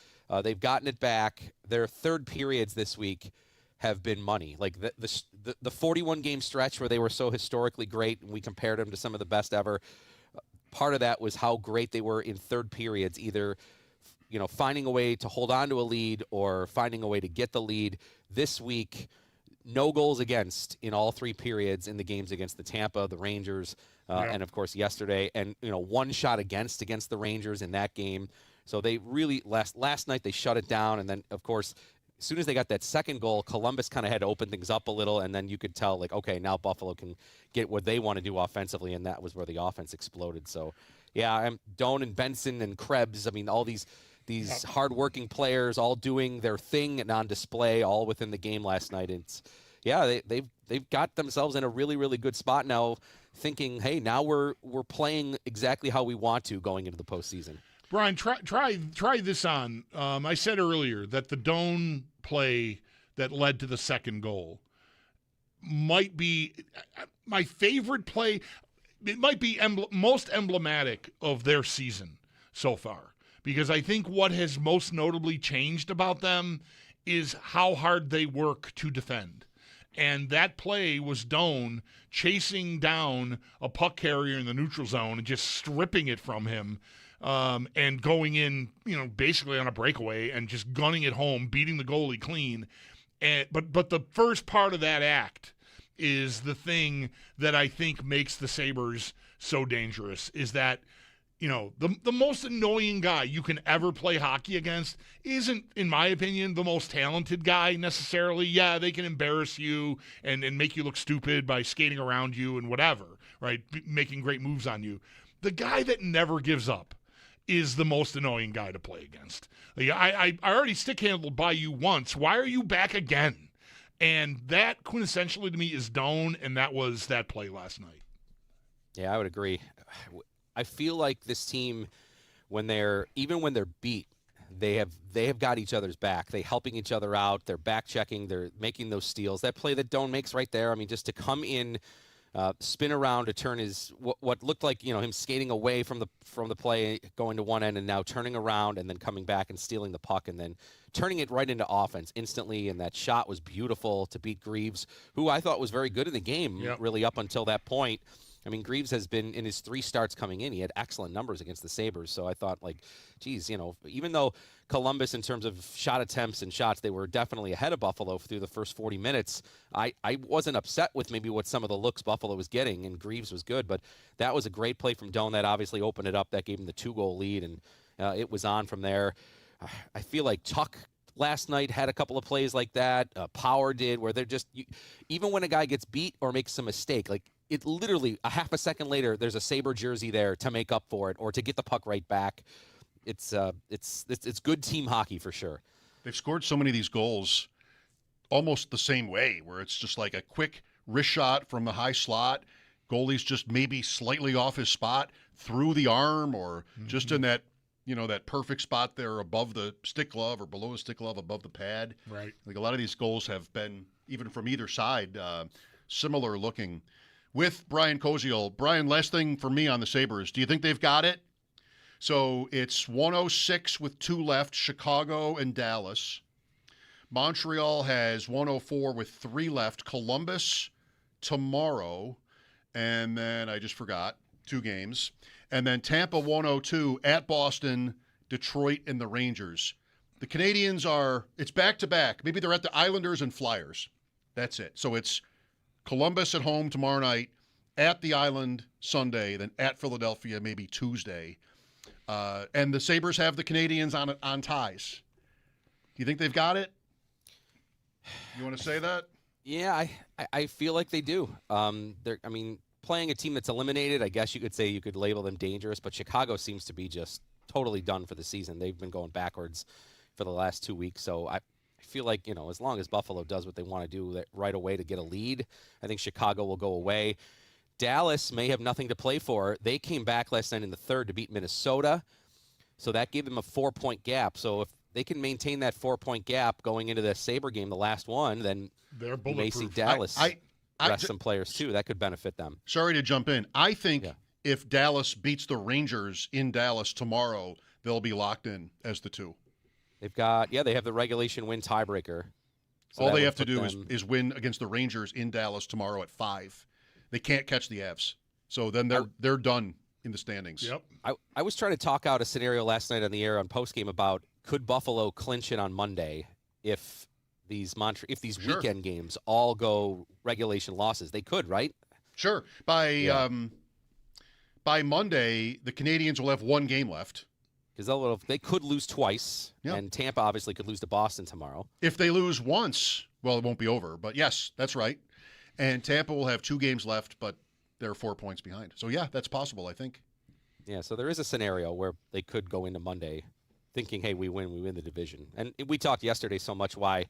Speaker 15: they've gotten it back. Their third periods this week have been money. Like the 41-game stretch where they were so historically great, and we compared them to some of the best ever. Part of that was how great they were in third periods, either finding a way to hold on to a lead or finding a way to get the lead. This week, no goals against in all 3 periods in the games against the Tampa, the Rangers, and of course yesterday, and one shot against the Rangers in that game. So they really last night they shut it down, and then of course, as soon as they got that second goal, Columbus kind of had to open things up a little, and then you could tell, like, okay, now Buffalo can get what they want to do offensively, and that was where the offense exploded. So, yeah, Doan and Benson and Krebs, I mean, all these hard-working players all doing their thing and on display all within the game last night. They've got themselves in a really, really good spot now, thinking, hey, now we're playing exactly how we want to going into the postseason.
Speaker 5: Brian, try this on. I said earlier that the Doan play that led to the second goal might be my favorite play. It might be most emblematic of their season so far, because I think what has most notably changed about them is how hard they work to defend. And that play was Doan chasing down a puck carrier in the neutral zone and just stripping it from him. And going in, basically on a breakaway and just gunning it home, beating the goalie clean. But the first part of that act is the thing that I think makes the Sabres so dangerous, is that, the most annoying guy you can ever play hockey against isn't, in my opinion, the most talented guy necessarily. Yeah, they can embarrass you and make you look stupid by skating around you and whatever, right? Making great moves on you. The guy that never gives up is the most annoying guy to play against. Like, I already stick-handled by you once. Why are you back again? And that quintessentially to me is Doan, and that was that play last night.
Speaker 15: Yeah, I would agree. I feel like this team, when they're beat, they have got each other's back. They're helping each other out. They're back checking. They're making those steals. That play that Doan makes right there. I mean, just to come in, spin around to turn his what looked like him skating away from the play, going to one end, and now turning around and then coming back and stealing the puck and then turning it right into offense instantly. And that shot was beautiful to beat Greaves, who I thought was very good in the game, really up until that point. I mean, Greaves has been, in his 3 starts coming in, he had excellent numbers against the Sabres. So I thought, geez, even though Columbus, in terms of shot attempts and shots, they were definitely ahead of Buffalo through the first 40 minutes, I wasn't upset with maybe what some of the looks Buffalo was getting, and Greaves was good. But that was a great play from Doan that obviously opened it up. That gave him the 2-goal lead, and it was on from there. I feel like Tuck last night had a couple of plays like that. Power did, where they're just, even when a guy gets beat or makes a mistake, it literally a half a second later, there's a Sabre jersey there to make up for it or to get the puck right back. It's good team hockey for sure.
Speaker 4: They've scored so many of these goals almost the same way, where it's just like a quick wrist shot from the high slot. Goalie's just maybe slightly off his spot through the arm, or just in that, that perfect spot there above the stick glove or below the stick glove, above the pad.
Speaker 5: Right.
Speaker 4: A lot of these goals have been, even from either side, similar looking. With Brian Koziel. Brian, last thing for me on the Sabres. Do you think they've got it? So it's 106 with 2 left, Chicago and Dallas. Montreal has 104 with 3 left, Columbus tomorrow. And then I just forgot 2 games. And then Tampa 102 at Boston, Detroit, and the Rangers. The Canadians it's back-to-back. Maybe they're at the Islanders and Flyers. That's it. So it's Columbus at home tomorrow night, at the Island Sunday, then at Philadelphia maybe Tuesday. And the Sabres have the Canadians on ties. Do you think they've got it? You want to say that?
Speaker 15: Yeah, I feel like they do. Playing a team that's eliminated, I guess you could say you could label them dangerous, but Chicago seems to be just totally done for the season. They've been going backwards for the last 2 weeks, so I feel like, as long as Buffalo does what they want to do right away to get a lead, I think Chicago will go away. Dallas may have nothing to play for. They came back last night in the third to beat Minnesota, so that gave them a 4-point gap. So if they can maintain that 4-point gap going into the Sabre game, the last one, then you may see Dallas rest some players too. That could benefit them.
Speaker 4: Sorry to jump in. I think if Dallas beats the Rangers in Dallas tomorrow, they'll be locked in as the 2.
Speaker 15: They've got, they have the regulation win tiebreaker. So
Speaker 4: all they have to do is win against the Rangers in Dallas tomorrow at 5. They can't catch the Avs. So then they're done in the standings.
Speaker 5: Yep.
Speaker 15: I was trying to talk out a scenario last night on the air on postgame about, could Buffalo clinch it on Monday if these weekend games all go regulation losses? They could, right?
Speaker 4: Sure. By Monday, the Canadians will have 1 game left.
Speaker 15: Because they could lose twice, and Tampa obviously could lose to Boston tomorrow.
Speaker 4: If they lose once, well, it won't be over. But yes, that's right. And Tampa will have 2 games left, but they're 4 points behind. So yeah, that's possible, I think.
Speaker 15: Yeah, so there is a scenario where they could go into Monday thinking, hey, we win the division. And we talked yesterday so much why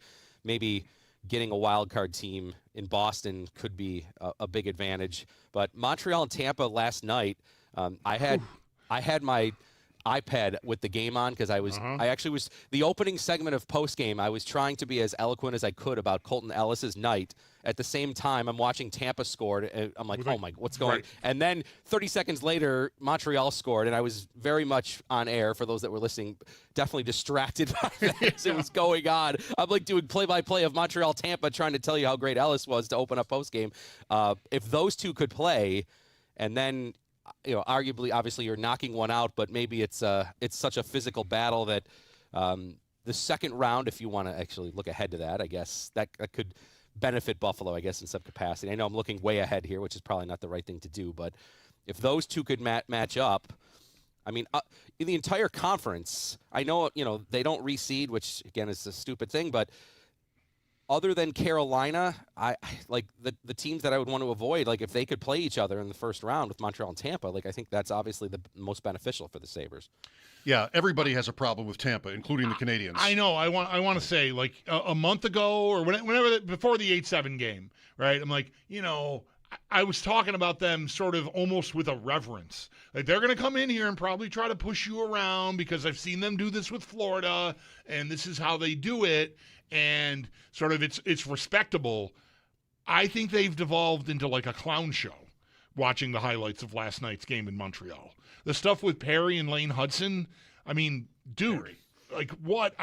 Speaker 15: maybe getting a wild card team in Boston could be a big advantage. But Montreal and Tampa last night, I had my iPad with the game on because I actually was the opening segment of postgame. I was trying to be as eloquent as I could about Colton Ellis's night. At the same time, I'm watching Tampa scored. And I'm like, oh my, what's going on? And then 30 seconds later, Montreal scored, and I was very much on air for those that were listening, definitely distracted by that as it was going on. I'm like doing play-by-play of Montreal Tampa, trying to tell you how great Ellis was to open up postgame. If those two could play, and then arguably, obviously, you're knocking one out, but maybe it's such a physical battle that the second round, if you want to actually look ahead to that, I guess that could benefit Buffalo, I guess, in some capacity. I know I'm looking way ahead here, which is probably not the right thing to do, but if those two could match up, I mean, in the entire conference, I know, they don't reseed, which, again, is a stupid thing, but other than Carolina, I like the teams that I would want to avoid. Like if they could play each other in the first round with Montreal and Tampa, I think that's obviously the most beneficial for the Sabres.
Speaker 4: Yeah, everybody has a problem with Tampa, including the Canadians.
Speaker 5: I know. I want to say a month ago or whenever before the 8-7 game, right? I'm like, I was talking about them sort of almost with a reverence. Like they're going to come in here and probably try to push you around because I've seen them do this with Florida, and this is how they do it, and sort of it's respectable. I think they've devolved into like a clown show watching the highlights of last night's game in Montreal. The stuff with Perry and Lane Hudson, I mean, dude, Perry. Like what?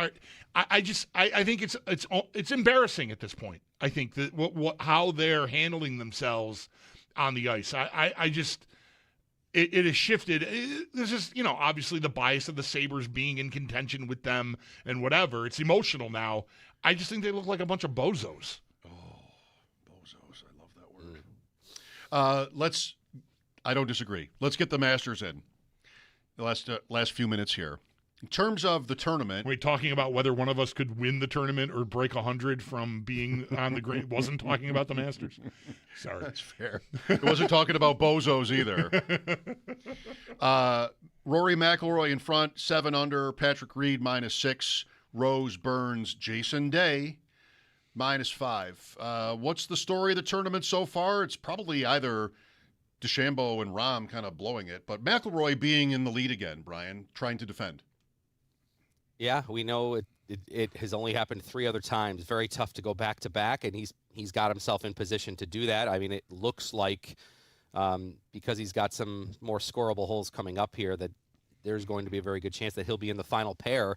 Speaker 5: I think it's embarrassing at this point. I think that how they're handling themselves on the ice. It has shifted. This is, obviously the bias of the Sabres being in contention with them and whatever. It's emotional now. I just think they look like a bunch of bozos.
Speaker 4: Bozos. I love that word. I don't disagree. Let's get the Masters in. The last few minutes here. In terms of the tournament.
Speaker 5: Wait, talking about whether one of us could win the tournament or break 100 from being on the green. Wasn't talking about the Masters. Sorry.
Speaker 4: That's fair. It wasn't talking about bozos either. Rory McIlroy in front, 7 under. Patrick Reed -6. Rose, Burns, Jason Day -5. What's the story of the tournament so far? It's probably either DeChambeau and Rahm kind of blowing it, but McIlroy being in the lead again, Brian, trying to defend.
Speaker 15: Yeah, we know it has only happened 3 other times. Very tough to go back to back, and he's got himself in position to do that. I mean, it looks like because he's got some more scoreable holes coming up here that there's going to be a very good chance that he'll be in the final pair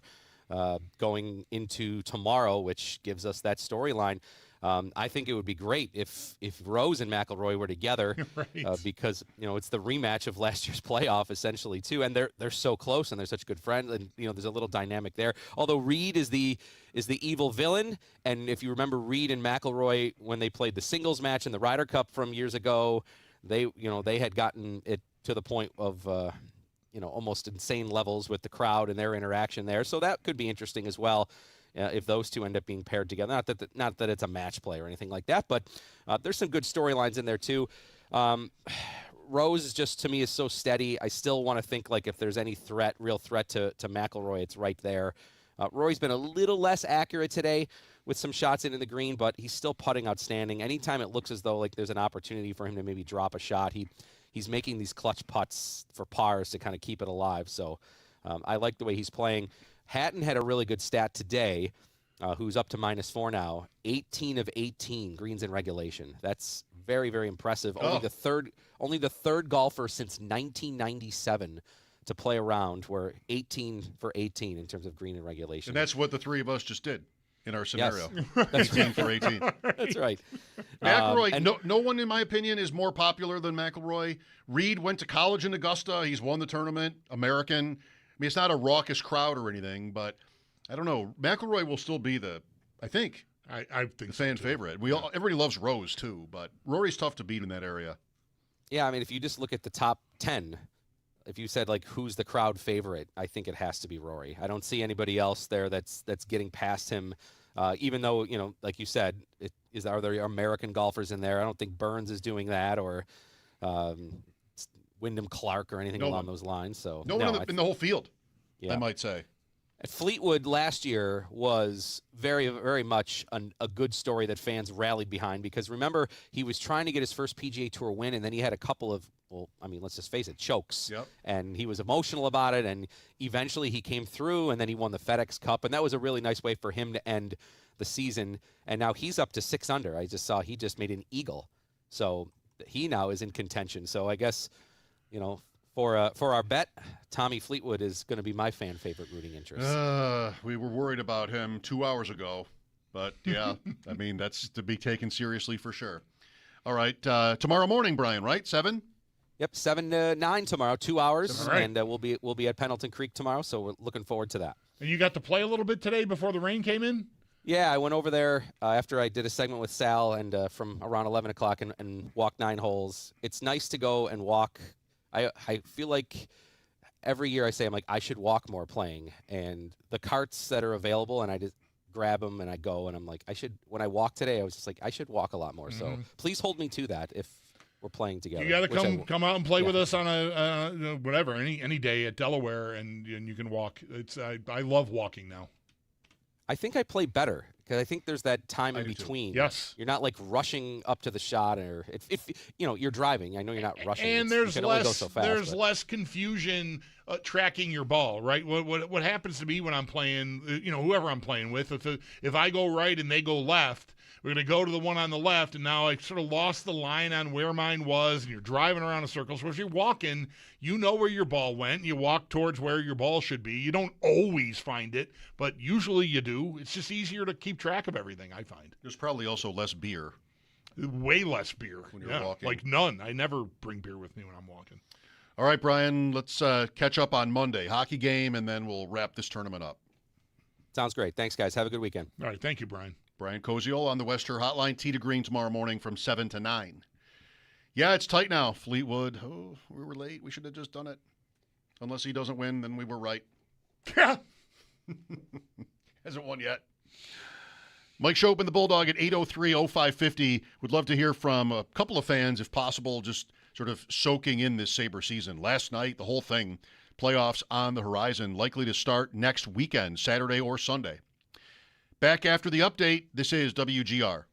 Speaker 15: going into tomorrow, which gives us that storyline. I think it would be great if Rose and McIlroy were together, right. Because it's the rematch of last year's playoff essentially too, and they're so close and they're such good friends, and there's a little dynamic there. Although Reed is the evil villain, and if you remember Reed and McIlroy when they played the singles match in the Ryder Cup from years ago, they had gotten it to the point of almost insane levels with the crowd and their interaction there, so that could be interesting as well. If those two end up being paired together. Not that it's a match play or anything like that, but there's some good storylines in there too. Rose just to me is so steady. I still want to think like if there's any real threat to McIlroy, it's right there. Roy's been a little less accurate today with some shots into the green, but he's still putting outstanding. Anytime it looks as though like there's an opportunity for him to maybe drop a shot, he's making these clutch putts for pars to kind of keep it alive. So I like the way he's playing. Hatton had a really good stat today, who's up to -4 now. 18 of 18 greens in regulation. That's very, very impressive. Only the third golfer since 1997 to play around were 18 for 18 in terms of green in regulation.
Speaker 4: And that's what the three of us just did in our scenario.
Speaker 15: Yes.
Speaker 4: 18 for 18.
Speaker 15: That's right.
Speaker 4: McIlroy, no one in my opinion is more popular than McIlroy. Reed went to college in Augusta. He's won the tournament. American. I mean, it's not a raucous crowd or anything, but I don't know. McIlroy will still be I think the fan favorite. Everybody loves Rose too, but Rory's tough to beat in that area.
Speaker 15: Yeah, I mean, if you just look at the top 10, if you said like who's the crowd favorite, I think it has to be Rory. I don't see anybody else there that's getting past him. Even though like you said, are there American golfers in there? I don't think Burns is doing that or. Wyndham Clark or anything along those lines. So
Speaker 4: no one in the whole field,
Speaker 15: yeah.
Speaker 4: I might say.
Speaker 15: Fleetwood last year was very, very much a good story that fans rallied behind because remember, he was trying to get his first PGA Tour win, and then he had a couple of, let's just face it, chokes.
Speaker 4: Yep.
Speaker 15: And he was emotional about it, and eventually he came through, and then he won the FedEx Cup, and that was a really nice way for him to end the season. And now he's up to 6 under. I just saw he just made an eagle. So he now is in contention. So I guess... for our bet, Tommy Fleetwood is going to be my fan favorite rooting interest.
Speaker 4: We were worried about him 2 hours ago, but yeah, I mean, that's to be taken seriously for sure. All right, tomorrow morning, Brian, right? 7?
Speaker 15: Yep, 7 to 9 tomorrow, 2 hours,
Speaker 5: right.
Speaker 15: And we'll be at Pendleton Creek tomorrow, so we're looking forward to that.
Speaker 5: And you got to play a little bit today before the rain came in?
Speaker 15: Yeah, I went over there after I did a segment with Sal and from around 11 o'clock and walked 9 holes. It's nice to go and walk. I feel like every year I say, I should walk more playing. And the carts that are available, and I just grab them and I go, and I'm like, when I walk today, I was just like, I should walk a lot more. So please hold me to that if we're playing together.
Speaker 5: You got to come out and play with us on any day at Delaware, and you can walk. I love walking now.
Speaker 15: I think I play better. Because I think there's that time in
Speaker 4: do too.
Speaker 15: between.
Speaker 5: Yes.
Speaker 15: You're not like rushing up to the shot, or if you're driving. I know you're not rushing.
Speaker 5: And
Speaker 15: you
Speaker 5: there's
Speaker 15: can only go
Speaker 5: less
Speaker 15: so fast,
Speaker 5: there's
Speaker 15: but-
Speaker 5: less confusion tracking your ball, right? What happens to me when I'm playing, whoever I'm playing with, if I go right and they go left, we're going to go to the one on the left, and now I sort of lost the line on where mine was, and you're driving around in circles. So if you're walking, you know where your ball went, and you walk towards where your ball should be. You don't always find it, but usually you do. It's just easier to keep track of everything, I find.
Speaker 4: There's probably also less beer.
Speaker 5: Way less beer.
Speaker 4: When you're walking.
Speaker 5: Like none. I never bring beer with me when I'm walking.
Speaker 4: All right, Brian, let's catch up on Monday. Hockey game, and then we'll wrap this tournament up.
Speaker 15: Sounds great. Thanks, guys. Have a good weekend.
Speaker 5: All right. Thank you, Brian.
Speaker 4: Brian Koziol on the Wester Hotline, Tee to Green tomorrow morning from 7 to 9. Yeah, it's tight now. Fleetwood, we were late. We should have just done it. Unless he doesn't win, then we were right. Hasn't won yet. Mike Schopp and the Bulldog at 803-0550. Would love to hear from a couple of fans, if possible, just sort of soaking in this Sabre season. Last night, the whole thing, playoffs on the horizon, likely to start next weekend, Saturday or Sunday. Back after the update, this is WGR.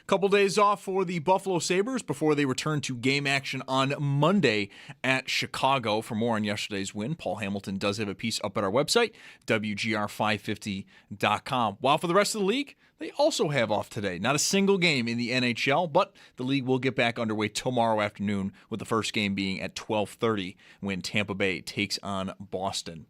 Speaker 1: Couple days off for the Buffalo Sabres before they return to game action on Monday at Chicago. For more on yesterday's win, Paul Hamilton does have a piece up at our website, WGR550.com. While for the rest of the league, they also have off today. Not a single game in the NHL, but the league will get back underway tomorrow afternoon, with the first game being at 12:30 when Tampa Bay takes on Boston.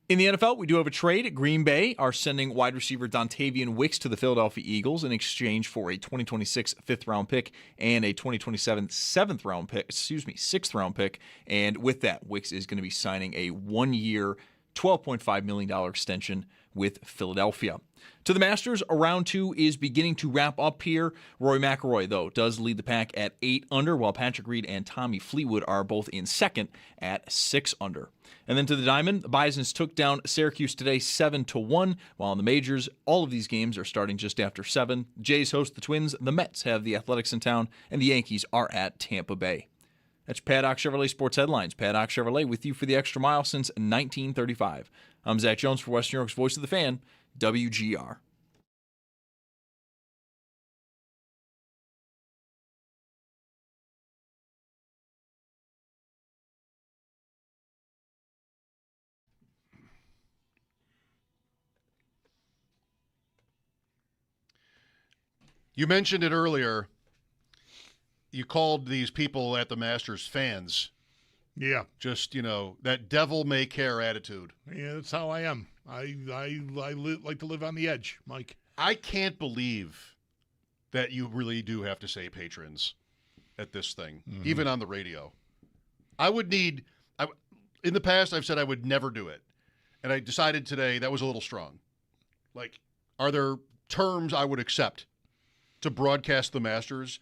Speaker 1: In the NFL, we do have a trade. Green Bay are sending wide receiver Dontavian Wicks to the Philadelphia Eagles in exchange for a 2026 fifth-round pick and a 2027 sixth-round pick. And with that, Wicks is going to be signing a one-year, $12.5 million extension with Philadelphia. To the Masters, a round 2 is beginning to wrap up here. Rory McIlroy, though, does lead the pack at 8 under, while Patrick Reed and Tommy Fleetwood are both in second at 6 under. And then to the Diamond, the Bisons took down Syracuse today 7-1, while in the majors, all of these games are starting just after 7. Jays host the Twins, the Mets have the Athletics in town, and the Yankees are at Tampa Bay. That's Paddock Chevrolet Sports Headlines. Paddock Chevrolet with you for the extra mile since 1935. I'm Zach Jones for West New York's Voice of the Fan, WGR.
Speaker 4: You mentioned it earlier. You called these people at the Masters fans.
Speaker 5: Yeah.
Speaker 4: Just, that devil may care attitude.
Speaker 5: Yeah, that's how I am. I like to live on the edge, Mike.
Speaker 4: I can't believe that you really do have to say patrons at this thing, even on the radio. In the past, I've said I would never do it. And I decided today that was a little strong. Like, are there terms I would accept to broadcast the Masters,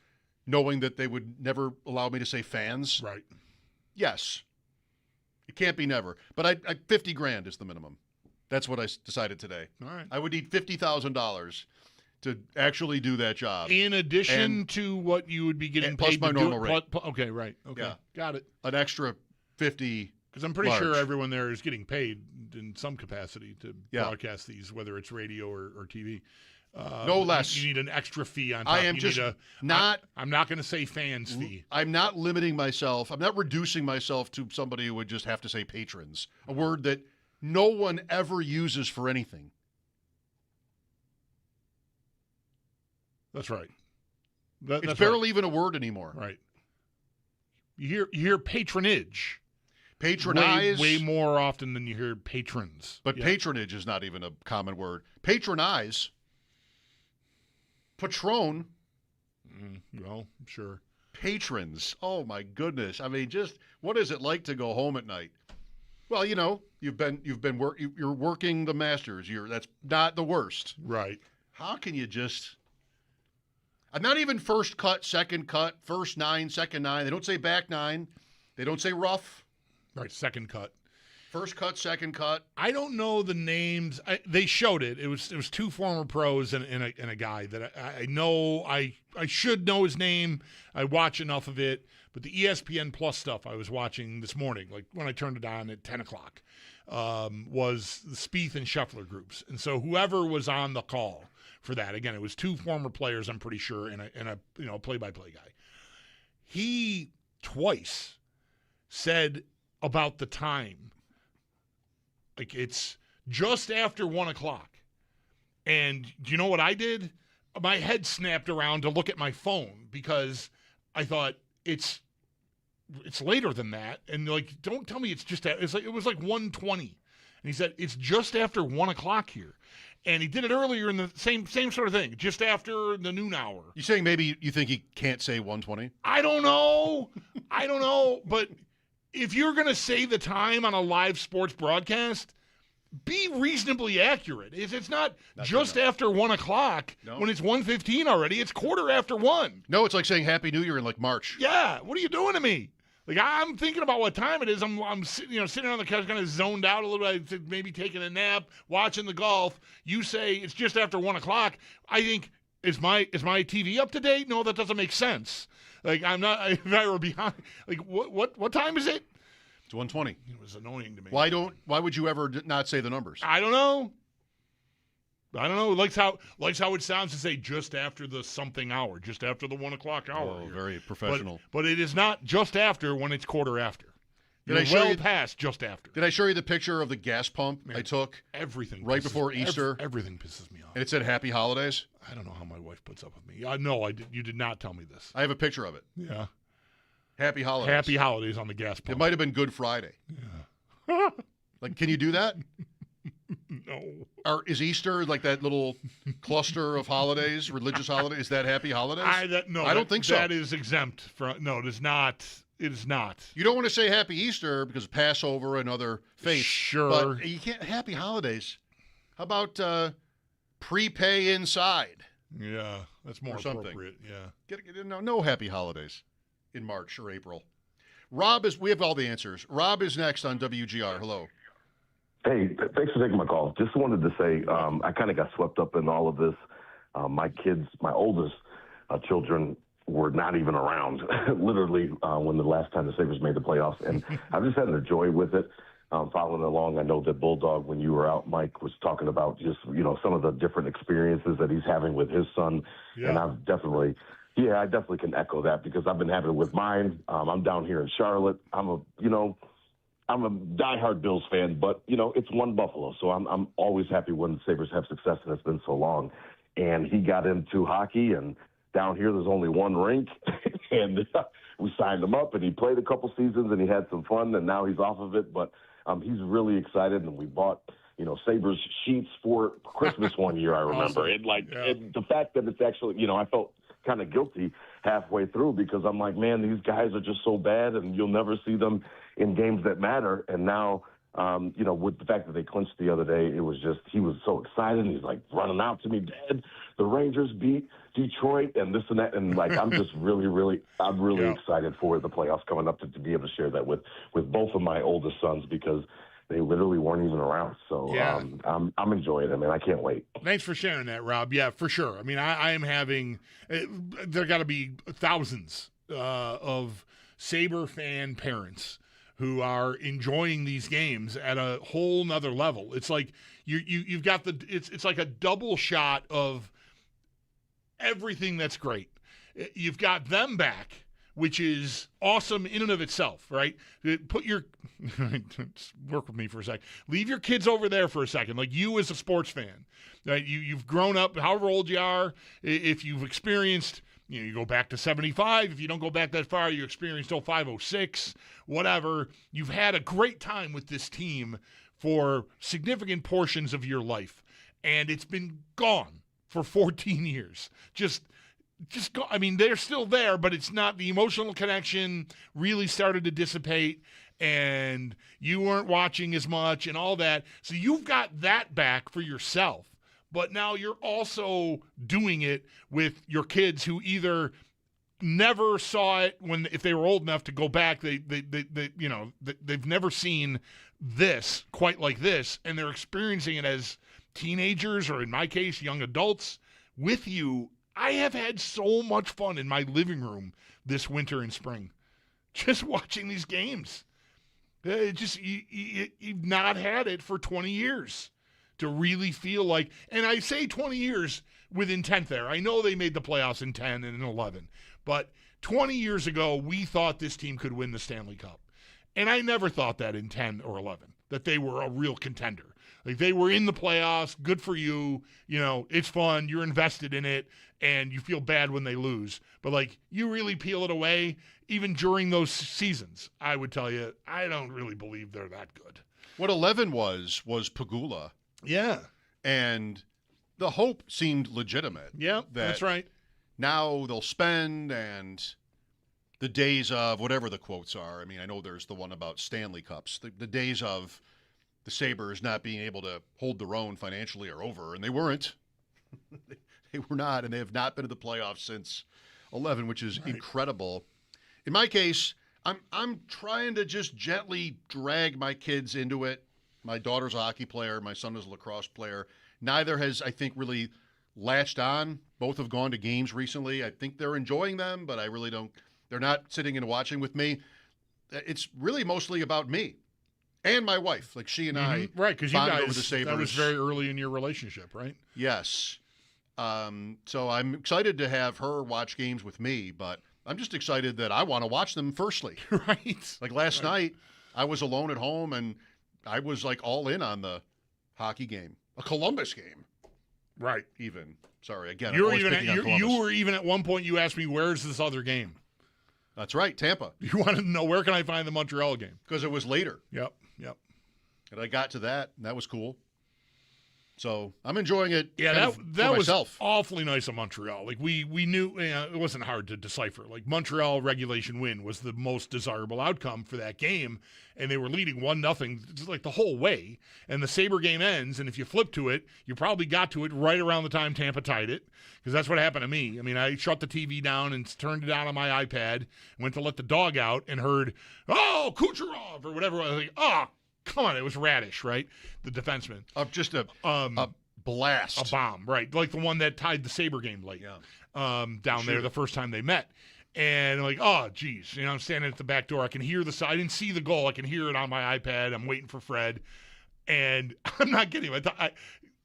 Speaker 4: knowing that they would never allow me to say fans?
Speaker 5: Right.
Speaker 4: Yes. It can't be never. But I $50,000 is the minimum. That's what I decided today.
Speaker 5: All right.
Speaker 4: I would need $50,000 to actually do that job.
Speaker 5: In addition to what you would be getting
Speaker 4: plus
Speaker 5: paid
Speaker 4: my
Speaker 5: to
Speaker 4: normal
Speaker 5: do it.
Speaker 4: rate.
Speaker 5: Okay, right. Okay.
Speaker 4: Yeah.
Speaker 5: Got it.
Speaker 4: An extra 50.
Speaker 5: Because I'm pretty
Speaker 4: large.
Speaker 5: sure everyone there is getting paid in some capacity to broadcast these, whether it's radio or TV.
Speaker 4: No less.
Speaker 5: You need an extra fee on top.
Speaker 4: I am
Speaker 5: I'm not going to say fans fee.
Speaker 4: I'm not limiting myself. I'm not reducing myself to somebody who would just have to say patrons, a word that no one ever uses for anything.
Speaker 5: That's right.
Speaker 4: It's barely even a word anymore.
Speaker 5: Right. You hear patronage.
Speaker 4: Patronize.
Speaker 5: Way more often than you hear patrons.
Speaker 4: But patronage is not even a common word. Patronize. Patron.
Speaker 5: Well, sure.
Speaker 4: Patrons. Oh my goodness. I mean, just what is it like to go home at night? Well, you're working the Masters. That's not the worst.
Speaker 5: Right.
Speaker 4: How can you just? Not even first cut, second cut, first 9, second 9. They don't say back 9. They don't say rough.
Speaker 5: Right. Second cut.
Speaker 4: First cut, second cut.
Speaker 5: I don't know the names. They showed it. It was 2 former pros and a guy that I know. I should know his name. I watch enough of it. But the ESPN Plus stuff I was watching this morning, like when I turned it on at 10 o'clock, was the Spieth and Scheffler groups. And so whoever was on the call for that, again, it was 2 former players, I'm pretty sure, and a play-by-play guy. He twice said about the time, like it's just after 1 o'clock. And do you know what I did? My head snapped around to look at my phone because I thought it's later than that. And like, don't tell me it was like 1:20. And he said, it's just after 1 o'clock here. And he did it earlier in the same sort of thing, just after the noon hour.
Speaker 4: You saying maybe you think he can't say 1:20?
Speaker 5: I don't know. But if you're going to say the time on a live sports broadcast, be reasonably accurate. If it's not just after 1 o'clock, when it's 1:15 already, it's 1:15.
Speaker 4: No, it's like saying Happy New Year in like March.
Speaker 5: Yeah. What are you doing to me? Like, I'm thinking about what time it is. I'm sitting on the couch, kind of zoned out a little bit, maybe taking a nap, watching the golf. You say it's just after 1 o'clock. I think, is my TV up to date? No, that doesn't make sense. Like, I'm not. If I were behind, like, what time is it?
Speaker 4: It's 1:20.
Speaker 5: It was annoying to me.
Speaker 4: Why would you ever not say the numbers?
Speaker 5: I don't know. I don't know. Likes how it sounds to say just after the something hour, just after the 1 o'clock hour.
Speaker 4: Oh, very professional.
Speaker 5: But it is not just after when it's quarter after.
Speaker 4: Did I show
Speaker 5: well
Speaker 4: you,
Speaker 5: past just after.
Speaker 4: Did I show you the picture of the gas pump I took?
Speaker 5: Everything
Speaker 4: right before Easter.
Speaker 5: Everything pisses me off.
Speaker 4: And it said Happy Holidays.
Speaker 5: I don't know how my wife puts up with me. No, you did not tell me this.
Speaker 4: I have a picture of it.
Speaker 5: Yeah.
Speaker 4: Happy Holidays.
Speaker 5: Happy Holidays on the gas pump.
Speaker 4: It might have been Good Friday.
Speaker 5: Yeah.
Speaker 4: Like, can you do that?
Speaker 5: No.
Speaker 4: Or is Easter like that little cluster of holidays, religious holidays? Is that Happy Holidays? I don't think so.
Speaker 5: That is exempt from. No, it is not. It is not.
Speaker 4: You don't want to say Happy Easter because of Passover and other faiths.
Speaker 5: Sure.
Speaker 4: But you can't. Happy Holidays. How about prepay inside?
Speaker 5: Yeah, that's more appropriate. Yeah.
Speaker 4: No Happy Holidays in March or April. We have all the answers. Rob is next on WGR. Hello.
Speaker 16: Hey, thanks for taking my call. Just wanted to say I kind of got swept up in all of this. My kids, my oldest children were not even around, literally, when the last time the Sabres made the playoffs. And I've just had a joy with it, following along. I know that Bulldog, when you were out, Mike, was talking about just, some of the different experiences that he's having with his son. Yeah. And I definitely can echo that because I've been having it with mine. I'm down here in Charlotte. I'm a diehard Bills fan, but, it's one Buffalo. So I'm always happy when the Sabres have success, and it's been so long. And he got into hockey, and down here there's only one rink, and we signed him up, and he played a couple seasons, and he had some fun, and now he's off of it. But he's really excited, and we bought, Sabres sheets for Christmas one year, I remember. Awesome. And the fact that it's actually, I felt kind of guilty halfway through because I'm like, man, these guys are just so bad, and you'll never see them in games that matter. And now, with the fact that they clinched the other day, it was just, he was so excited. He's like running out to me, Dad, the Rangers beat Detroit and this and that. And like, I'm just really excited for the playoffs coming up to be able to share that with both of my oldest sons because they literally weren't even around. So I'm enjoying it, man. I can't wait.
Speaker 5: Thanks for sharing that, Rob. Yeah, for sure. I mean, I am having, there got to be thousands of Sabre fan parents who are enjoying these games at a whole nother level. It's like you've got it's like a double shot of everything that's great. You've got them back, which is awesome in and of itself, right? Work with me for a sec. Leave your kids over there for a second. Like you as a sports fan, right? You've grown up, however old you are, if you've experienced, you go back to 75. If you don't go back that far, you experienced 0506, whatever. You've had a great time with this team for significant portions of your life, and it's been gone for 14 years. Just go. I mean, they're still there, but it's not, the emotional connection really started to dissipate, and you weren't watching as much and all that. So you've got that back for yourself. But now you're also doing it with your kids who either never saw it if they were old enough to go back. They've never seen this quite like this, and they're experiencing it as teenagers, or in my case, young adults with you. I have had so much fun in my living room this winter and spring, just watching these games. You've not had it for 20 years. To really feel like, and I say 20 years with intent there. I know they made the playoffs in 10 and in 11, but 20 years ago, we thought this team could win the Stanley Cup. And I never thought that in 10 or 11, that they were a real contender. Like, they were in the playoffs, good for you, it's fun, you're invested in it, and you feel bad when they lose. But, like, you really peel it away, even during those seasons, I would tell you, I don't really believe they're that good.
Speaker 4: What 11 was Pagula.
Speaker 5: Yeah.
Speaker 4: And the hope seemed legitimate.
Speaker 5: Yeah, that's right.
Speaker 4: Now they'll spend, and the days of whatever the quotes are. I mean, I know there's the one about Stanley Cups. The days of the Sabres not being able to hold their own financially are over, and they weren't. They were not, and they have not been to the playoffs since 11, which is incredible. In my case, I'm trying to just gently drag my kids into it. My daughter's a hockey player. My son is a lacrosse player. Neither has, I think, really latched on. Both have gone to games recently. I think they're enjoying them, but I really don't. They're not sitting and watching with me. It's really mostly about me. And my wife, like she and I,
Speaker 5: right? Because you
Speaker 4: bonded
Speaker 5: guys,
Speaker 4: over the Sabres.
Speaker 5: that was very early in your relationship, right?
Speaker 4: Yes. So I'm excited to have her watch games with me, but I'm just excited that I want to watch them firstly.
Speaker 5: Right.
Speaker 4: Like last night, I was alone at home and I was like all in on the hockey game, a Columbus game.
Speaker 5: Right.
Speaker 4: Even. Sorry, again,
Speaker 5: you were even at one point, you asked me, where's this other game?
Speaker 4: That's right, Tampa.
Speaker 5: You wanted to know, where can I find the Montreal game?
Speaker 4: Because it was later.
Speaker 5: Yep.
Speaker 4: And I got to that, and that was cool. So I'm enjoying it.
Speaker 5: Yeah, that was
Speaker 4: myself.
Speaker 5: Awfully nice of Montreal. Like we knew it wasn't hard to decipher. Like Montreal regulation win was the most desirable outcome for that game, and they were leading 1-0 like the whole way. And the Sabre game ends, and if you flip to it, you probably got to it right around the time Tampa tied it, because that's what happened to me. I mean, I shut the TV down and turned it on my iPad, went to let the dog out, and heard, "Oh, Kucherov," or whatever. I was like, "Oh, come on," it was Radish, right? The defenseman.
Speaker 4: Just a blast.
Speaker 5: A bomb, right. Like the one that tied the Sabre game late down there the first time they met. And I'm like, oh, geez. I'm standing at the back door. I can hear I didn't see the goal. I can hear it on my iPad. I'm waiting for Fred. And I'm not kidding him.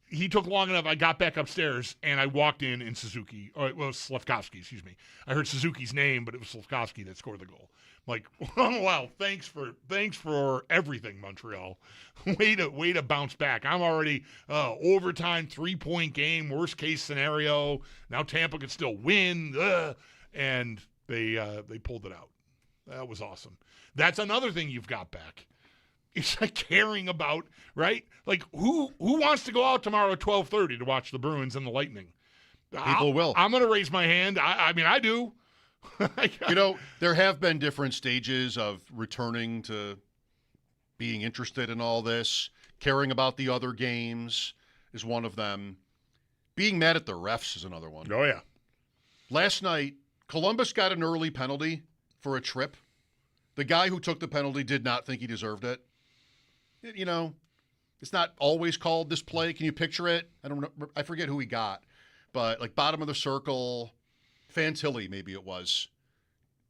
Speaker 5: He took long enough. I got back upstairs, and I walked in Suzuki. Slafkovsky, excuse me. I heard Suzuki's name, but it was Slafkovsky that scored the goal. I'm like, oh, wow, thanks for everything, Montreal. Way to bounce back. I'm already overtime, 3-point game, worst case scenario. Now Tampa could still win, and they pulled it out. That was awesome. That's another thing you've got back. It's like caring about, right? Like who wants to go out tomorrow at 12:30 to watch the Bruins and the Lightning?
Speaker 4: People will.
Speaker 5: I'm going to raise my hand. I mean, I do.
Speaker 4: There have been different stages of returning to being interested in all this. Caring about the other games is one of them. Being mad at the refs is another one.
Speaker 5: Oh, yeah.
Speaker 4: Last night, Columbus got an early penalty for a trip. The guy who took the penalty did not think he deserved it. It's not always called this play. Can you picture it? I don't know. I forget who he got. But like bottom of the circle, Fantilli maybe it was,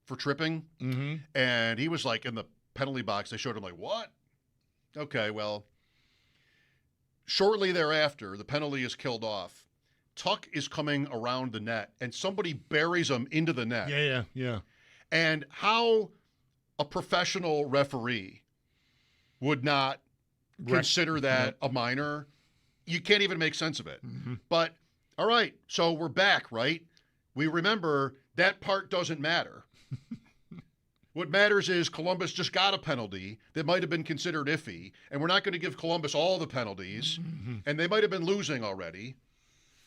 Speaker 4: for tripping.
Speaker 5: Mm-hmm.
Speaker 4: And he was like in the penalty box. They showed him like, what? Okay, well, shortly thereafter, the penalty is killed off. Tuck is coming around the net, and somebody buries him into the net.
Speaker 5: Yeah.
Speaker 4: And how a professional referee would not consider that a minor, you can't even make sense of it.
Speaker 5: Mm-hmm.
Speaker 4: But, all right, so we're back, right? We remember that part doesn't matter. What matters is Columbus just got a penalty that might have been considered iffy, and we're not going to give Columbus all the penalties, and they might have been losing already.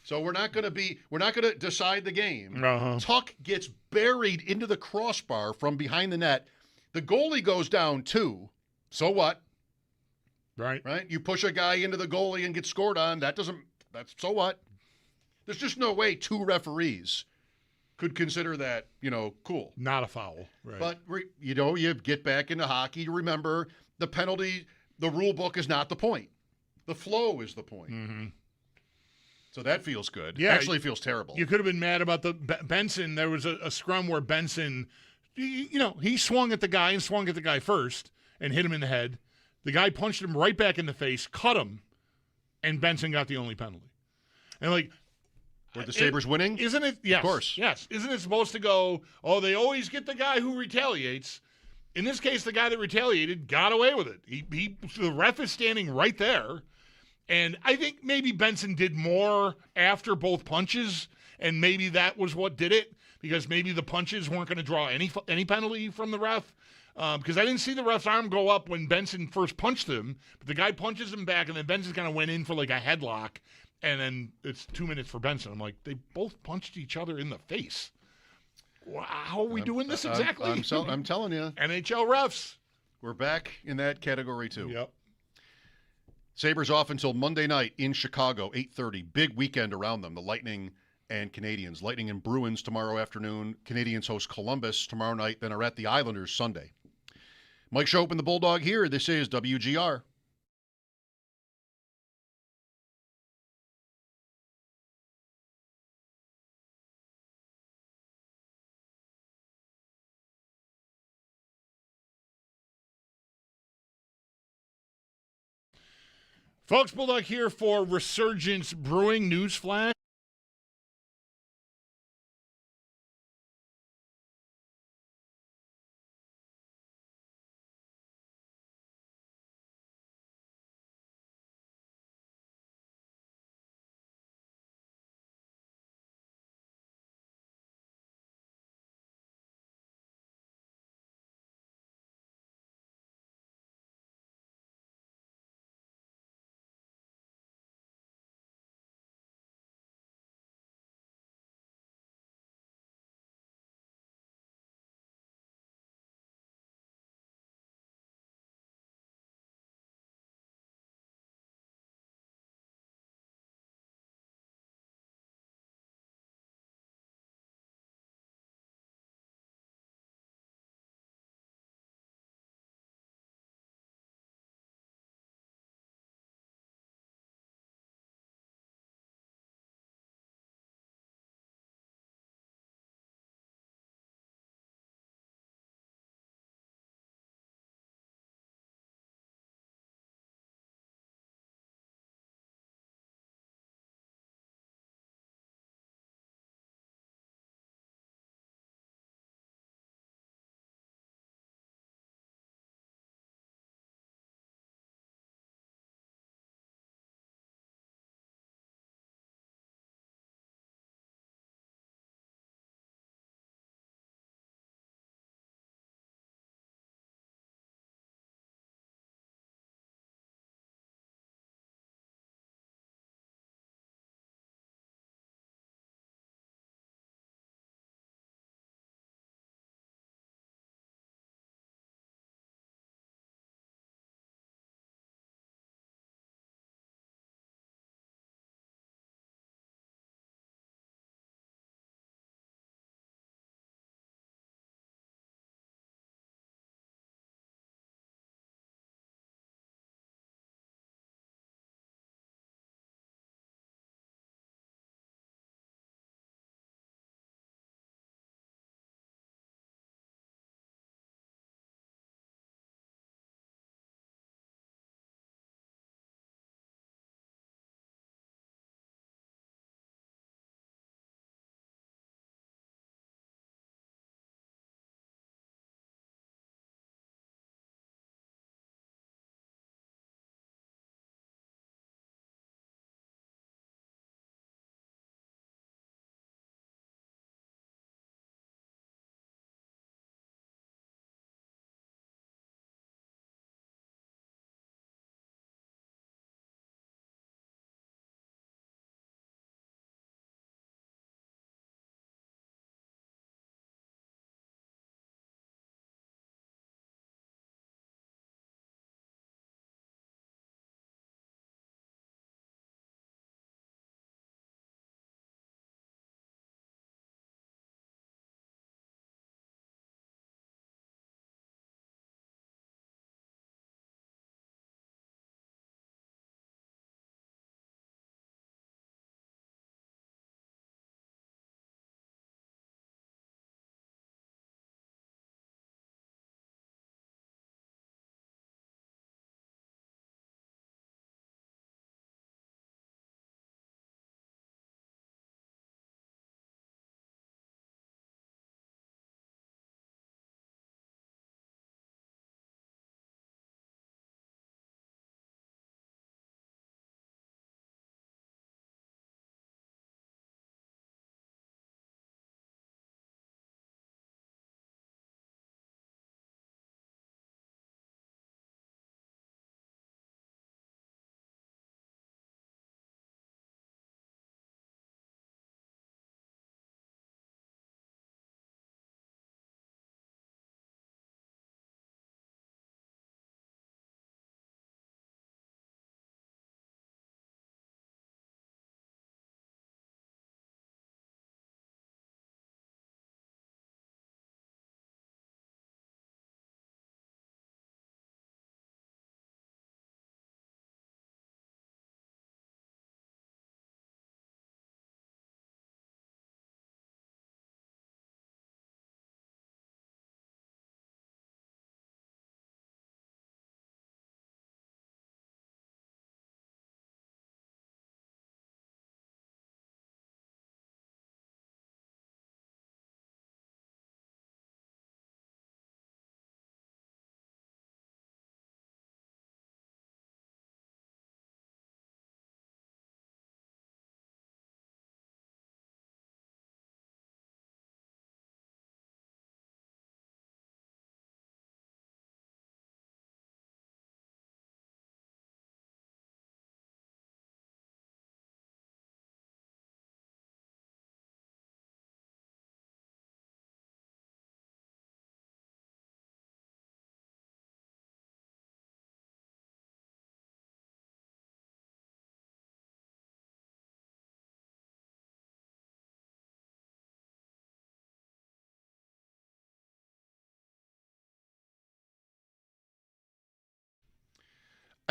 Speaker 4: So we're not going to decide the game.
Speaker 5: Uh-huh.
Speaker 4: Tuck gets buried into the crossbar from behind the net. The goalie goes down too. So what?
Speaker 5: Right.
Speaker 4: You push a guy into the goalie and get scored on. That's so what? There's just no way two referees could consider that, cool.
Speaker 5: Not a foul. Right.
Speaker 4: But, you get back into hockey, you remember the penalty, the rule book is not the point. The flow is the point.
Speaker 5: Mm-hmm.
Speaker 4: So that feels good.
Speaker 5: Yeah.
Speaker 4: Actually feels terrible.
Speaker 5: You could have been mad about the Benson. There was a scrum where Benson, he swung at the guy first and hit him in the head. The guy punched him right back in the face, cut him, and Benson got the only penalty. And
Speaker 4: were the Sabres winning?
Speaker 5: Isn't it? Yes.
Speaker 4: Of course.
Speaker 5: Yes. Isn't it supposed to go, they always get the guy who retaliates? In this case, the guy that retaliated got away with it. The ref is standing right there. And I think maybe Benson did more after both punches, and maybe that was what did it, because maybe the punches weren't going to draw any penalty from the ref. Because I didn't see the ref's arm go up when Benson first punched him, but the guy punches him back, and then Benson kind of went in for like a headlock, and then it's 2 minutes for Benson. I'm like, they both punched each other in the face. How are we doing this exactly?
Speaker 4: I'm telling you.
Speaker 5: NHL refs.
Speaker 4: We're back in that category too.
Speaker 5: Yep.
Speaker 4: Sabres off until Monday night in Chicago, 8:30. Big weekend around them. The Lightning and Canadians. Lightning and Bruins tomorrow afternoon. Canadians host Columbus tomorrow night, then are at the Islanders Sunday. Mike Schopp and the Bulldog here. This is WGR.
Speaker 5: Folks, Bulldog here for Resurgence Brewing News Flash.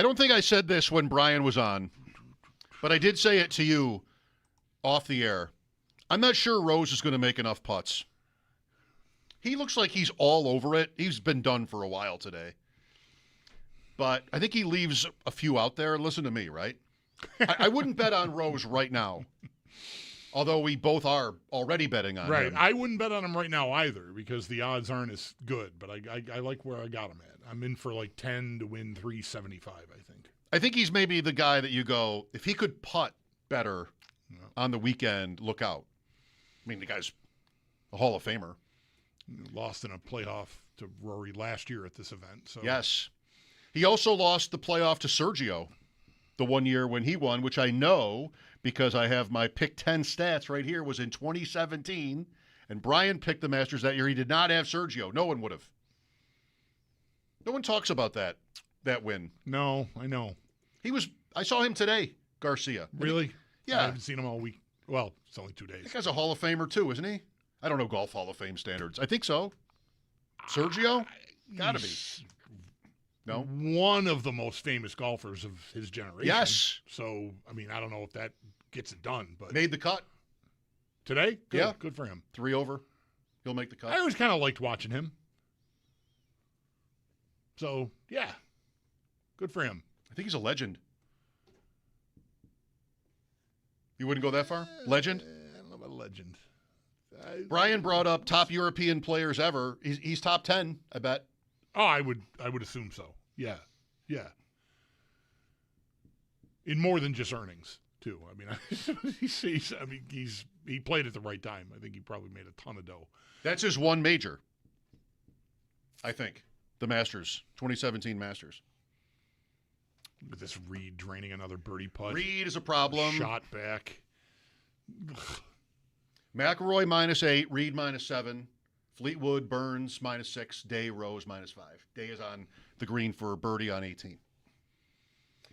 Speaker 4: I don't think I said this when Brian was on, but I did say it to you off the air. I'm not sure Rose is going to make enough putts. He looks like he's all over it. He's been done for a while today. But I think he leaves a few out there. Listen to me, right? I wouldn't bet on Rose right now, although we both are already betting on him.
Speaker 5: Right. I wouldn't bet on him right now either because the odds aren't as good, but I like where I got him at. I'm in for like 10 to win 375, I think.
Speaker 4: I think he's maybe the guy that you go, if he could putt better on the weekend, look out. I mean, the guy's a Hall of Famer.
Speaker 5: Lost in a playoff to Rory last year at this event. So
Speaker 4: yes. He also lost the playoff to Sergio the one year when he won, which I know because I have my pick 10 stats right here, was in 2017. And Brian picked the Masters that year. He did not have Sergio. No one would have. No one talks about that win.
Speaker 5: No, I know.
Speaker 4: I saw him today, Garcia.
Speaker 5: Really?
Speaker 4: Yeah.
Speaker 5: I haven't seen him all week. Well, it's only 2 days.
Speaker 4: That guy's a Hall of Famer too, isn't he? I don't know Golf Hall of Fame standards. I think so. Sergio? Gotta be. No?
Speaker 5: One of the most famous golfers of his generation.
Speaker 4: Yes.
Speaker 5: So, I mean, I don't know if that gets it done. But
Speaker 4: made the cut.
Speaker 5: Today? Good.
Speaker 4: Yeah.
Speaker 5: Good for him.
Speaker 4: 3 over. He'll make the cut.
Speaker 5: I always kind of liked watching him. So, yeah. Good for him.
Speaker 4: I think he's a legend. You wouldn't go that far? Legend?
Speaker 5: I don't know about legend.
Speaker 4: Brian brought up top European players ever. He's top 10, I bet.
Speaker 5: Oh, I would assume so. Yeah. Yeah. In more than just earnings, too. I mean, he played at the right time. I think he probably made a ton of dough.
Speaker 4: That's his one major, I think. The Masters, 2017 Masters.
Speaker 5: Look at this Reed draining another birdie putt.
Speaker 4: Reed is a problem.
Speaker 5: Shot back.
Speaker 4: McIlroy -8, Reed -7, Fleetwood, Burns -6, Day, Rose -5. Day is on the green for birdie on 18.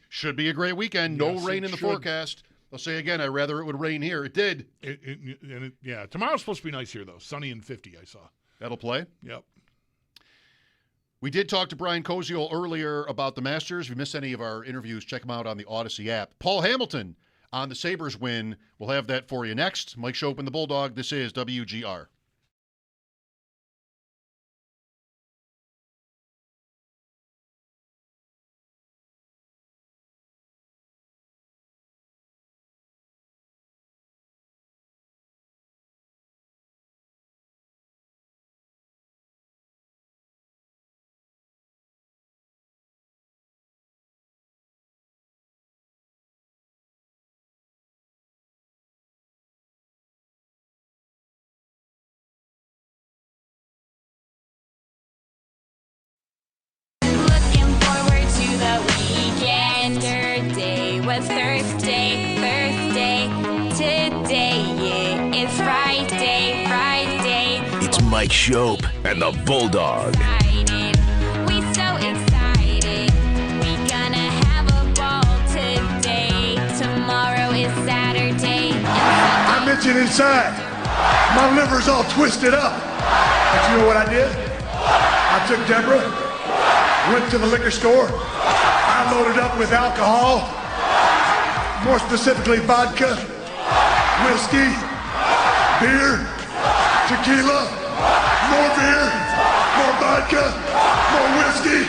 Speaker 4: Should be a great weekend. No rain in the forecast. I'll say again, I'd rather it would rain here. It did.
Speaker 5: Yeah, tomorrow's supposed to be nice here, though. Sunny and 50, I saw.
Speaker 4: That'll play?
Speaker 5: Yep.
Speaker 4: We did talk to Brian Koziol earlier about the Masters. If you missed any of our interviews, check them out on the Odyssey app. Paul Hamilton on the Sabres win. We'll have that for you next. Mike Schopp and the Bulldog. This is WGR.
Speaker 17: Today, yeah, it's Friday.
Speaker 3: It's Mike Schopp and the Bulldog.
Speaker 17: We so excited. We gonna have a ball today. Tomorrow is Saturday.
Speaker 18: I'm itching inside. My liver's all twisted up. But you know what I did? I took Deborah, went to the liquor store. I loaded up with alcohol, more specifically vodka, whiskey, beer, tequila, more beer, more vodka, more whiskey,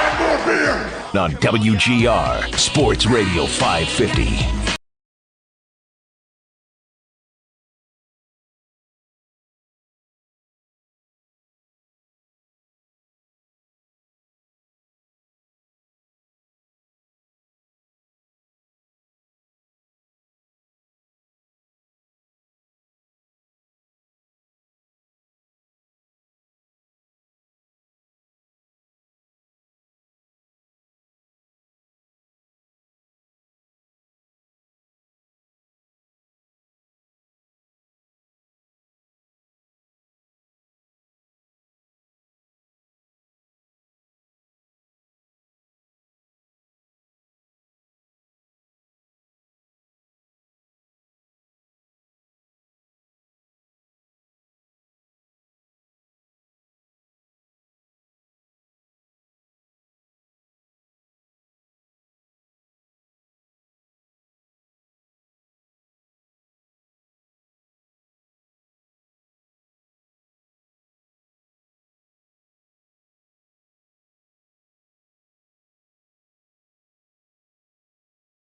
Speaker 18: and more beer.
Speaker 3: On WGR, Sports Radio 550.